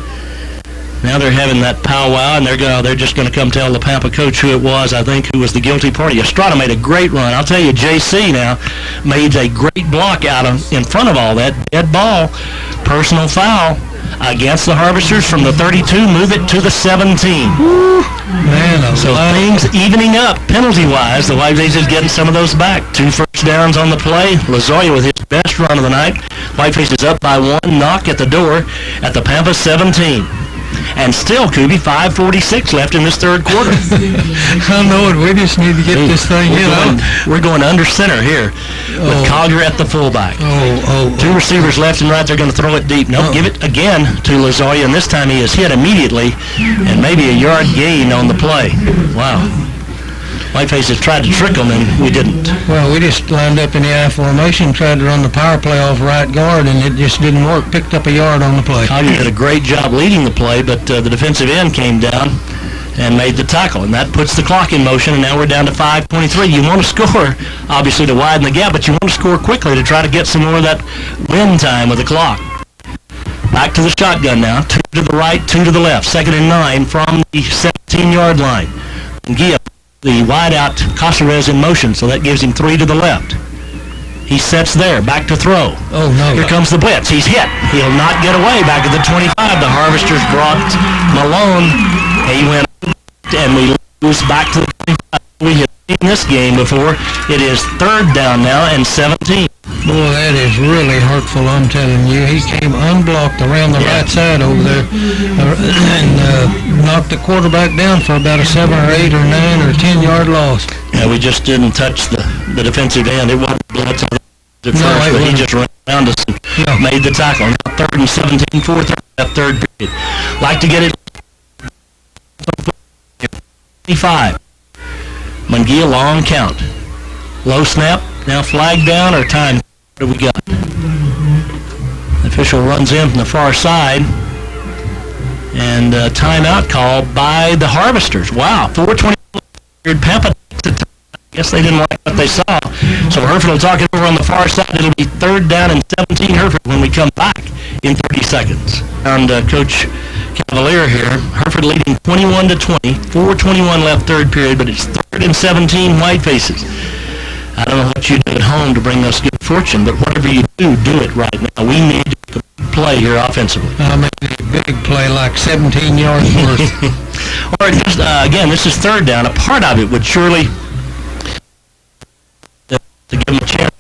Now they're having that powwow, and they're just going to come tell the Pampa coach who it was, I think, who was the guilty party. Estrada made a great run. I'll tell you, JC now made a great block out in front of all that. Dead ball, personal foul against the Harvesters from the 32, move it to the 17. Man, so things evening up penalty-wise. The White Faces getting some of those back. 2 first downs on the play. Lazoya with his best run of the night. White Faces up by 1, knock at the door at the Pampa 17. And still, Kubi, 5:46 left in this third quarter. I know it. We just need to get this thing in. We're going under center here with Collier at the fullback. 2 receivers left and right. They're going to throw it deep. Nope, give it again to Lazoya, and this time he is hit immediately, and maybe a yard gain on the play. Wow. White Faces tried to trick them, and we didn't. Well, we just lined up in the I formation, tried to run the power play off right guard, and it just didn't work. Picked up a yard on the play. Collier did a great job leading the play, but the defensive end came down and made the tackle, and that puts the clock in motion, and now we're down to 5:23. You want to score, obviously, to widen the gap, but you want to score quickly to try to get some more of that win time with the clock. Back to the shotgun now. 2 to the right, 2 to the left. 2nd and 9 from the 17-yard line. Munguia, the wide-out Caceres in motion, so that gives him 3 to the left. He sets there, back to throw. Oh, no. Here comes the blitz. He's hit. He'll not get away back at the 25. The Harvesters brought Malone. He went, and we lose back to the 25. We have seen this game before. It is 3rd down now and 17. Boy, that is really hurtful, I'm telling you. He came unblocked around the right side over there and knocked the quarterback down for about a 7 or 8 or 9 or 10-yard loss. Yeah, we just didn't touch the the defensive end. It wasn't Bledsoe at first, it but he wasn't. just ran around us and made the tackle. Now 3rd and 17, 4:30 third period. Like to get it 25. Mungia, long count. Low snap, now flag down or time. What do we got? The official runs in from the far side. And timeout call by the Harvesters. Wow, 4:20. Pampa. I guess they didn't like what they saw. So Hereford will talk it over on the far side. It'll be 3rd down and 17 Hereford when we come back in 30 seconds. And Coach Cavalier here. Hereford leading 21-20. 4:21 left third period, but it's 3rd and 17 Whitefaces. I don't know what you do at home to bring us good fortune, but whatever you do, do it right now. We need to play here offensively. I mean, a big play, like 17 yards worth. Or just, again, this is 3rd down. A part of it would surely to give them a chance.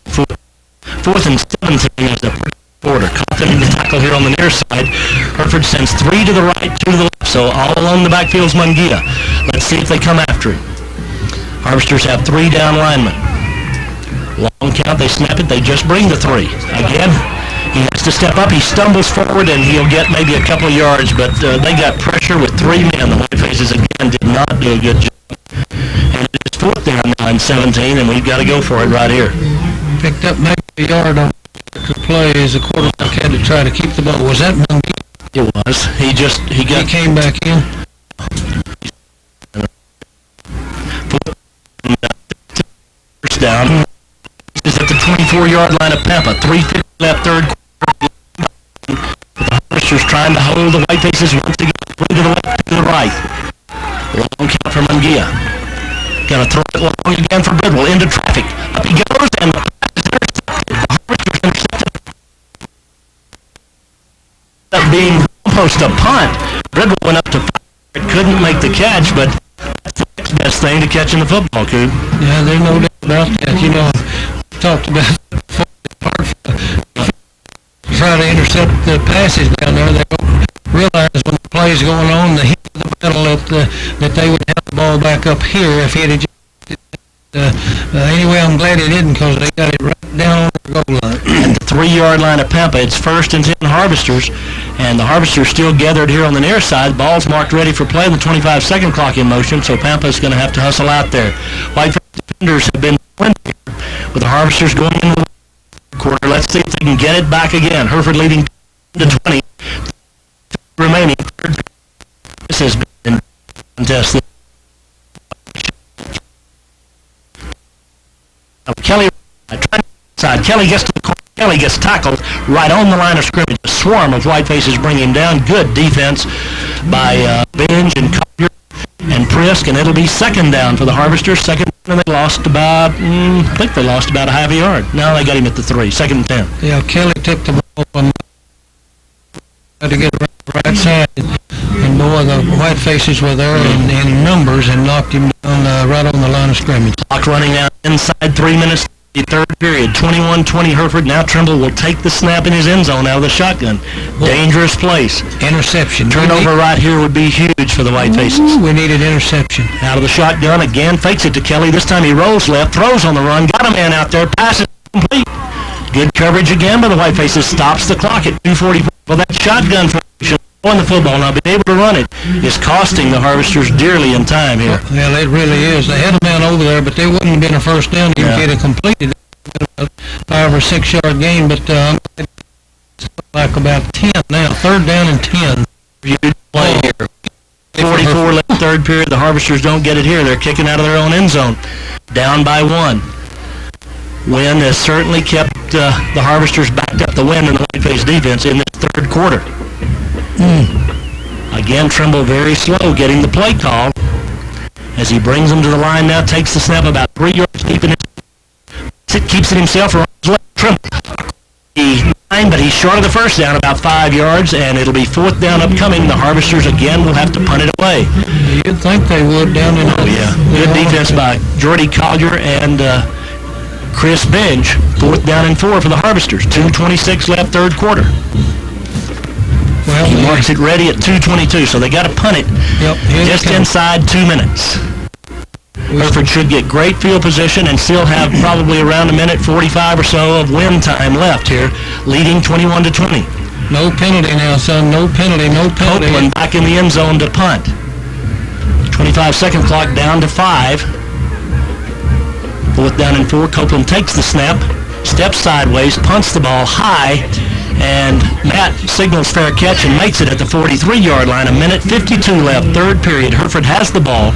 4th and 17 is the quarter. Compton in the tackle here on the near side. Hereford sends 3 to the right, 2 to the left. So all along the backfield's Mungia. Let's see if they come after him. Harvesters have 3 down linemen. Long count, they snap it, they just bring the 3. Again, he has to step up, he stumbles forward, and he'll get maybe a couple of yards, but they got pressure with 3 men. The Whitefaces, again, did not do a good job. And it's 4th down now and 17, and we've got to go for it right here. Picked up maybe a yard on the play as the quarterback had to try to keep the ball. Was that Mungia? It was. He came back in. First down. Is at the 24-yard line of Pampa. 3:50 left third quarter. The Harvesters trying to hold the Whitefaces once again. 3 to the left, 2 to the right. Long count for Mungia. Going to throw it long again for Bridwell. Into traffic. Up he goes, and the pass is intercepted. The Harvesters intercepted. Up being almost a punt. Bridwell went up to fire. Couldn't make the catch, but that's the next best thing to catching the football, Coop. Yeah, there's no doubt about that. You know, talked about try to intercept the passes down there. They don't realize when the play's going on, the heat of the battle, that they would have the ball back up here if it had just... anyway, I'm glad it didn't, because they got it right down on the goal line. At the 3-yard line of Pampa, it's 1st and 10 Harvesters, and the Harvesters still gathered here on the near side. Ball's marked ready for play, the 25-second clock in motion, so Pampa's going to have to hustle out there. Whiteface defenders have been with the Harvesters going into the quarter. Let's see if they can get it back again. Hereford leading to 20. Remaining. This has been contested. Kelly, side. Kelly gets to the corner. Kelly gets tackled right on the line of scrimmage. A swarm of Whitefaces bring him down. Good defense by Binge and Collier and Prisk, and it'll be 2nd down for the Harvesters. 2nd, and they lost about, I think they lost about a half a yard. Now they got him at the 3, 2nd and 10. Yeah, Kelly took the ball from to get around the right side, and boy, the Whitefaces were there in numbers and knocked him down right on the line of scrimmage. Clock running out inside 3 minutes. The third period, 21-20 Hereford. Now Trimble will take the snap in his end zone out of the shotgun. Dangerous place. Interception. Turnover right here would be huge for the Whitefaces. We needed interception. Out of the shotgun again, fakes it to Kelly. This time he rolls left, throws on the run, got a man out there, passes complete. Good coverage again by the Whitefaces. Stops the clock at 2:44. Well, that shotgun formation on the football now, being able to run it is costing the Harvesters dearly in time here. Well, it really is. They had a man over there, but they wouldn't have been a first down if he'd have completed a 5 or 6 yard gain. But it's like about 10 now. 3rd down and 10. Huge play here. 44 left third period. The Harvesters don't get it here. They're kicking out of their own end zone. Down by 1. Wind has certainly kept the Harvesters backed up the wind in the Whiteface defense in this 3rd quarter. Again, Trimble very slow getting the play call as he brings them to the line now, takes the snap about 3 yards deep in it, keeps it himself around his left. Trimble, but he's short of the first down, about 5 yards, and it'll be 4th down upcoming. The Harvesters again will have to punt it away. You'd think they would down in Oh, yeah. Good defense by Jordy Collier and Chris Binge. 4th down and 4 for the Harvesters. 2:26 left third quarter. Well, he marks it ready at 2:22, so they got to punt it just inside 2 minutes. Hereford should get great field position and still have probably around a minute 45 or so of win time left here, leading 21-20. No penalty now, son. No penalty. Copeland back in the end zone to punt. 25-second clock down to 5. 4th down and 4. Copeland takes the snap, steps sideways, punts the ball high, and Matt signals fair catch and makes it at the 43-yard line. A minute 52 left, third period. Hereford has the ball,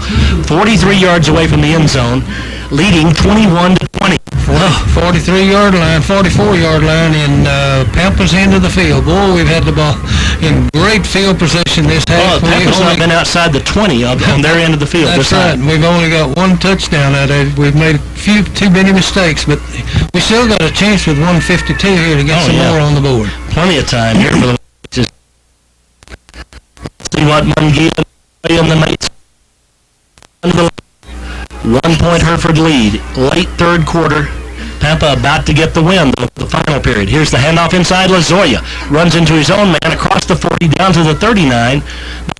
43 yards away from the end zone, leading 21-20. 43-yard line, 44-yard line in Pampa's end of the field. Boy, we've had the ball in great field possession this half. Pampa's not been outside the 20 on their end of the field. That's right. We've only got one touchdown out of it. We've made too many mistakes, but we still got a chance with 152 here to get some more on the board. Plenty of time here for the just see what Mungia and the mates. 1 point Hereford lead. Late third quarter. Pampa about to get the win, the final period. Here's the handoff inside. Lazoya runs into his own man across the 40 down to the 39.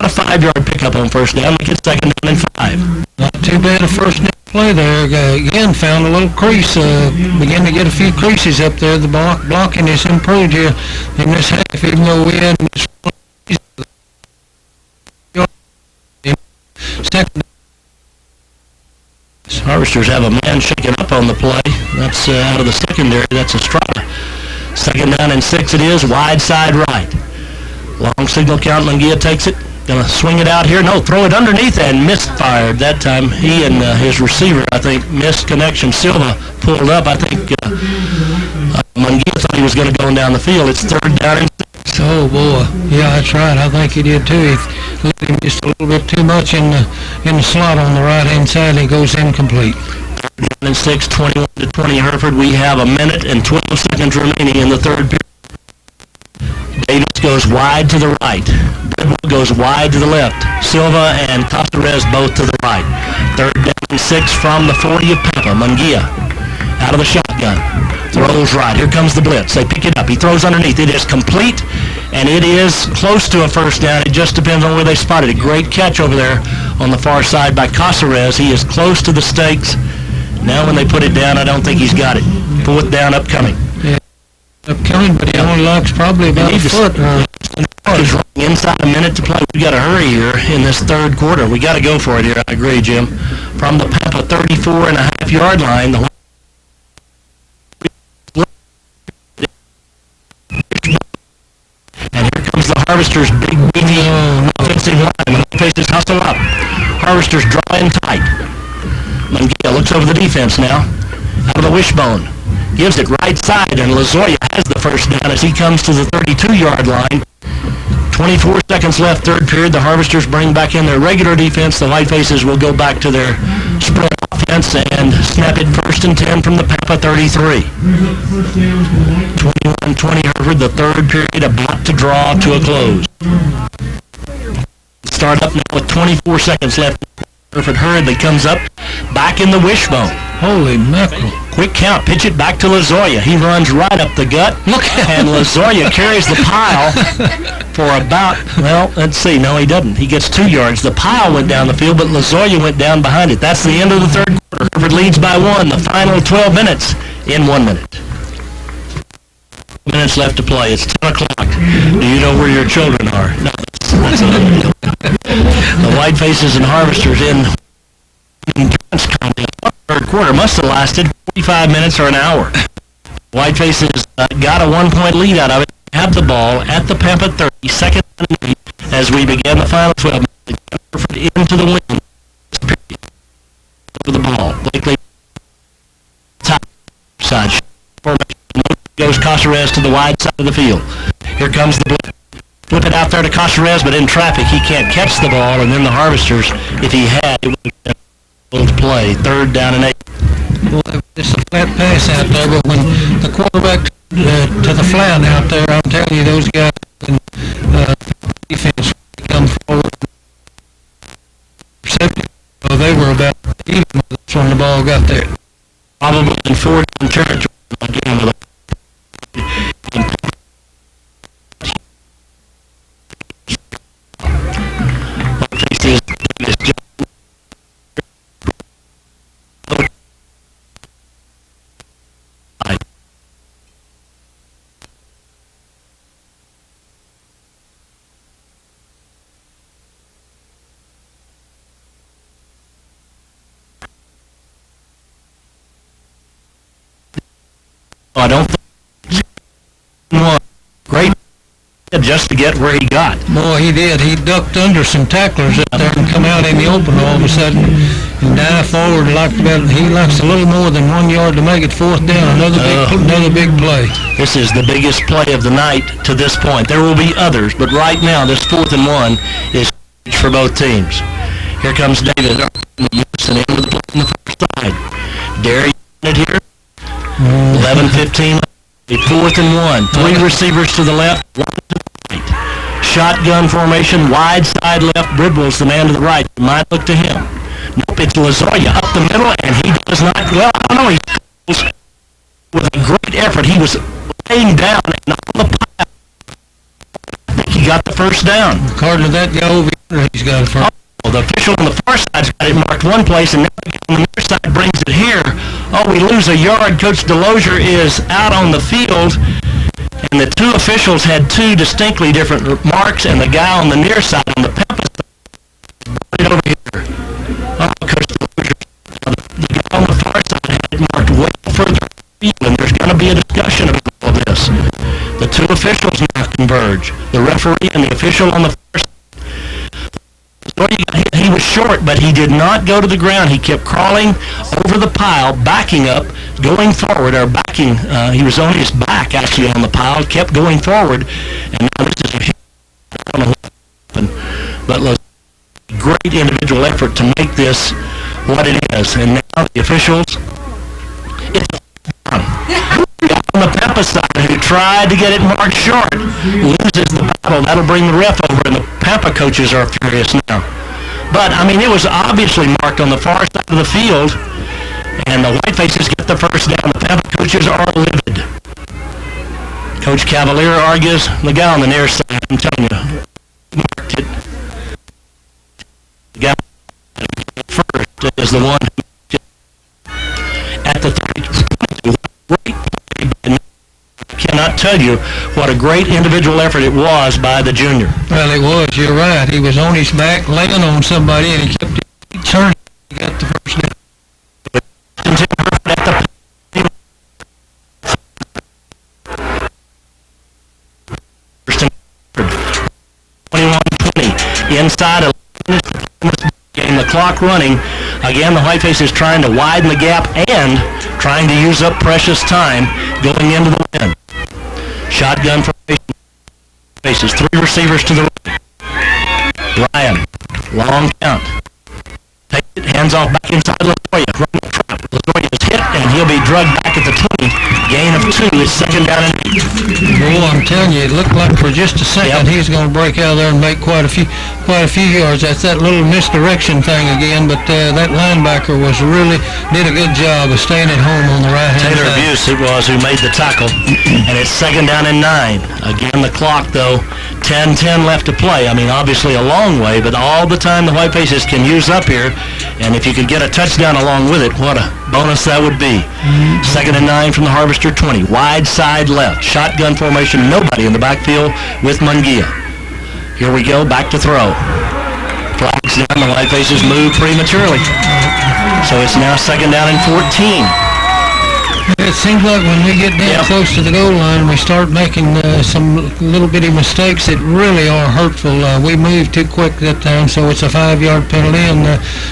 Not a 5-yard pickup on first down. Make it 2nd down and 5. Not too bad a first down play there. Again, found a little crease. Began to get a few creases up there. The blocking is improved here in this half, even though we had this second. Harvesters have a man shaking up on the play. That's out of the secondary. That's a strike. 2nd down and 6 it is. Wide side right. Long signal count. Mungia takes it. Gonna swing it out here. No, throw it underneath and misfired that time. He and his receiver, I think, missed connection. Silva pulled up. I think Mungia thought he was going to go down the field. It's 3rd down and 6. Oh, boy. Yeah, that's right. I think he did, too. He let him just a little bit too much in the slot on the right-hand side. He goes incomplete. 3rd down and 6, 21-20 Hereford. We have a minute and 12 seconds remaining in the third period. Davis goes wide to the right. Bridwell goes wide to the left. Silva and Casares both to the right. 3rd down and 6 from the 40 of Pampa. Mungia out of the shotgun. Throws right. Here comes the blitz. They pick it up. He throws underneath. It is complete, and it is close to a first down. It just depends on where they spotted it. Great catch over there on the far side by Casares. He is close to the stakes. Now when they put it down, I don't think he's got it. 4th down upcoming. Upcoming, but he only locks probably about a foot. He's running inside a minute to play. We got to hurry here in this third quarter. We got to go for it here. I agree, Jim. From the Pampa 34.5-yard line, the and here comes the Harvesters' big beefy offensive line. Faces hustle up. Harvesters draw in tight. Mungia looks over the defense now. Out of the wishbone. Gives it right side, and Lazoya has the first down as he comes to the 32-yard line. 24 seconds left, third period. The Harvesters bring back in their regular defense. The Whitefaces will go back to their spread offense and snap it 1st and 10 from the Pampa 33. 21-20 Hereford, the third period about to draw to a close. Start up now with 24 seconds left. Hereford hurriedly comes up, back in the wishbone. Holy mackerel. Quick count, pitch it back to Lazoya. He runs right up the gut, and Lazoya carries the pile for about, well, let's see, no he doesn't. He gets 2 yards. The pile went down the field, but Lazoya went down behind it. That's the end of the third quarter. Hereford leads by 1. The final 12 minutes in 1 minute. Minutes left to play. It's 10 o'clock. Do you know where your children are? No, that's another deal. The Whitefaces and Harvesters in endurance contest. Third quarter must have lasted 45 minutes or an hour. Whitefaces got a 1-point lead out of it. Have the ball at the Pampa 30, 2nd and 8, as we begin the final 12 minutes. Into the win. Over the ball. Blakely top side. Goes Casares to the wide side of the field. Here comes the blitz. Flip it out there to Casares, but in traffic he can't catch the ball, and then the Harvesters, if he had, it would have been able to play. 3rd down and 8. Well, it's a flat pass out there, but when the quarterback to the flat out there, I'm telling you, those guys can defense come forward. Well, they were about even with us when the ball got there. Probably in 4th down territory again with a I don't think one. Great just to get where he got. Boy, he did. He ducked under some tacklers up there and come out in the open all of a sudden and dive forward. He likes a little more than 1 yard to make it fourth down. Another big play. This is the biggest play of the night to this point. There will be others, but right now this 4th and 1 is huge for both teams. Here comes David Houston in with the play on the far side. Derry it here. 11-15. 4th and 1. 3 receivers to the left, 1 to the right. Shotgun formation, wide side left. Bridwell's the man to the right. You might look to him. Nope, it's Lazoya up the middle, and he does not. Well, I don't know. He goes with a great effort. He was laying down and on the pile. I think he got the first down. According to that guy over here, he's got it first. The official on the far side's got it marked one place, and now the guy on the near side brings it here. Oh, we lose a yard. Coach DeLozier is out on the field, and the two officials had two distinctly different marks, and the guy on the near side, on the Pampa side, brought it over here. Oh, Coach DeLozier. The guy on the far side had it marked way further field, and there's going to be a discussion about all this. The two officials now converge. The referee and the official on the far side. He was short, but he did not go to the ground. He kept crawling over the pile, backing up, going forward, or backing. He was on his back, actually, on the pile, kept going forward. And now this is a huge, I don't know what happened, but a great individual effort to make this what it is. And now the officials, it's on the Pampa side, who tried to get it marked short, loses the battle. That'll bring the ref over, and the Pampa coaches are furious now. But, I mean, it was obviously marked on the far side of the field, and the Whitefaces get the first down. The Pampa coaches are livid. Coach Cavalier argues, the guy on the near side, I'm telling you, marked it. The guy first is the one who at the 32. Great play. I cannot tell you what a great individual effort it was by the junior. Well, it was. You're right. He was on his back, laying on somebody, and he kept turning. He got the first down. Inside 11 game, the clock running. Again, the Whitefaces trying to widen the gap and trying to use up precious time going into the win. Shotgun formation. Faces 3 receivers to the right. Ryan, long count. Take it, hands off back inside Lazoya. Run the trap. Lazoya is hit, and he'll be drugged back at the 20. Gain of 2. It's 2nd down and 8. Boy, I'm telling you, it looked like for just a second he was going to break out of there and make quite a few yards. That's that little misdirection thing again, but that linebacker did a good job of staying at home on the right hand side. Taylor Buse it was who made the tackle, and it's 2nd down and 9. Again, the clock though, 10-10 left to play. I mean, obviously a long way, but all the time the Whitefaces can use up here, and if you could get a touchdown along with it, what a bonus that would be. 2nd and 9 from the Harvester 20. Wide side left. Shotgun formation. Nobody in the backfield with Mungia. Here we go. Back to throw. Flags down. The Whitefaces move prematurely. So it's now 2nd down and 14. It seems like when we get down close to the goal line, we start making some little bitty mistakes that really are hurtful. We moved too quick that time, so it's a 5-yard penalty, and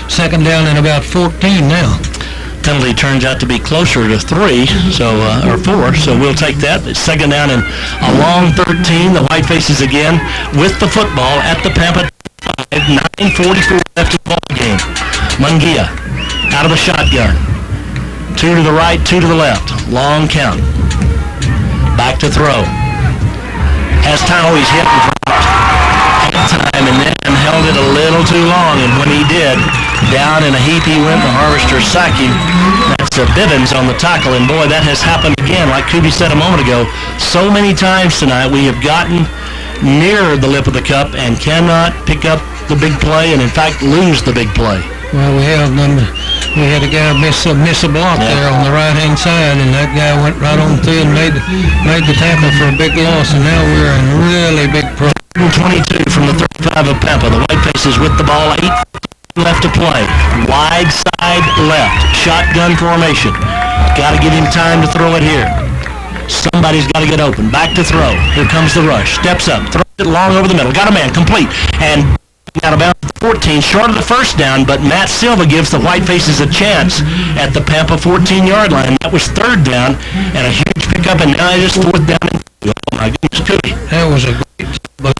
2nd down and about 14 now. Penalty turns out to be closer to 3, or 4, so we'll take that. It's 2nd down and a long 13. The Whitefaces again with the football at the Pampa 5. 9:44 left in the ball game. Mungia out of the shotgun. 2 to the right, 2 to the left. Long count. Back to throw. Has time. He's hit and dropped. Time and then held it a little too long, and when he did, down in a heap he went. The Harvester sack him. That's Bivens on the tackle, and boy, that has happened again. Like Kuby said a moment ago, so many times tonight we have gotten near the lip of the cup and cannot pick up the big play, and in fact lose the big play. Well, we had a guy miss a block there on the right-hand side, and that guy went right on through and made the tackle for a big loss, and now we're in really big problem. 22 from the 35 of Pampa. The Whitefaces with the ball. 8 left to play. Wide side left. Shotgun formation. Got to give him time to throw it here. Somebody's got to get open. Back to throw. Here comes the rush. Steps up. Throws it long over the middle. Got a man. Complete. And out of bounds at the 14. Short of the first down, but Matt Silva gives the Whitefaces a chance at the Pampa 14-yard line. That was third down and a huge pickup, and now it is fourth down. Oh, my goodness, Cootie. That was a great job.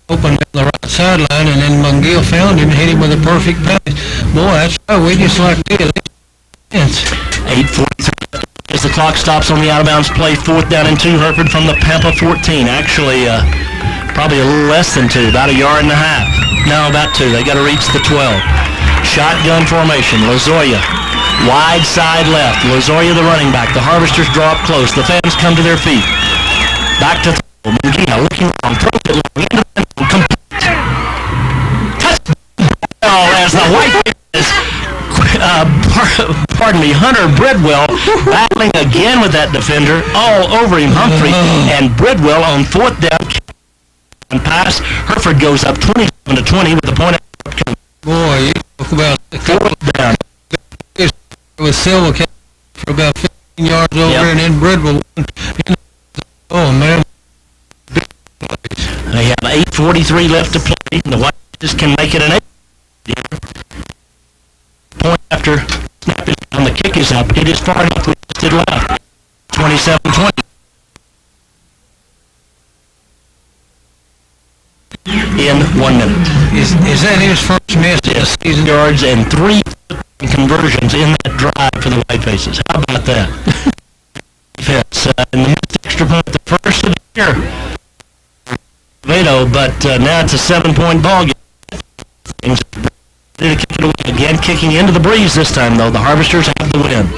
Open down the right sideline, and then Mungill found him and hit him with a perfect pass. Boy, that's right. We just like this. 8:43 as the clock stops on the out-of-bounds play. Fourth down and 2, Hereford from the Pampa 14. Actually, probably a little less than 2, about a yard and a half. No, about 2. They got to reach the 12. Shotgun formation. Lozoya, wide side left. Lozoya, the running back. The Harvesters draw up close. The fans come to their feet. Back to throw. Mungia looking long. Throws it long. Into the end zone. Complete. Touchdown as the Whitefaces. Hunter Bridwell battling again with that defender all over him, Humphrey, and Bridwell on fourth down and pass. Hereford goes up 27-20 with the point. Boy, you talk about the Fourth down. with Silva for about 15 yards over, and then Bridwell. Oh, man. They have 8:43 left to play. The Whitefaces can make it an 8. Point after snap is down, the kick is up. It is far enough we just did left. 27-20. In 1 minute. Is that his first miss of the season? Yards and 3 conversions in that drive for the Whitefaces. How about that? Defense in the missed extra point, the first of the year. Vado, but now it's a 7-point ball game. To kick it away again, kicking into the breeze this time, though. The Harvesters have the win.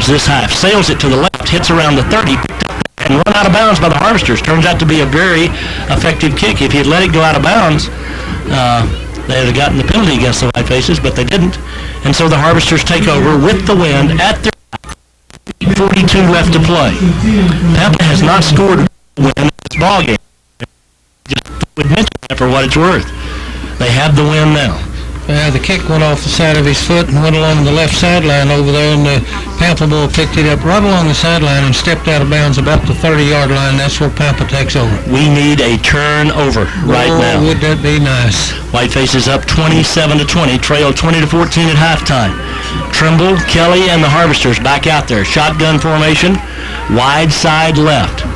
This half sails it to the left, hits around the 30, picked up and run out of bounds by the Harvesters. Turns out to be a very effective kick. If he had let it go out of bounds, they would have gotten the penalty against the Whitefaces, but they didn't. And so the Harvesters take over with the win at their 42 left to play. Pampa has not scored a win in this ball game. Just would mention that for what it's worth. They have the win now. The kick went off the side of his foot and went along the left sideline over there, and the Pampa ball picked it up right along the sideline and stepped out of bounds about the 30-yard line. That's where Pampa takes over. We need a turnover right now. Would that be nice? Whitefaces up 27-20, trail 20-14 at halftime. Trimble, Kelly, and the Harvesters back out there. Shotgun formation, wide side left.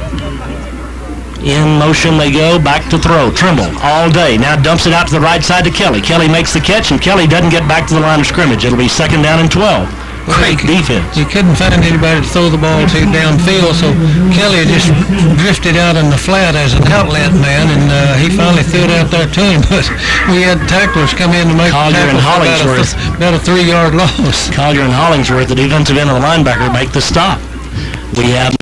In motion they go, back to throw. Trimble all day. Now dumps it out to the right side to Kelly. Kelly makes the catch, and Kelly doesn't get back to the line of scrimmage. It'll be second down and 12. Great defense. He couldn't find anybody to throw the ball to downfield, so Kelly just drifted out in the flat as an outlet man, and he finally threw it out there to him. But we had tacklers come in to make Collier and Hollingsworth. About a 3-yard loss. Collier and Hollingsworth, the defensive end of the linebacker, make the stop. We have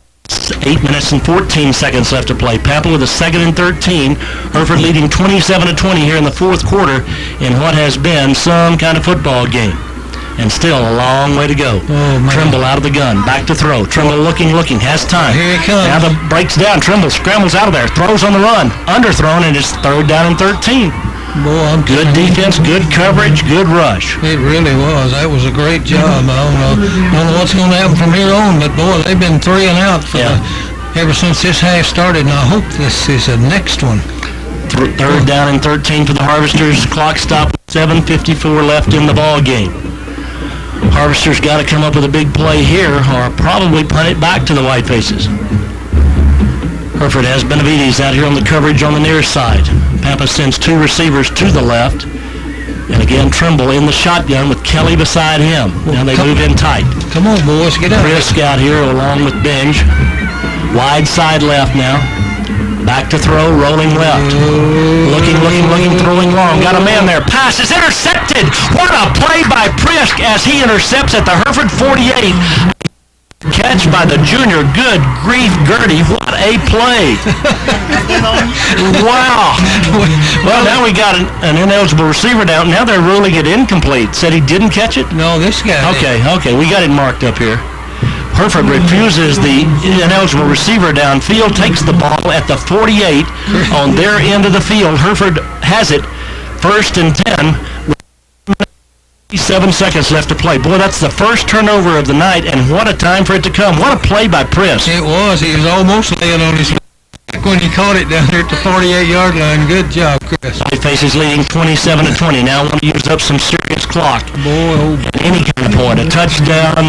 8 minutes and 14 seconds left to play. Pampa with a 2nd and 13. Hereford leading 27-20 here in the fourth quarter in what has been some kind of football game. And still a long way to go. Oh, Trimble out of the gun. Back to throw. Trimble looking, has time. Here he comes. Now the breaks down. Trimble scrambles out of there. Throws on the run. Underthrown, and it's third down and 13. Boy, good defense, good coverage, good rush. It really was. That was a great job. I don't know what's going to happen from here on, but boy, they've been 3 and out for ever since this half started, and I hope this is the next one. Third down and 13 for the Harvesters. Clock stop. 7:54 left in the ball game. Harvesters got to come up with a big play here, or probably punt it back to the Whitefaces. Hereford has Benavides out here on the coverage on the near side. Pampa sends 2 receivers to the left. And again, Trimble in the shotgun with Kelly beside him. Now they move in tight. Come on, boys, get out. Frisk out here along with Benj. Wide side left now. Back to throw, rolling left. Looking, throwing long. Got a man there. Pass is intercepted. What a play by Frisk as he intercepts at the Hereford 48. Catch by the junior. Good grief, Gertie. What a play. Wow. Well, now we got an ineligible receiver down. Now they're ruling it incomplete. Said he didn't catch it? No, this guy did. Okay. We got it marked up here. Hereford refuses the ineligible receiver downfield, takes the ball at the 48 on their end of the field. Hereford has it, 1st and 10. 7 seconds left to play. Boy, that's the first turnover of the night, and what a time for it to come. What a play by Priss. It was. He was almost laying on his back when he caught it down there at the 48-yard line. Good job, Chris. Whitefaces leading 27-20. Now want to use up some serious clock. Boy, Any kind of point, a touchdown,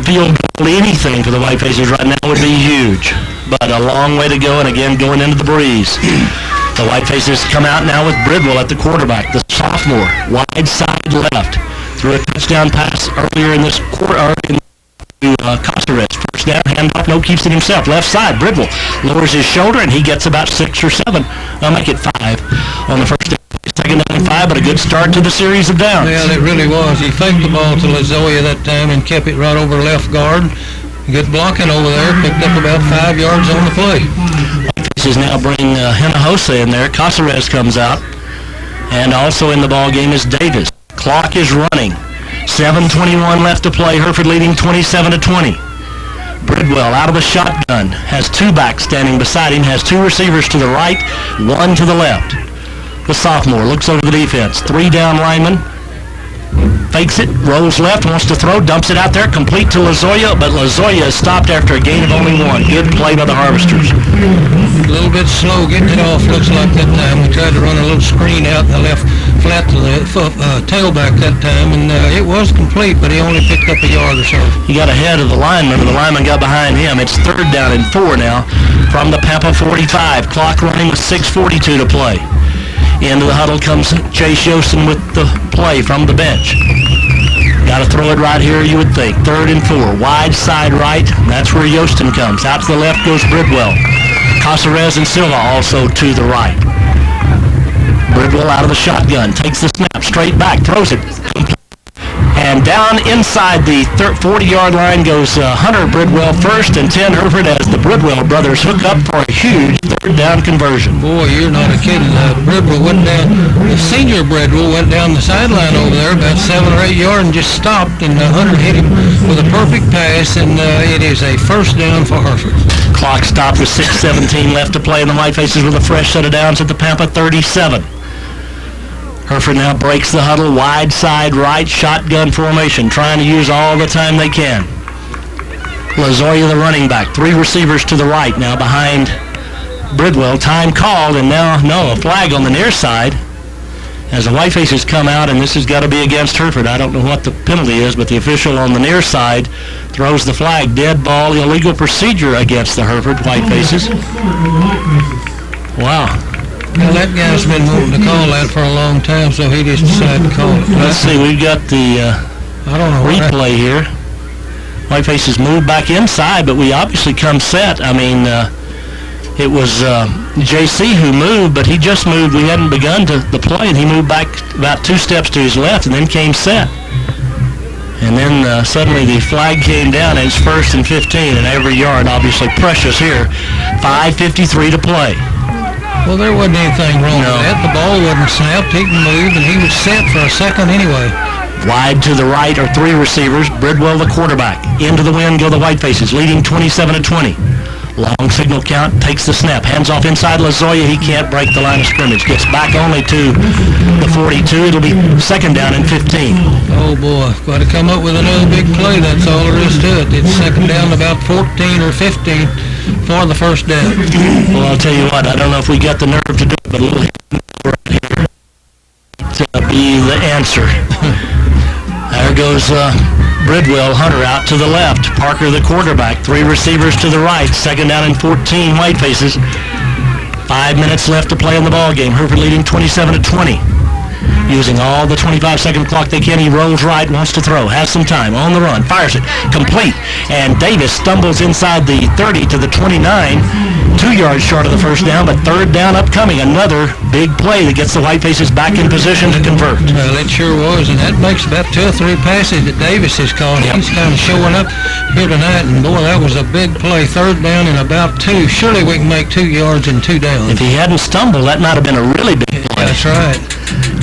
field goal, anything for the Whitefaces right now would be huge. But a long way to go, and again, going into the breeze. The Whitefaces come out now with Bridwell at the quarterback, the sophomore, wide side left. Threw a touchdown pass earlier in this quarter, to Casares. First down, handoff, no, keeps it himself. Left side, Bridwell lowers his shoulder, and he gets about 6 or 7. I'll make it 5 on the first down. Second down and 5, but a good start to the series of downs. Yeah, it really was. He faked the ball to Lazoya that time and kept it right over left guard. Good blocking over there. Picked up about 5 yards on the play. Is now bring Hinojosa in there. Casares comes out. And also in the ball game is Davis. Clock is running. 7:21 left to play. Hereford leading 27-20. Bridwell out of the shotgun. Has 2 backs standing beside him. Has 2 receivers to the right, 1 to the left. The sophomore looks over the defense. 3 down linemen. Fakes it, rolls left, wants to throw, dumps it out there, complete to Lazoya, but Lazoya is stopped after a gain of only 1. Good play by the Harvesters. A little bit slow getting it off, looks like that time. We tried to run a little screen out in the left flat to the tailback that time, and it was complete, but he only picked up a yard or so. He got ahead of the lineman, and the lineman got behind him. It's 3rd down and 4 now from the Pampa 45. Clock running with 6:42 to play. Into the huddle comes Chase Yosten with the play from the bench. Got to throw it right here, you would think. 3rd and 4. Wide side right. That's where Yosten comes. Out to the left goes Bridwell. Casares and Silva also to the right. Bridwell out of the shotgun. Takes the snap. Straight back. Throws it. And down inside the 40-yard line goes Hunter Bridwell first and 10 Hereford as the Bridwell brothers hook up for a huge 3rd down conversion. Boy, you're not a kidding. Bridwell went down, the senior Bridwell went down the sideline over there about 7 or 8 yards and just stopped, and Hunter hit him with a perfect pass, and it is a 1st down for Hereford. Clock stopped with 6:17 left to play, and the Whitefaces with a fresh set of downs at the Pampa 37. Hereford now breaks the huddle, wide side right, shotgun formation, trying to use all the time they can. Lazoya, the running back, 3 receivers to the right now behind Bridwell. Time called, and now, a flag on the near side as the Whitefaces come out, and this has got to be against Hereford. I don't know what the penalty is, but the official on the near side throws the flag. Dead ball, illegal procedure against the Hereford Whitefaces. Wow. Well, that guy's been wanting to call that for a long time, so he just decided to call it. Let's see, we've got the I don't know replay here. Whitefaces moved back inside, but we obviously come set. I mean, it was JC who moved, but he just moved. We hadn't begun the play, and he moved back about 2 steps to his left and then came set. And then suddenly the flag came down, and it's 1st and 15, and every yard obviously precious here. 5:53 to play. Well, there wasn't anything wrong with that. The ball wasn't snapped. He can move, and he was set for a second anyway. Wide to the right are 3 receivers. Bridwell, the quarterback. Into the wind go the Whitefaces, leading 27-20. Long signal count, takes the snap, hands off inside Lazoya. He can't break the line of scrimmage. Gets back only to the 42. It'll be 2nd down and 15. Oh, boy. Got to come up with another big play. That's all there is to it. It's 2nd down about 14 or 15 for the 1st down. Well, I'll tell you what, I don't know if we got the nerve to do it, but a little right here to be the answer. There goes Bridwell, Hunter out to the left. Parker, the quarterback. 3 receivers to the right. 2nd down and 14, Whitefaces. 5 minutes left to play in the ball game. Hereford leading 27-20. Using all the 25-second clock they can, he rolls right, wants to throw, has some time, on the run, fires it, complete, and Davis stumbles inside the 30 to the 29, 2 yards short of the 1st down, but 3rd down upcoming. Another big play that gets the Whitefaces back in position to convert. Well, it sure was, and that makes about 2 or 3 passes that Davis has caught. Yep. He's kind of showing up here tonight, and boy, that was a big play. 3rd down and about 2. Surely we can make 2 yards and 2 downs. If he hadn't stumbled, that might have been a really big play. That's right.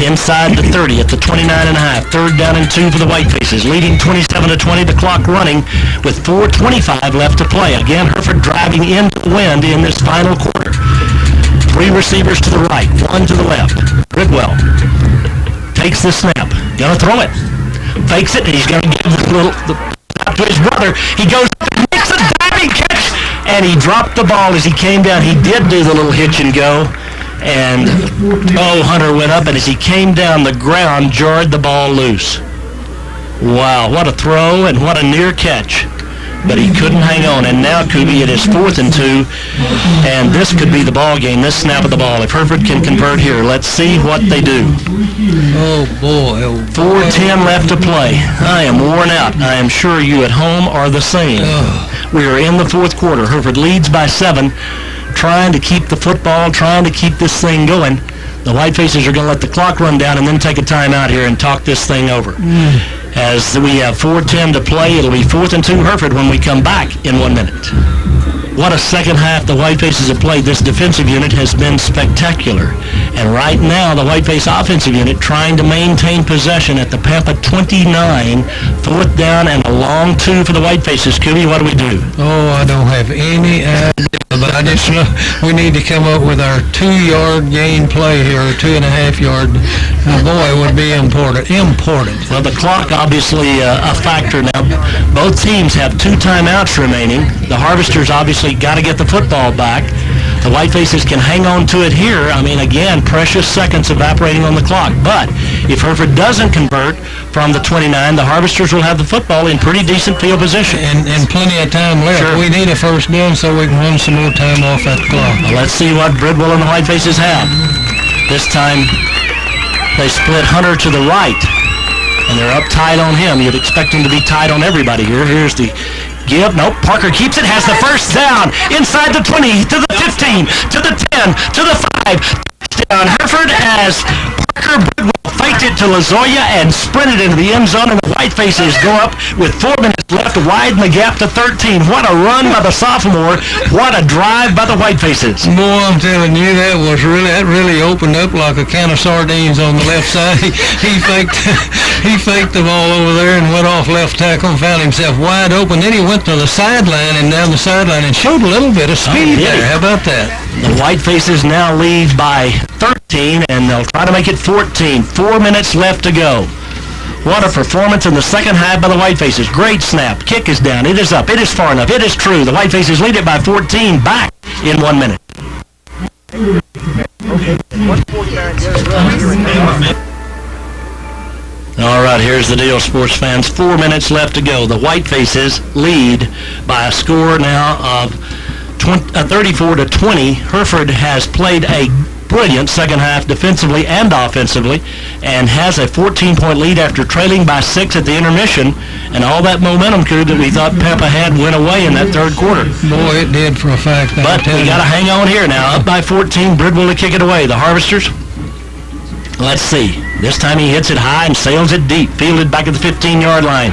Inside the 30 at the 29.5. 3rd down and 2 for the Whitefaces, leading 27-20. The clock running with 4:25 left to play. Again, Hereford driving into the wind in this final quarter. 3 receivers to the right, 1 to the left. Bridwell takes the snap. Gonna throw it. Fakes it, and he's gonna give the to his brother. He goes up and makes a diving catch, and he dropped the ball as he came down. He did do the little hitch and go, and Hunter went up, and as he came down, the ground jarred the ball loose. Wow, what a throw and what a near catch. But he couldn't hang on, and now, Kubi, it is 4th and 2, and this could be the ball game, this snap of the ball. If Hereford can convert here, let's see what they do. Oh, boy. 4:10 left to play. I am worn out. I am sure you at home are the same. We are in the 4th quarter. Hereford leads by 7, trying to keep the football, trying to keep this thing going. The Whitefaces are going to let the clock run down and then take a timeout here and talk this thing over. As we have 4:10 to play, it'll be 4th and 2 Hereford when we come back in 1 minute. What a second half the Whitefaces have played. This defensive unit has been spectacular. And right now, the Whiteface offensive unit trying to maintain possession at the Pampa 29, 4th down and a long 2 for the Whitefaces. Kubi, what do we do? Oh, I don't have any idea, but I just know we need to come up with our 2-yard gain play here, or 2.5-yard. Boy, it would be important. Well, the clock obviously a factor now. Both teams have 2 timeouts remaining. The Harvesters obviously got to get the football back. The Whitefaces can hang on to it here. I mean, again, precious seconds evaporating on the clock. But if Hereford doesn't convert from the 29, the Harvesters will have the football in pretty decent field position. And plenty of time left. Sure. We need a first down so we can run some more time off that clock. Well, let's see what Bridwell and the Whitefaces have. This time, they split Hunter to the right, and they're up tight on him. You'd expect him to be tight on everybody here. Here's the give. Nope. Parker keeps it, has the first down inside the 20, to the 15, to the 10, to the 5. Touchdown Hereford as Parker Bridwell faked it to Lazoya and sprinted into the end zone, and the Whitefaces go up with 4 minutes left to widen the gap to 13. What a run by the sophomore. What a drive by the Whitefaces. Boy, I'm telling you, that really opened up like a can of sardines on the left side. He faked the ball over there and went off left tackle and found himself wide open. Then he went to the sideline and down the sideline and showed a little bit of speed there. How about that? The Whitefaces now lead by 13, and they'll try to make it 14. 4 minutes left to go. What a performance in the second half by the Whitefaces. Great snap. Kick is down. It is up. It is far enough. It is true. The Whitefaces lead it by 14. Back in 1 minute. All right, here's the deal, sports fans. 4 minutes left to go. The Whitefaces lead by a score now of 34-20. Hereford has played a brilliant second half defensively and offensively and has a 14-point lead after trailing by 6 at the intermission, and all that momentum that we thought Pampa had went away in that third quarter. Boy, it did for a fact. But we got to hang on here now. Up by 14, Bridwell to kick it away. The Harvesters, let's see. This time he hits it high and sails it deep. Fielded back at the 15-yard line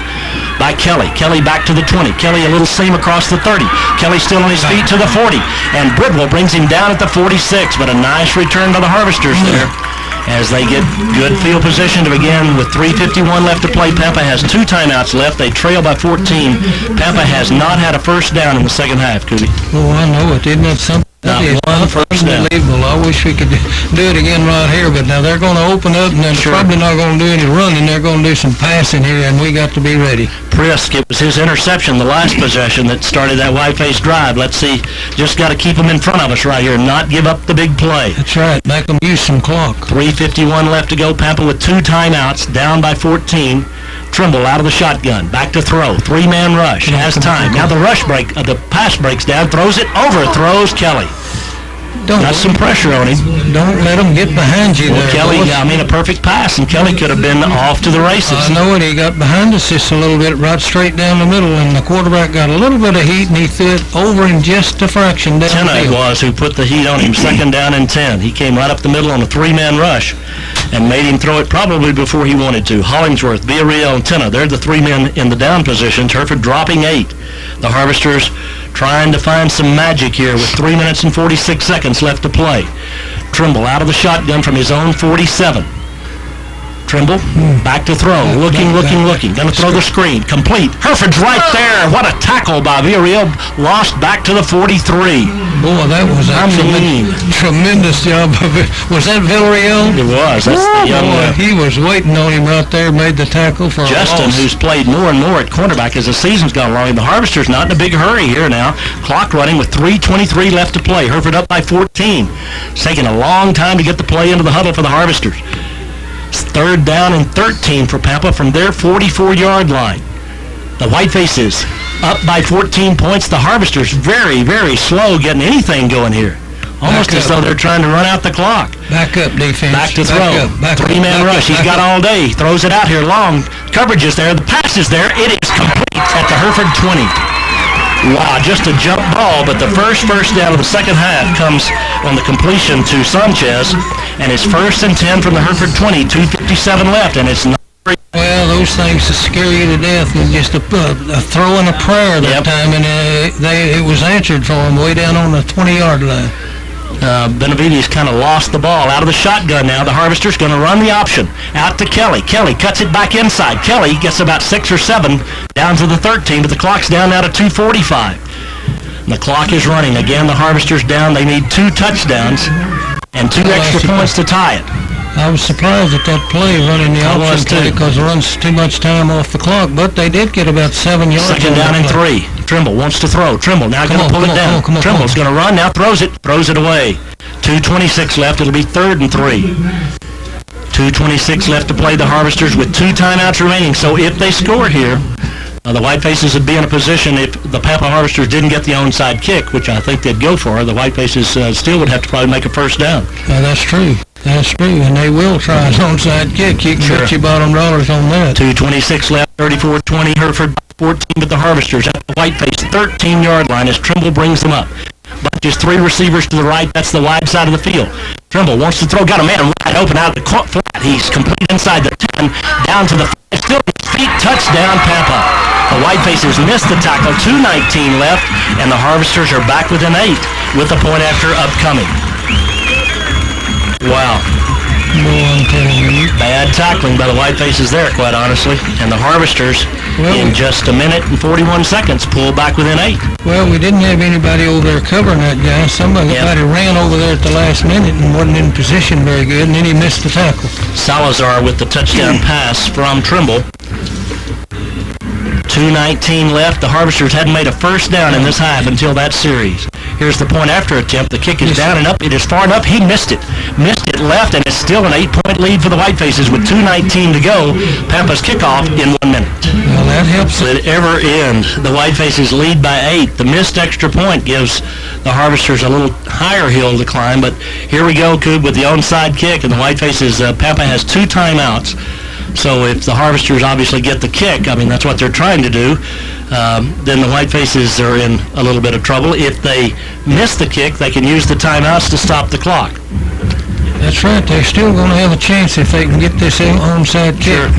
by Kelly. Kelly back to the 20. Kelly a little seam across the 30. Kelly still on his feet to the 40. And Bridwell brings him down at the 46. But a nice return by the Harvesters there as they get good field position to begin with 3:51 left to play. Pampa has 2 timeouts left. They trail by 14. Pampa has not had a first down in the second half, Kubi. Oh, I know it. Isn't that something? Not one first down. Unbelievable. I wish we could do it again right here, but now they're going to open up, and they're probably not going to do any running. They're going to do some passing here, and we got to be ready. Prisk, it was his interception, the last possession, that started that Whiteface drive. Let's see. Just got to keep them in front of us right here, not give up the big play. That's right. Make them use some clock. 3:51 left to go. Pampa with 2 timeouts, down by 14. Trimble out of the shotgun, back to throw. 3-man rush, has time. Now the the pass breaks down, throws it, overthrows Kelly. Got some pressure on him. Don't let him get behind you there. Kelly, a perfect pass, and Kelly could have been off to the races. I know it. He got behind us just a little bit, right straight down the middle, and the quarterback got a little bit of heat, and he threw it over in just a fraction down the Tenna field. was who put the heat on him, 2nd down and 10. He came right up the middle on a 3-man rush and made him throw it probably before he wanted to. Hollingsworth, Villarreal, and Tenna, they're the 3 men in the down positions. Hereford dropping 8. The Harvesters trying to find some magic here with 3 minutes and 46 seconds left to play. Trimble out of the shotgun from his own 47. Trimble, back to throw. Looking. Going to throw the screen. Complete. Hereford's right there. What a tackle by Villarreal. Lost back to the 43. Boy, that was a tremendous job of it. Was that Villarreal? It was. That's the young boy, he was waiting on him right there, made the tackle for Justin, a loss. who's played more and more at cornerback as the season's gone along. And the Harvesters not in a big hurry here now. Clock running with 3:23 left to play. Hereford up by 14. It's taking a long time to get the play into the huddle for the Harvesters. It's 3rd down and 13 for Pampa from their 44-yard line. The Whitefaces up by 14 points. The Harvesters very, very slow getting anything going here. Almost as though they're trying to run out the clock. Back up, defense. Back to throw. Three-man rush. He's got all day. Throws it out here long. Coverage is there. The pass is there. It is complete at the Hereford 20. Wow, just a jump ball, but the first down of the second half comes on the completion to Sanchez, and it's 1st and 10 from the Hereford 20, 2:57 left, and it's not. Well, those things scare you to death, and just a throw and a prayer that time, and it was answered for them way down on the 20-yard line. Benavides kind of lost the ball out of the shotgun now. The Harvester's going to run the option. Out to Kelly. Kelly cuts it back inside. Kelly gets about 6 or 7 down to the 13, but the clock's down now to 2:45. And the clock is running. Again, the Harvester's down. They need 2 touchdowns and 2 extra points to tie it. I was surprised at that play running the option play because it runs too much time off the clock, but they did get about 7 yards. 2nd down and 3. Trimble wants to throw. Trimble now going to pull it down. Trimble's going to run. Now throws it away. 2:26 left. It'll be 3rd and 3. 2:26 left to play. The Harvesters with 2 timeouts remaining. So if they score here, the Whitefaces would be in a position if the Pampa Harvesters didn't get the onside kick, which I think they'd go for. The Whitefaces still would have to probably make a 1st down. That's true. That's true, and they will try an onside kick. You can bet your bottom dollars on that. 2:26 left, 34-20, Hereford 14, but the Harvesters at the Whiteface 13-yard line as Trimble brings them up. Bunches 3 receivers to the right. That's the wide side of the field. Trimble wants to throw. Got a man wide open out of the flat. He's complete inside the 10, down to the 5. Still feet. Touchdown, Pampa. The Whitefaces missed the tackle. 2:19 left, and the Harvesters are back within 8 with the point after upcoming. Wow. Bad tackling by the Whitefaces there, quite honestly. And the Harvesters, in just a minute and 41 seconds, pull back within 8. Well, we didn't have anybody over there covering that guy. Somebody ran over there at the last minute and wasn't in position very good, and then he missed the tackle. Salazar with the touchdown pass from Trimble. 2:19 left. The Harvesters hadn't made a 1st down in this half until that series. Here's the point after attempt. The kick is down and up. It is far enough. He missed it. Missed it left, and it's still an 8-point lead for the Whitefaces with 2:19 to go. Pampa's kickoff in 1 minute. Well, that helps. It ever end. The Whitefaces lead by 8. The missed extra point gives the Harvesters a little higher hill to climb, but here we go, Coob, with the onside kick, and the Whitefaces, Pampa has 2 timeouts. So if the Harvesters obviously get the kick, I mean, that's what they're trying to do, then the Whitefaces are in a little bit of trouble. If they miss the kick, they can use the timeouts to stop the clock. That's right. They're still going to have a chance if they can get this onside kick. Sure.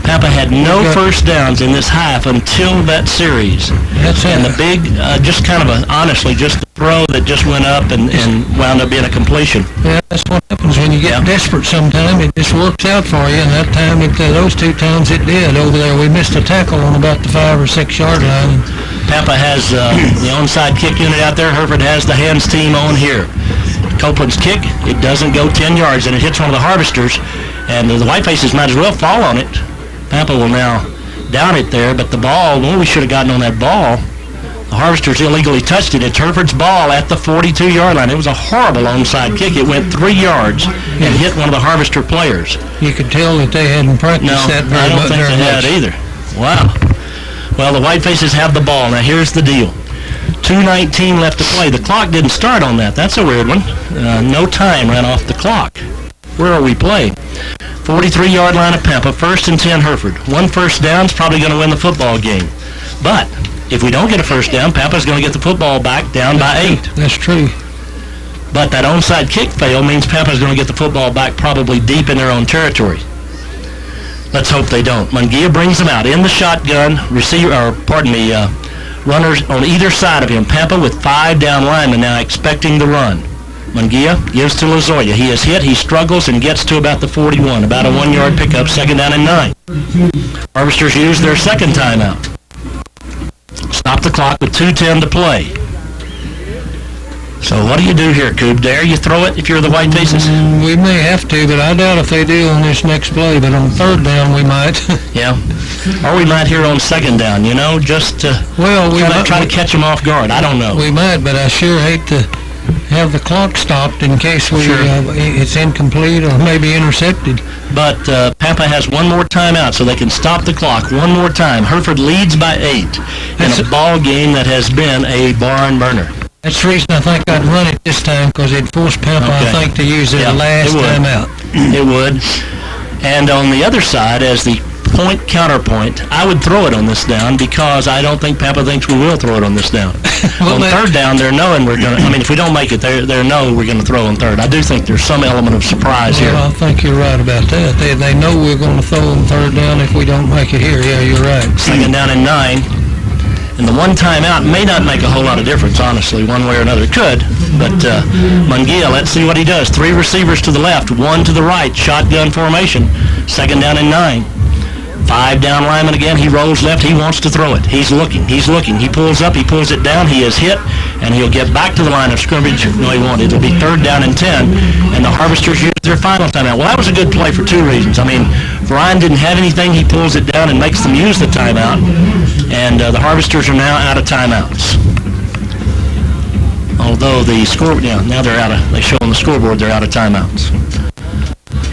Pampa had no 1st downs in this half until that series. And the big, just kind of honestly, just the throw that just went up and wound up being a completion. Yeah, that's what happens when you get desperate sometimes. It just works out for you, and that time, those 2 times it did over there. We missed a tackle on about the 5 or 6 yard line. Pampa has the onside kick unit out there. Hereford has the hands team on here. Copeland's kick, it doesn't go 10 yards, and it hits one of the Harvesters, and the Whitefaces might as well fall on it. Pampa will now down it there, but the ball, we should have gotten on that ball. The Harvesters illegally touched it. It's Hereford's ball at the 42-yard line. It was a horrible onside kick. It went 3 yards and hit one of the Harvester players. You could tell that they hadn't practiced that very much. No, I don't think they had either. Wow. Well, the Whitefaces have the ball. Now, here's the deal. 2:19 left to play. The clock didn't start on that. That's a weird one. No time ran off the clock. Where are we playing? 43-yard line of Pampa, 1st and 10 Hereford. 1 1st down's probably going to win the football game. But if we don't get a 1st down, Pampa's going to get the football back down by 8. That's true. But that onside kick fail means Pampa's going to get the football back probably deep in their own territory. Let's hope they don't. Munguia brings them out in the shotgun. Runners on either side of him. Pampa with 5 down linemen now expecting the run. Mungia gives to Lozoya. He is hit, he struggles, and gets to about the 41. About a 1-yard pickup, second down and 9. Harvesters use their second timeout. Stop the clock with 2:10 to play. So what do you do here, Coop? Dare you throw it if you're the White Faces? We may have to, but I doubt if they do on this next play. But on third down, we might. Yeah. Or we might here on second down, just to try to catch them off guard. I don't know. We might, but I sure hate to have the clock stopped in case it's incomplete or maybe intercepted. But Pampa has one more timeout, so they can stop the clock one more time. Hereford leads by 8 in a ball game that has been a barn burner. That's the reason I think I'd run it this time, because it'd force Pampa, I think, to use it last time out. It would. And on the other side, as the counterpoint, I would throw it on this down because I don't think Pampa thinks we will throw it on this down. On third down, they're knowing we're going to, if we don't make it, they know we're going to throw on third. I do think there's some element of surprise here. I think you're right about that. They know we're going to throw on third down if we don't make it here. Yeah, you're right. Second down and 9. And the one timeout may not make a whole lot of difference, honestly, one way or another. It could, but Mungia, let's see what he does. 3 receivers to the left, 1 to the right, shotgun formation. Second down and 9. 5 down lineman again. He rolls left. He wants to throw it. He's looking. He pulls up. He pulls it down. He is hit, and he'll get back to the line of scrimmage. No, he won't. It'll be third down and 10, and the Harvesters use their final timeout. Well, that was a good play for 2 reasons. Ryan didn't have anything. He pulls it down and makes them use the timeout, and the Harvesters are now out of timeouts. Although the score, now they're out of, they show on the scoreboard they're out of timeouts.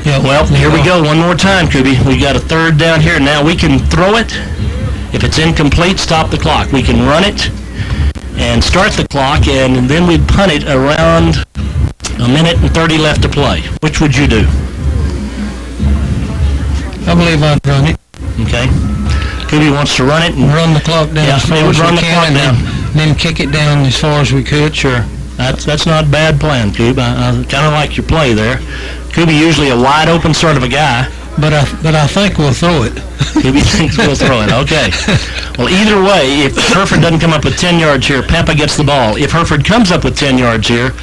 Yeah, well, here we go one more time, Kubi. We got a third down here. Now we can throw it. If it's incomplete, stop the clock. We can run it and start the clock, and then we'd punt it around a minute and 30 left to play. Which would you do? I believe I'd run it. Okay. Kubi wants to run it and run the clock down. Yeah, they would run the clock down. Then kick it down as far as we could. Sure. That's not a bad plan, Koob. I kind of like your play there. Kubi usually a wide open sort of a guy. But I think we'll throw it. Kubi thinks we'll throw it. Okay. Well, either way, if Hereford doesn't come up with 10 yards here, Pampa gets the ball. If Hereford comes up with 10 yards here,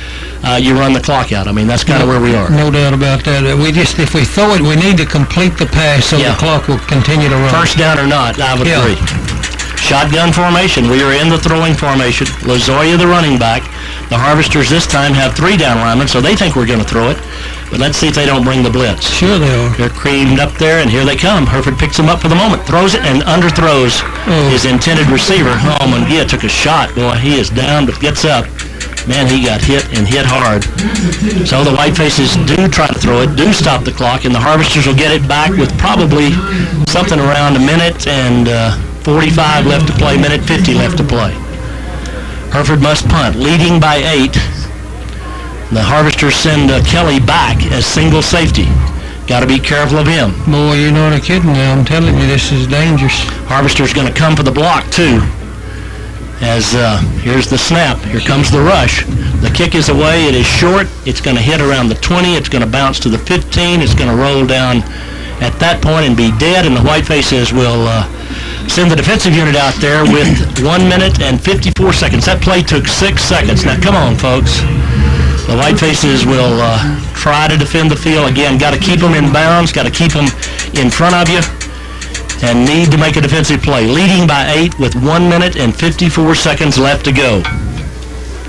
you run the clock out. That's kind of where we are. No doubt about that. If we throw it, we need to complete the pass so the clock will continue to run. First down or not, I would agree. Shotgun formation. We are in the throwing formation. Lozoya, the running back. The Harvesters this time have 3 down linemen, so they think we're going to throw it. But let's see if they don't bring the blitz. Sure they are. They're creamed up there, and here they come. Hereford picks them up for the moment, throws it, and underthrows his intended receiver. Oh, Mungia took a shot. Boy, he is down, but gets up. Man, he got hit and hit hard. So the White Faces do try to throw it, do stop the clock, and the Harvesters will get it back with probably something around a minute and 45 left to play, minute 50 left to play. Hereford must punt, leading by 8. The Harvesters send Kelly back as single safety. Got to be careful of him. Boy, you're not kidding now. I'm telling you, this is dangerous. Harvester's going to come for the block, too. As here's the snap. Here comes the rush. The kick is away. It is short. It's going to hit around the 20. It's going to bounce to the 15. It's going to roll down at that point and be dead, and the White Faces will send the defensive unit out there with 1 minute and 54 seconds. That play took 6 seconds. Now, come on, folks. The White Faces will try to defend the field. Again, got to keep them in bounds, got to keep them in front of you, and need to make a defensive play. Leading by 8 with 1 minute and 54 seconds left to go.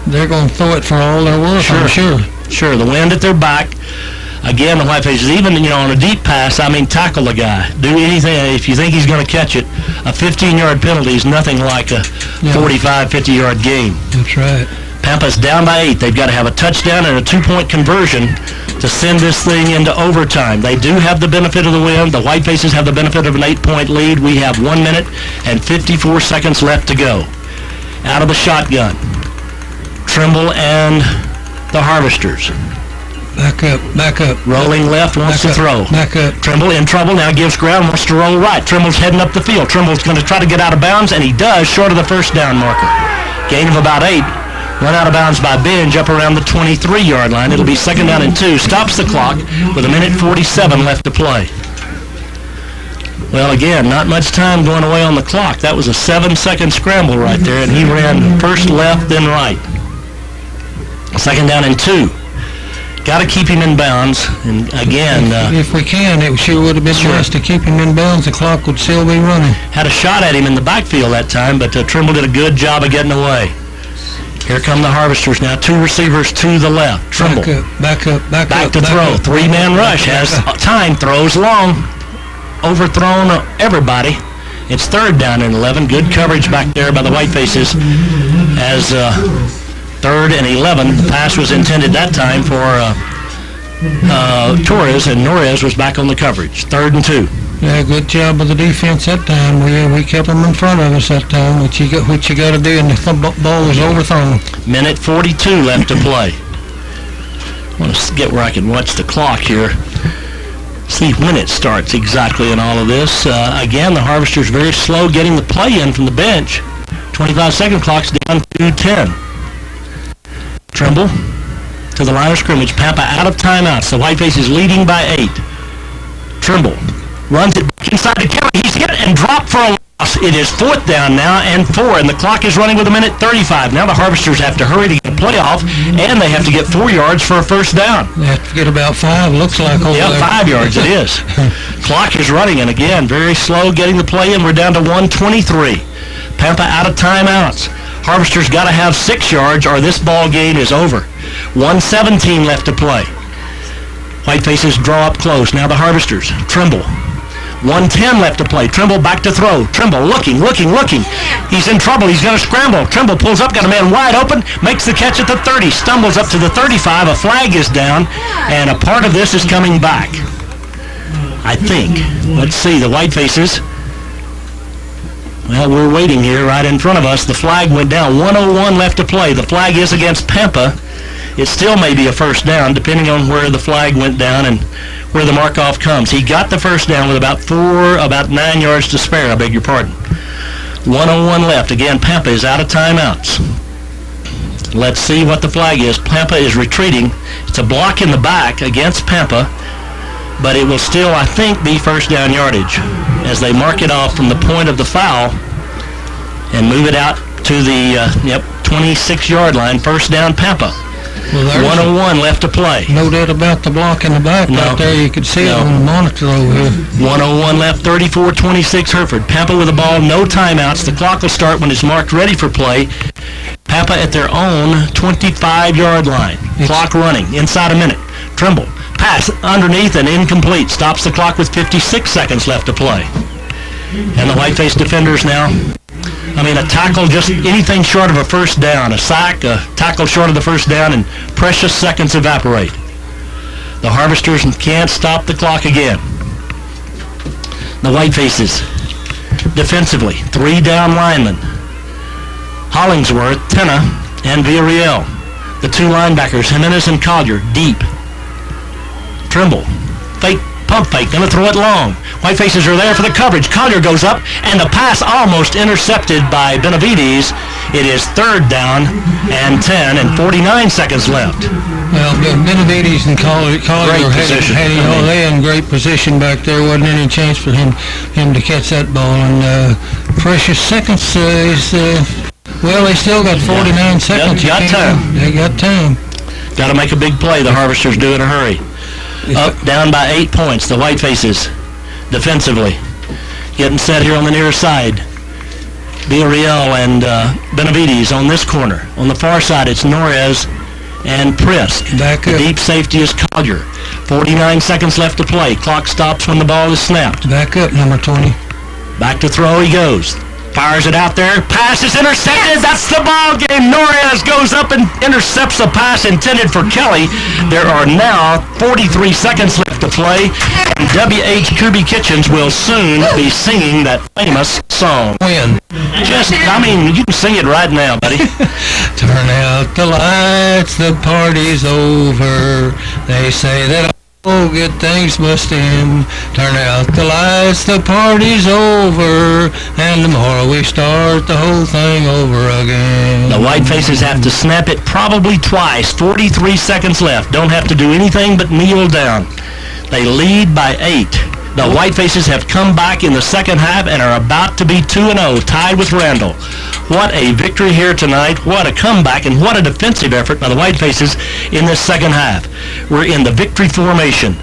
They're going to throw it for all they're worth, sure. I'm sure. Sure, the wind at their back. Again, the White Faces, even, on a deep pass, tackle the guy. Do anything. If you think he's going to catch it, a 15-yard penalty is nothing like a 45, 50-yard game. That's right. Pampa's down by 8. They've got to have a touchdown and a 2-point conversion to send this thing into overtime. They do have the benefit of the win. The White Faces have the benefit of an 8-point lead. We have 1 minute and 54 seconds left to go. Out of the shotgun, Trimble and the Harvesters. Back up. Rolling left, wants to throw. Back up. Trimble in trouble, now gives ground, wants to roll right. Trimble's heading up the field. Trimble's going to try to get out of bounds, and he does, short of the first down marker. Gain of about 8. Run out of bounds by Binge up around the 23-yard line. It'll be second down and 2. Stops the clock with a minute 47 left to play. Well, again, not much time going away on the clock. That was a 7-second scramble right there, and he ran first left, then right. Second down and 2. Got to keep him in bounds. And again, if we can, it sure would have been nice to keep him in bounds. The clock would still be running. Had a shot at him in the backfield that time, but Trimble did a good job of getting away. Here come the Harvesters now. 2 receivers to the left. Trimble. Back up. Back to throw. 3-man rush. Has time. Throws long. Overthrown everybody. It's 3rd down and 11. Good coverage back there by the Whitefaces as 3rd and 11. The pass was intended that time for Torres, and Norris was back on the coverage. 3rd and 2. Yeah, good job of the defense that time. We kept them in front of us that time, what you got to do, and the ball was overthrown. Minute 42 left to play. I want to get where I can watch the clock here. See when it starts exactly in all of this. Again, the Harvesters very slow getting the play in from the bench. 25-second clock's down to 10. Trimble to the line of scrimmage. Pampa out of timeouts. The Whitefaces leading by 8. Trimble runs it back inside to Kelly. He's hit and dropped for a loss. It is 4th down now and 4, and the clock is running with a minute 35. Now the Harvesters have to hurry to get a playoff, and they have to get 4 yards for a first down. They have to get about 5, looks like, over there. 5 yards it is. Clock is running, and again, very slow getting the play in. We're down to 1:23. Pampa out of timeouts. Harvesters got to have 6 yards or this ball game is over. 1:17 left to play. Whitefaces draw up close. Now the Harvesters. Trimble. 1:10 left to play. Trimble back to throw. Trimble looking. He's in trouble. He's going to scramble. Trimble pulls up, got a man wide open, makes the catch at the 30, stumbles up to the 35. A flag is down, and a part of this is coming back, I think. Let's see. The Whitefaces. Well, we're waiting here right in front of us. The flag went down. 1:01 left to play. The flag is against Pampa. It still may be a first down, depending on where the flag went down and where the mark-off comes. He got the first down with about 9 yards to spare, I beg your pardon. 1:01 left. Again, Pampa is out of timeouts. Let's see what the flag is. Pampa is retreating. It's a block in the back against Pampa, but it will still, I think, be first down yardage as they mark it off from the point of the foul and move it out to the 26-yard line. First down, Pampa. Well, 1:01 left to play. No doubt about the block in the back right there. You could see it on the monitor over here. 1:01 left, 34-26 Hereford. Pampa with the ball, no timeouts. The clock will start when it's marked ready for play. Pampa at their own 25-yard line. Clock running, inside a minute. Trimble, pass underneath and incomplete. Stops the clock with 56 seconds left to play. And the Whiteface defenders now, a tackle, just anything short of a first down. A sack, a tackle short of the first down, and precious seconds evaporate. The Harvesters can't stop the clock again. The Whitefaces, defensively, 3 down linemen. Hollingsworth, Tenna, and Villarreal. The 2 linebackers, Jimenez and Collier, deep. Trimble, pump fake, going to throw it long. Whitefaces are there for the coverage. Collier goes up, and the pass almost intercepted by Benavides. It is 3rd down and 10, and 49 seconds left. Well, Benavides and Collier they in great position back there. Wasn't any chance for him to catch that ball. And precious seconds they still got 49 seconds. They got time. Got to make a big play. The Harvesters do in a hurry. Up, down by 8 points. The Whitefaces defensively getting set here on the near side. Villarreal and Benavides on this corner. On the far side, it's Norris and Prisk. Back up. The deep safety is Collier. 49 seconds left to play. Clock stops when the ball is snapped. Back up, number 20. Back to throw he goes. Fires it out there. Pass is intercepted. That's the ball game. Norris goes up and intercepts a pass intended for Kelly. There are now 43 seconds left to play. And W.H. Kuby Kitchens will soon be singing that famous song. When? You can sing it right now, buddy. Turn out the lights, the party's over. They say that all good things must end. Turn out the lights, the party's over. And tomorrow we start the whole thing over again. The Whitefaces have to snap it probably twice. 43 seconds left. Don't have to do anything but kneel down. They lead by 8. The Whitefaces have come back in the second half and are about to be 2-0, tied with Randall. What a victory here tonight. What a comeback, and what a defensive effort by the Whitefaces in this second half. We're in the victory formation.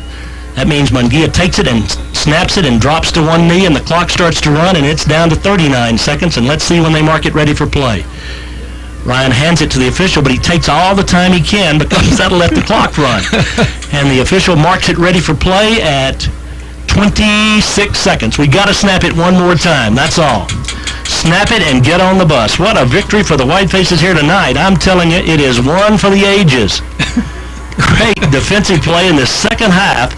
That means Mungia takes it and snaps it and drops to one knee, and the clock starts to run, and it's down to 39 seconds, and let's see when they mark it ready for play. Ryan hands it to the official, but he takes all the time he can because that'll let the clock run. And the official marks it ready for play at 26 seconds. We got to snap it one more time, that's all. Snap it and get on the bus. What a victory for the Whitefaces here tonight. I'm telling you, it is one for the ages. Great defensive play in the second half.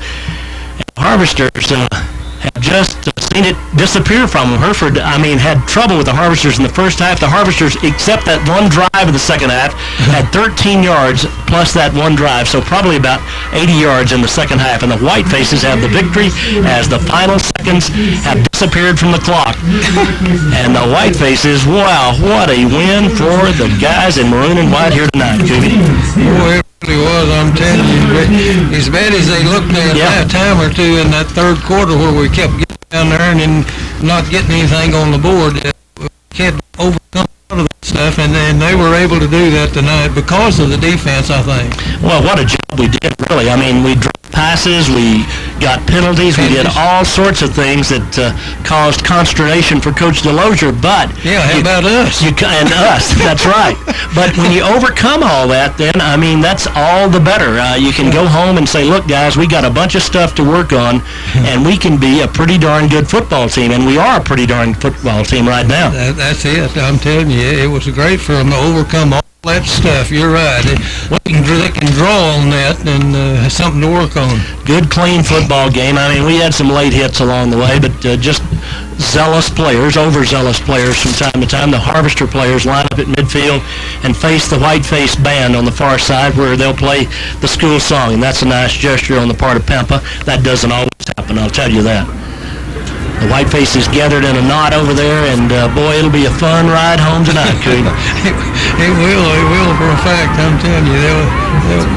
Harvesters have just seen it disappear from them. Hereford, had trouble with the Harvesters in the first half. The Harvesters, except that one drive in the second half, had 13 yards plus that one drive, so probably about 80 yards in the second half. And the Whitefaces have the victory as the final seconds have disappeared from the clock. And the Whitefaces, wow, what a win for the guys in maroon and white here tonight, Coogee. Boy, it really was, I'm telling you. As bad as they looked there a time or two in that third quarter where we kept getting down there and then not getting anything on the board, we can't overcome a lot of that stuff, and they were able to do that tonight because of the defense, I think. Well, what a job we did, really. We dropped passes, we got penalties, we did all sorts of things that caused consternation for Coach Delosier, but... Yeah, how about us? And us, that's right. But when you overcome all that, then, that's all the better. You can go home and say, look, guys, we got a bunch of stuff to work on, and we can be a pretty darn good football team, and we are a pretty darn football team right now. That's it. I'm telling you, it was great for them to overcome all that stuff. You're right. They can draw on that and have something to work on. Good, clean football game. We had some late hits along the way, but just zealous players, overzealous players from time to time. The Harvester players line up at midfield and face the Whiteface band on the far side where they'll play the school song, and that's a nice gesture on the part of Pampa. That doesn't always happen, I'll tell you that. The Whitefaces gathered in a knot over there, and boy, it'll be a fun ride home tonight, Coog. It will for a fact. I'm telling you,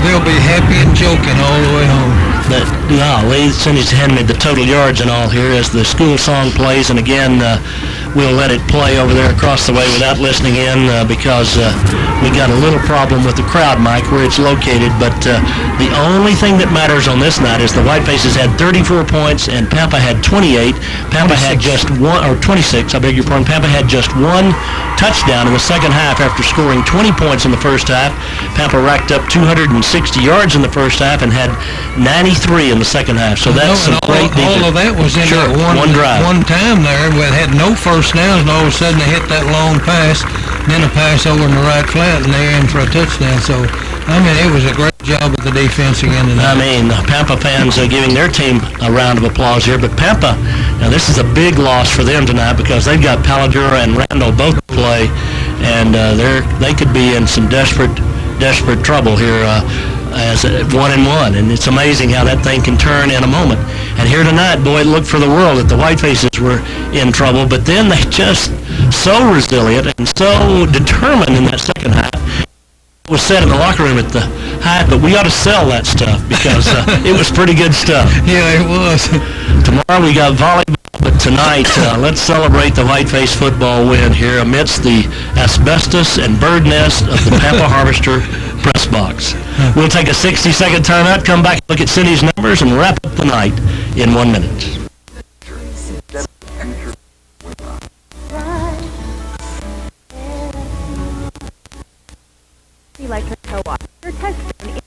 they'll be happy and joking all the way home. But golly, Cindy's handing me the total yards and all here as the school song plays, and again, we'll let it play over there across the way without listening in because we got a little problem with the crowd mic where it's located. But the only thing that matters on this night is the Whitefaces had 34 points and Pampa had 28. Pampa had just 26, I beg your pardon. Pampa had just one touchdown in the second half after scoring 20 points in the first half. Pampa racked up 260 yards in the first half and had 93 in the second half. So that's some great defense. All of that was in that one drive. One time there. We had no first downs, and all of a sudden they hit that long pass, then a pass over in the right flat, and they're in for a touchdown. So, it was a great job with the defense again tonight. Pampa fans are giving their team a round of applause here, but Pampa, now this is a big loss for them tonight because they've got Paladura and Randall both to play, and they could be in some desperate trouble here as 1-1, and it's amazing how that thing can turn in a moment. And here tonight, boy, it looked for the world that the Whitefaces were in trouble, but then they just so resilient and so determined in that second half. It was said in the locker room at the Hyatt, but we ought to sell that stuff because it was pretty good stuff. Yeah, it was. Tomorrow we got volleyball, but tonight let's celebrate the Whiteface football win here amidst the asbestos and bird nest of the Pampa Harvester press box. We'll take a 60-second timeout, come back, look at Cindy's numbers, and wrap up the night in 1 minute. Electric co-op. Your touchdown.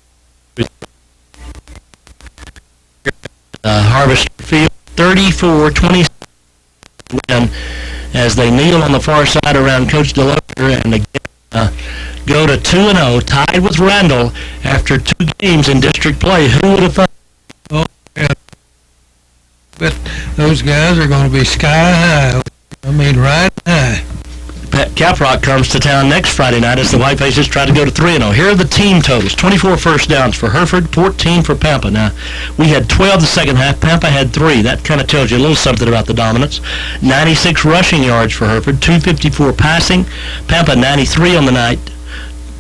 Harvester Field 34-20 win as they kneel on the far side around Coach Delosier and again go to 2-0, tied with Randall after 2 games in district play. Who would have thought? Oh, yeah. But those guys are going to be sky high. Right high. Caprock comes to town next Friday night as the Whitefaces try to go to 3-0. Here are the team totals. 24 first downs for Hereford, 14 for Pampa. Now, we had 12 the second half. Pampa had 3. That kind of tells you a little something about the dominance. 96 rushing yards for Hereford, 254 passing. Pampa 93 on the night,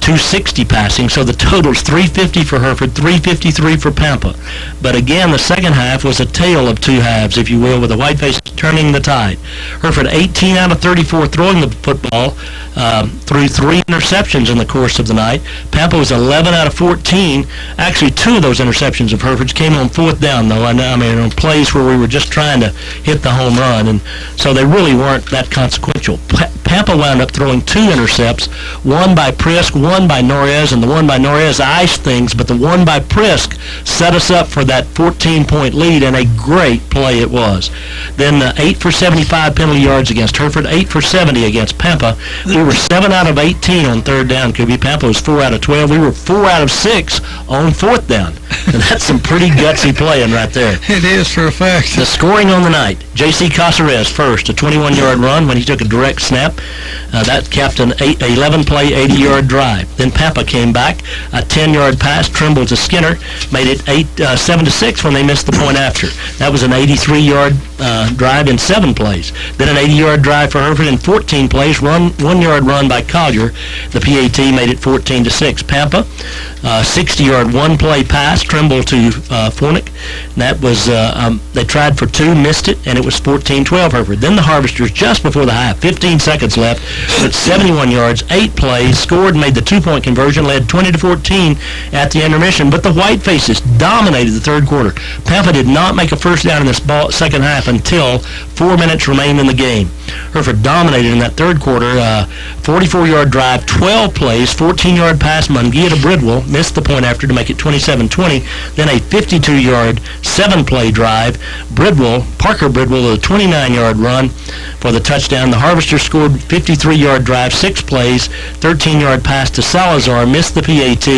260 passing, so the total's 350 for Hereford, 353 for Pampa. But again, the second half was a tale of two halves, if you will, with the Whiteface turning the tide. Hereford 18 out of 34 throwing the football, threw 3 interceptions in the course of the night. Pampa was 11 out of 14. Actually, 2 of those interceptions of Hereford's came on fourth down, though. I mean, on plays where we were just trying to hit the home run, and so they really weren't that consequential. Pampa wound up throwing 2 intercepts, one by Prisk, one by Norez, and the one by Norez iced things, but the one by Prisk set us up for that 14-point lead, and a great play it was. Then 8 for 75 penalty yards against Hereford, 8 for 70 against Pampa. We were 7 out of 18 on third down. Pampa was 4 out of 12. We were 4 out of 6 on fourth down. And that's some pretty gutsy playing right there. It is, for a fact. The scoring on the night, J.C. Caceres first, a 21-yard run when he took a direct snap. That capped an 11-play, 80-yard drive. Then Pampa came back, a 10-yard pass, Trimble to Skinner, made it 7-6 when they missed the point after. That was an 83-yard drive in 7 plays. Then an 80-yard drive for Hereford in 14 plays, 1-yard run by Collier. The PAT made it 14-6. Pampa, 60-yard one-play pass, Trimble to Fornick. That was, they tried for 2, missed it, and it was 14-12 Hereford. Then the Harvesters, just before the half, 15 seconds left, with 71 yards, 8 plays, scored, made the 2-point conversion, led 20-14 at the intermission. But the Whitefaces dominated the third quarter. Pampa did not make a first down in this second half until 4 minutes remained in the game. Hereford dominated in that third quarter. 44-yard drive, 12 plays, 14-yard pass, Mungia to Bridwell, missed the point after to make it 27-20. Then a 52-yard, 7-play drive. Parker Bridwell, a 29-yard run for the touchdown. The Harvesters scored 53-yard drive, 6 plays, 13-yard pass to Salazar, missed the PAT,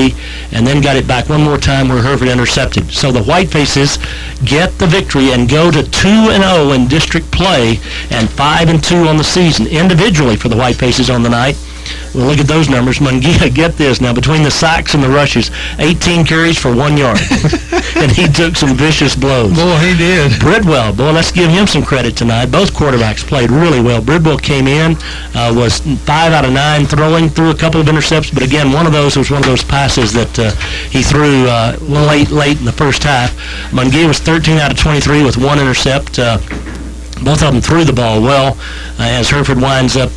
and then got it back one more time where Hereford intercepted. So the Whitefaces get the victory and go to 2-0 in district play and 5-2 on the season individually for the Whitefaces on the night. Well, look at those numbers. Mungia, get this now, between the sacks and the rushes, 18 carries for 1 yard. And he took some vicious blows. Boy, he did. Bridwell, boy, let's give him some credit tonight. Both quarterbacks played really well. Bridwell came in, was 5 out of 9 throwing, threw a couple of intercepts, but again, one of those was one of those passes that he threw late in the first half. Mungia was 13 out of 23 with 1 intercept. Both of them threw the ball well, as Hereford winds up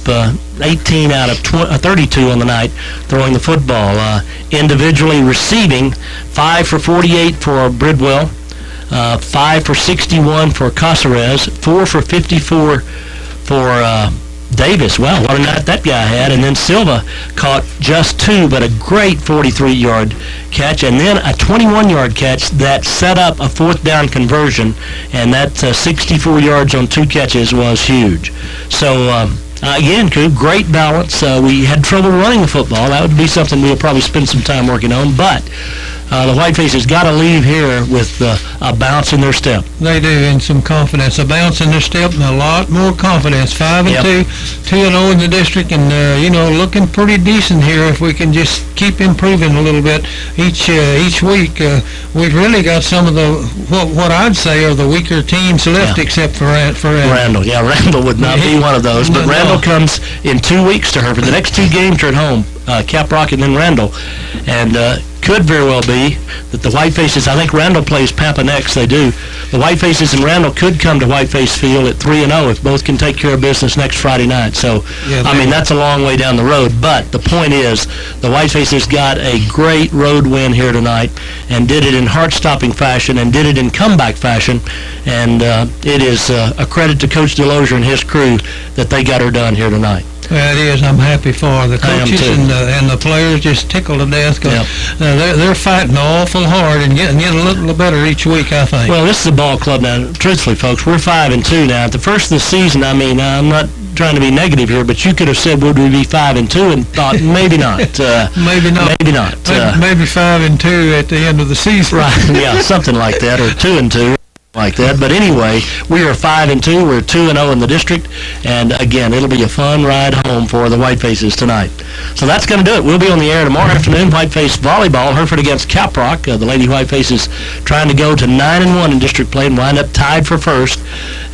18 out of 32 on the night throwing the football. Individually receiving, 5 for 48 for Bridwell, 5 for 61 for Caceres, 4 for 54 for Davis. Wow, what a night that guy had. And then Silva caught just 2, but a great 43-yard catch, and then a 21-yard catch that set up a fourth down conversion, and that 64 yards on 2 catches was huge. So, again, Coop, great balance. We had trouble running the football. That would be something we'll probably spend some time working on, but the Whitefaces got to leave here with a bounce in their step. They do, and some confidence. A bounce in their step and a lot more confidence. 5-2, 2-0 in the district, and, looking pretty decent here if we can just keep improving a little bit each week. We've really got some of the, what I'd say are the weaker teams left, except for Randall. Yeah, Randall would not be one of those, but Randall comes in 2 weeks to Hereford. The next 2 games are at home, Caprock and then Randall, and could very well be that the Whitefaces, I think Randall plays Pampa next, they do. The Whitefaces and Randall could come to Whiteface Field at 3-0 if both can take care of business next Friday night. So, that's a long way down the road. But the point is, the Whitefaces got a great road win here tonight and did it in heart-stopping fashion and did it in comeback fashion. And it is a credit to Coach DeLozier and his crew that they got her done here tonight. Well, it is. I'm happy for the coaches and the players. Just tickled to death because they're fighting awful hard and getting a little better each week, I think. Well, this is a ball club now. Truthfully, folks, we're 5-2 now. At the first of the season, I'm not trying to be negative here, but you could have said, would we be 5-2, and thought maybe not. Maybe not. Maybe not. Maybe 5-2 at the end of the season. Right. Yeah, something like that, or 2-2. like that. But anyway, we are 5-2. We're 2-0 in the district. And again, it'll be a fun ride home for the Whitefaces tonight. So that's going to do it. We'll be on the air tomorrow afternoon. Whiteface volleyball, Hereford against Caprock. The Lady Whitefaces trying to go to 9-1 in district play and wind up tied for first.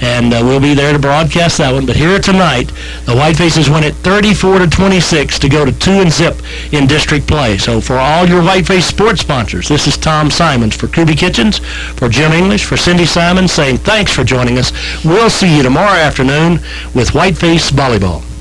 And we'll be there to broadcast that one. But here tonight, the Whitefaces win it 34-26 to go to 2-0 in district play. So for all your Whiteface sports sponsors, this is Tom Simons for Kuby Kitchens, for Jim English, for Cindy Simon, saying thanks for joining us. We'll see you tomorrow afternoon with Whiteface Volleyball.